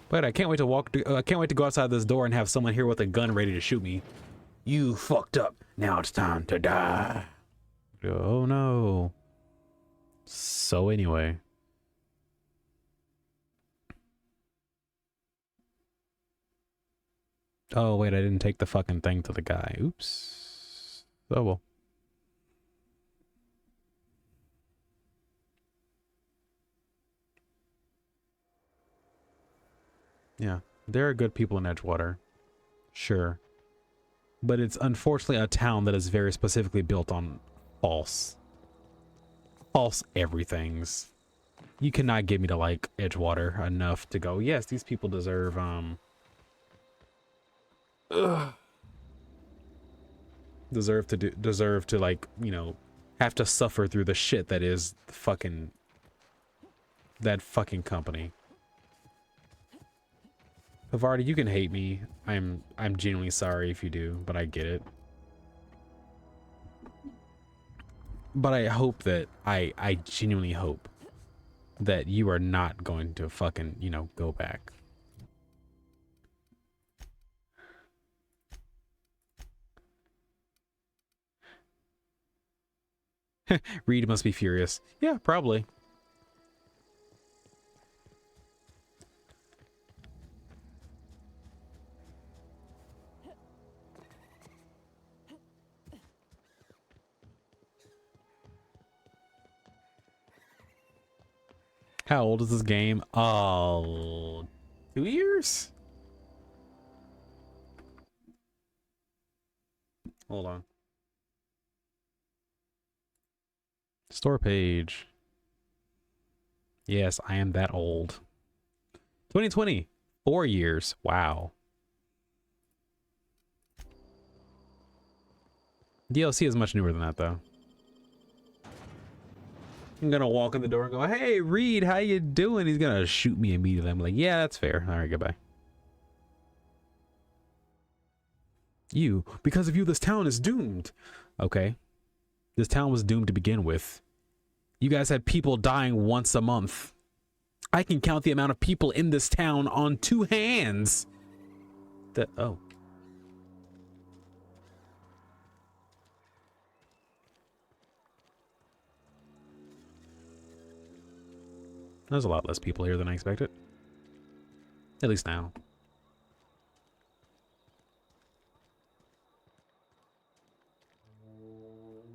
But I can't wait to I can't wait to go outside this door and have someone here with a gun ready to shoot me. You fucked up. Now it's time to die. Oh no. So anyway. Oh wait, I didn't take the fucking thing to the guy. Oops. Oh well. Yeah, there are good people in Edgewater. Sure. But it's unfortunately a town that is very specifically built on false everythings. You cannot get me to like Edgewater enough to go, yes, these people deserve, deserve to like, you know, have to suffer through the shit that is fucking that fucking company. Pavardi, you can hate me. I'm genuinely sorry if you do, but I get it. But I hope that I genuinely hope that you are not going to fucking, you know, go back. Reed must be furious. Yeah, probably. How old is this game? Oh, 2 years? Hold on. Store page. Yes, I am that old. 2020. 4 years. Wow. DLC is much newer than that, though. I'm gonna walk in the door and go, "Hey, Reed, how you doing?" He's gonna shoot me immediately. I'm like, "Yeah, that's fair. All right, goodbye." You, because of you, this town is doomed. Okay. This town was doomed to begin with. You guys had people dying once a month. I can count the amount of people in this town on 2 hands. Oh. There's a lot less people here than I expected. At least now.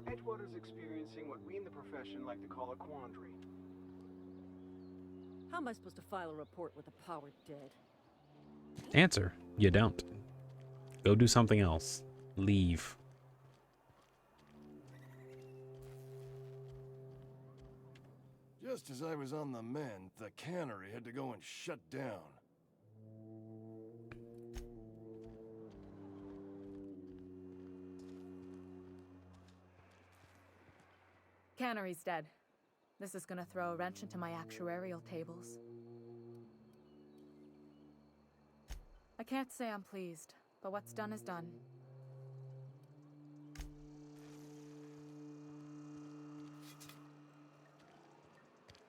Edgewater's experiencing what we in the profession like to call a quandary. How am I supposed to file a report with the power dead? Answer. You don't. Go do something else. Leave. Just as I was on the mend, the cannery had to go and shut down. Cannery's dead. This is gonna throw a wrench into my actuarial tables. I can't say I'm pleased, but what's done is done.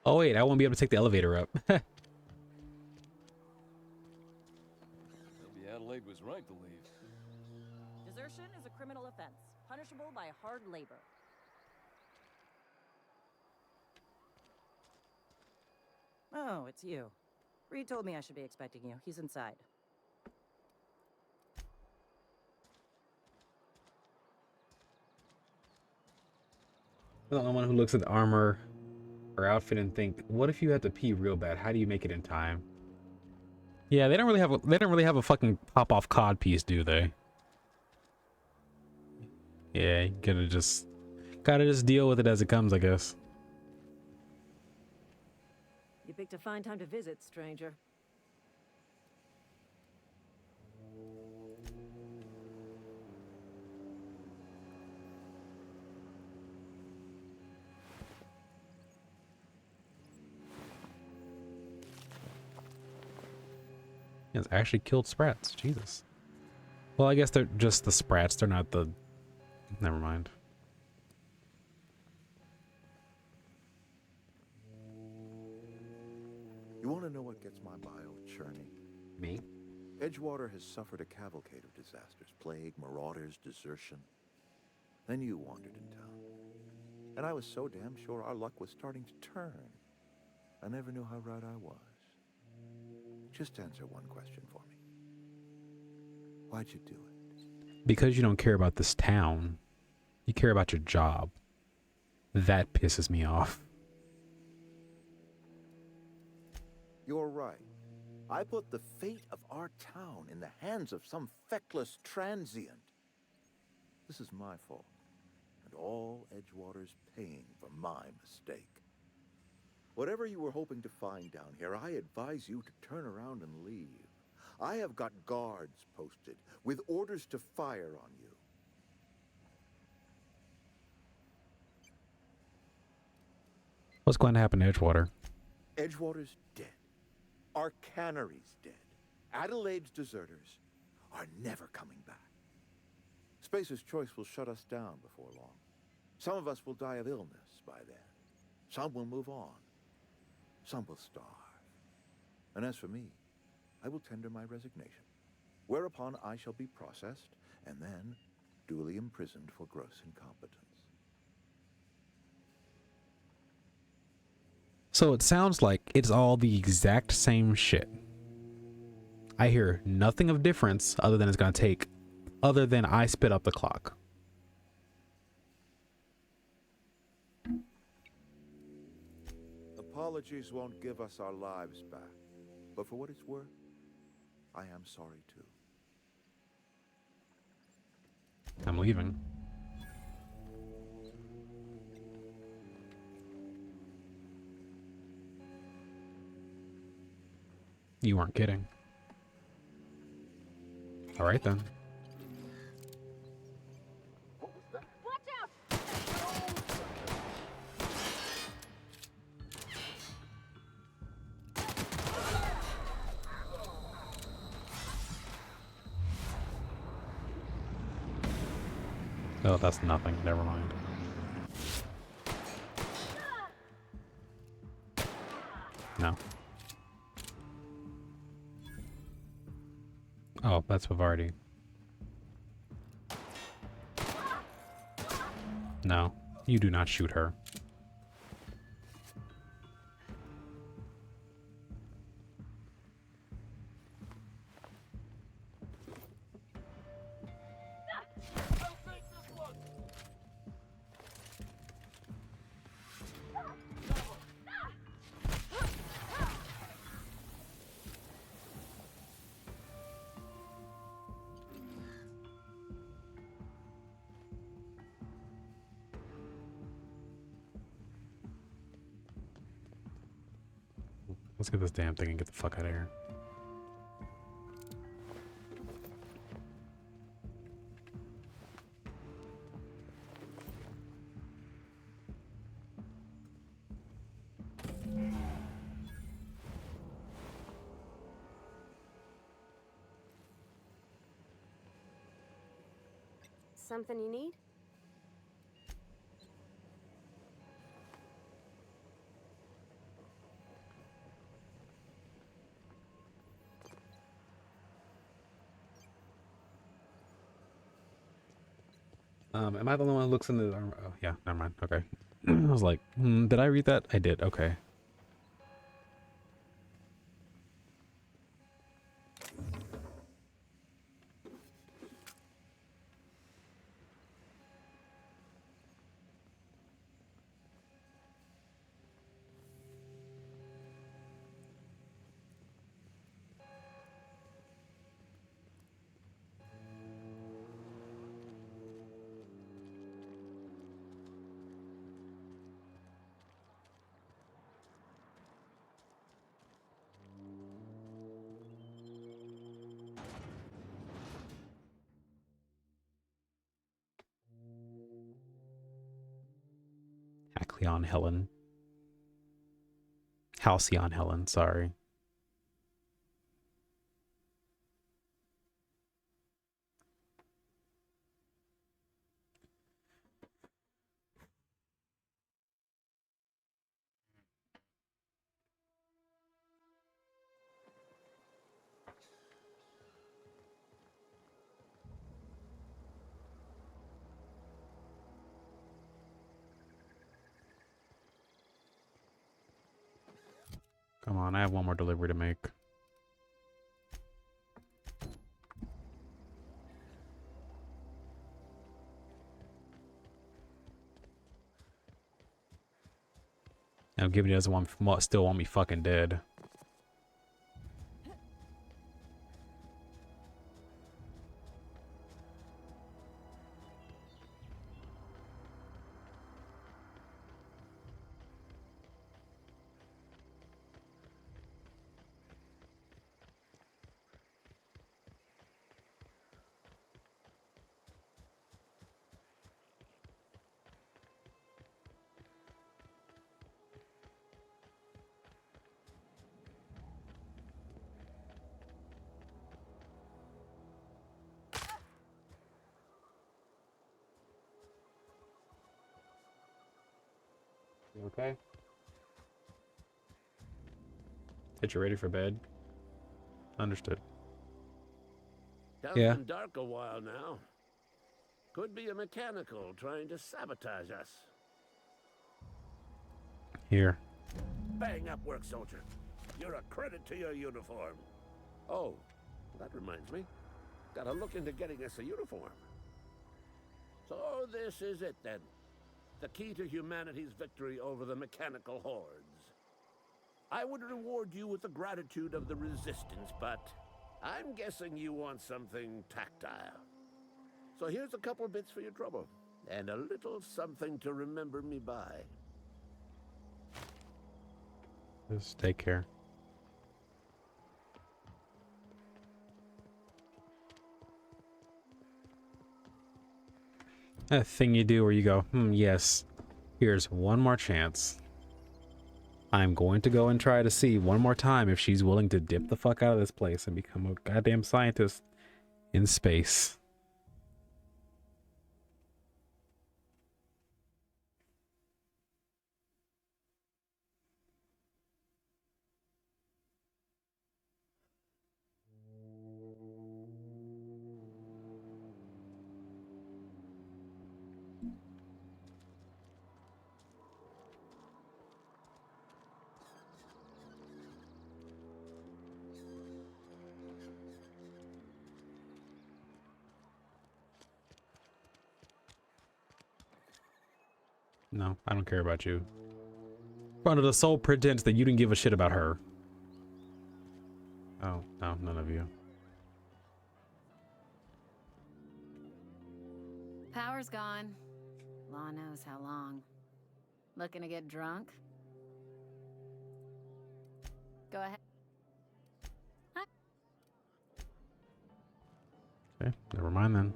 Oh wait, I won't be able to take the elevator up. Maybe Adelaide was right to leave. Desertion is a criminal offense, punishable by hard labor. Oh, it's you. Reed told me I should be expecting you. He's inside. I'm the only one who looks at the armor or outfit and think, what if you had to pee real bad? How do you make it in time? Yeah, they don't really have a fucking pop off cod piece, do they? Yeah, you gotta just deal with it as it comes, I guess. You picked a fine time to visit, stranger. Yeah, it's actually killed sprats. Jesus. Well, I guess they're just the sprats. They're not the... Never mind. You want to know what gets my bio churning? Me? Edgewater has suffered a cavalcade of disasters. Plague, marauders, desertion. Then you wandered in town. And I was so damn sure our luck was starting to turn. I never knew how right I was. Just answer one question for me. Why'd you do it? Because you don't care about this town. You care about your job. That pisses me off. You're right. I put the fate of our town in the hands of some feckless transient. This is my fault. And all Edgewater's paying for my mistake. Whatever you were hoping to find down here, I advise you to turn around and leave. I have got guards posted with orders to fire on you. What's going to happen to Edgewater? Edgewater's dead. Our cannery's dead. Adelaide's deserters are never coming back. Spacer's Choice will shut us down before long. Some of us will die of illness by then. Some will move on. Some will starve. And as for me, I will tender my resignation, whereupon I shall be processed and then duly imprisoned for gross incompetence. So it sounds like it's all the exact same shit. I hear nothing of difference other than I spit up the clock. Apologies won't give us our lives back, but for what it's worth, I am sorry too. I'm leaving. You weren't kidding. All right then. Oh, that's nothing. Never mind. No. Oh, that's Bavardi. No, you do not shoot her. Let's get this damn thing and get the fuck out of here. Something you need? Am I the only one who looks in the armor? Oh, yeah, never mind. Okay. I was like, did I read that? I did. Okay. Halcyon Helen. Halcyon Helen, sorry. Come on, I have one more delivery to make. Now, given he doesn't still want me fucking dead. Okay. Get you ready for bed. Understood. Yeah. Been dark a while now. Could be a mechanical trying to sabotage us. Here. Bang up, work soldier. You're a credit to your uniform. Oh, that reminds me. Gotta look into getting us a uniform. So this is it then. The key to humanity's victory over the mechanical hordes. I would reward you with the gratitude of the resistance, but I'm guessing you want something tactile. So here's a couple of bits for your trouble, and a little something to remember me by. Just take care. That thing you do where you go, yes, here's one more chance. I'm going to go and try to see one more time if she's willing to dip the fuck out of this place and become a goddamn scientist in space. No, I don't care about you. Under the sole pretense that you didn't give a shit about her. Oh, no, none of you. Power's gone. Law knows how long. Looking to get drunk? Go ahead. Okay, never mind then.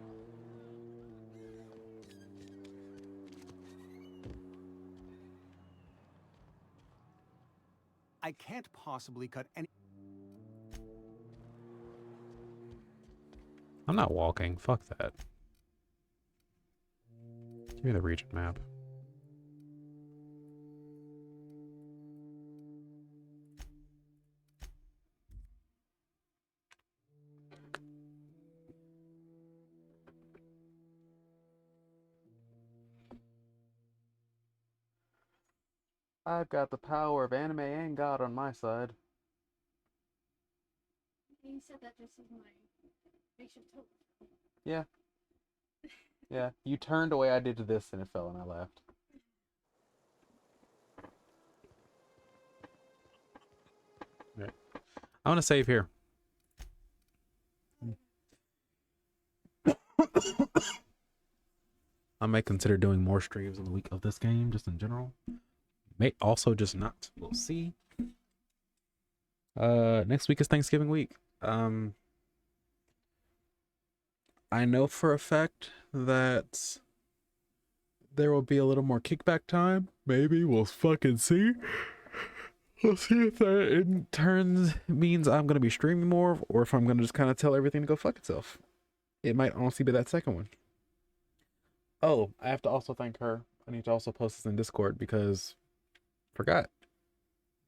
I can't possibly cut any. I'm not walking. Fuck that. Give me the region map. I've got the power of anime and God on my side. You said that just as my makeshift hope. Yeah. Yeah. You turned away, I did to this, and it fell, and I laughed. Right. I want to save here. I might consider doing more streams in the week of this game, just in general. May also just not. We'll see. Next week is Thanksgiving week. I know for a fact that there will be a little more kickback time. Maybe we'll fucking see. We'll see if that in turns means I'm gonna be streaming more, or if I'm gonna just kind of tell everything to go fuck itself. It might honestly be that second one. Oh, I have to also thank her. I need to also post this in Discord because forgot.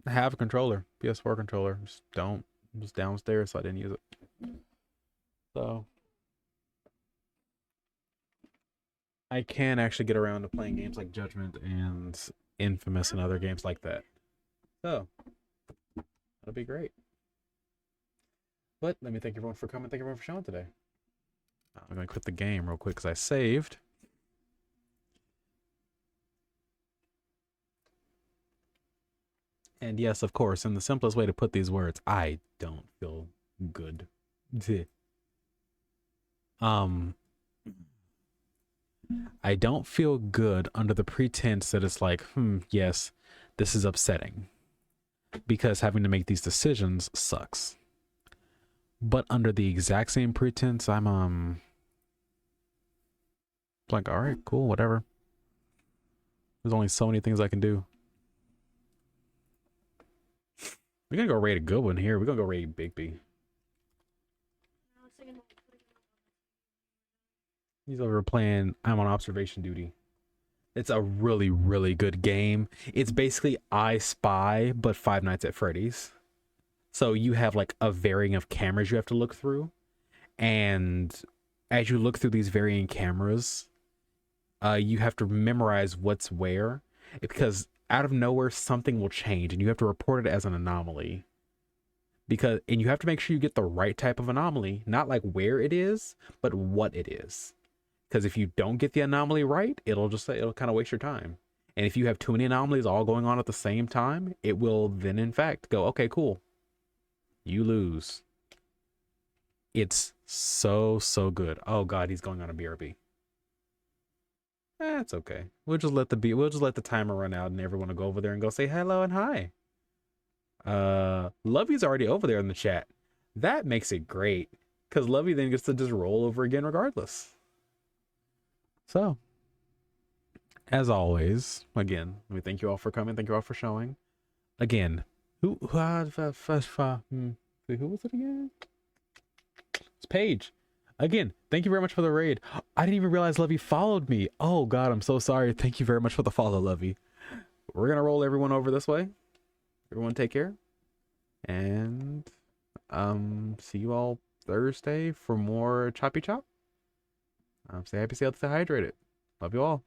I have a controller, PS4 controller. Just don't. It was downstairs, so I didn't use it. So I can actually get around to playing games like Judgment and Infamous and other games like that. So that'll be great. But let me thank everyone for coming. Thank everyone for showing today. I'm gonna quit the game real quick because I saved. And yes, of course, in the simplest way to put these words, I don't feel good. I don't feel good under the pretense that it's like, yes, this is upsetting. Because having to make these decisions sucks. But under the exact same pretense, I'm like, all right, cool, whatever. There's only so many things I can do. We're gonna go raid a good one here. We're gonna go raid Bigby. He's over playing I'm on observation duty. It's a really, really good game. It's basically I Spy, but Five Nights at Freddy's. So you have like a varying of cameras you have to look through. And as you look through these varying cameras, you have to memorize what's where. Because out of nowhere, something will change and you have to report it as an anomaly. And you have to make sure you get the right type of anomaly, not like where it is, but what it is. Because if you don't get the anomaly right, it'll kind of waste your time. And if you have too many anomalies all going on at the same time, it will then in fact go, okay, cool. You lose. It's so good. Oh god, he's going on a BRB. That's okay. We'll just let the timer run out and everyone will go over there and go say hello and hi. Lovey's already over there in the chat. That makes it great. Because Lovey then gets to just roll over again regardless. So, as always, again, we thank you all for coming. Thank you all for showing. Again, who was it again? It's Paige. Again, thank you very much for the raid. I didn't even realize Lovey followed me. Oh God, I'm so sorry. Thank you very much for the follow, Lovey. We're gonna roll everyone over this way. Everyone take care. And see you all Thursday for more Choppy Chop. Stay happy, stay healthy, stay hydrated. Love you all.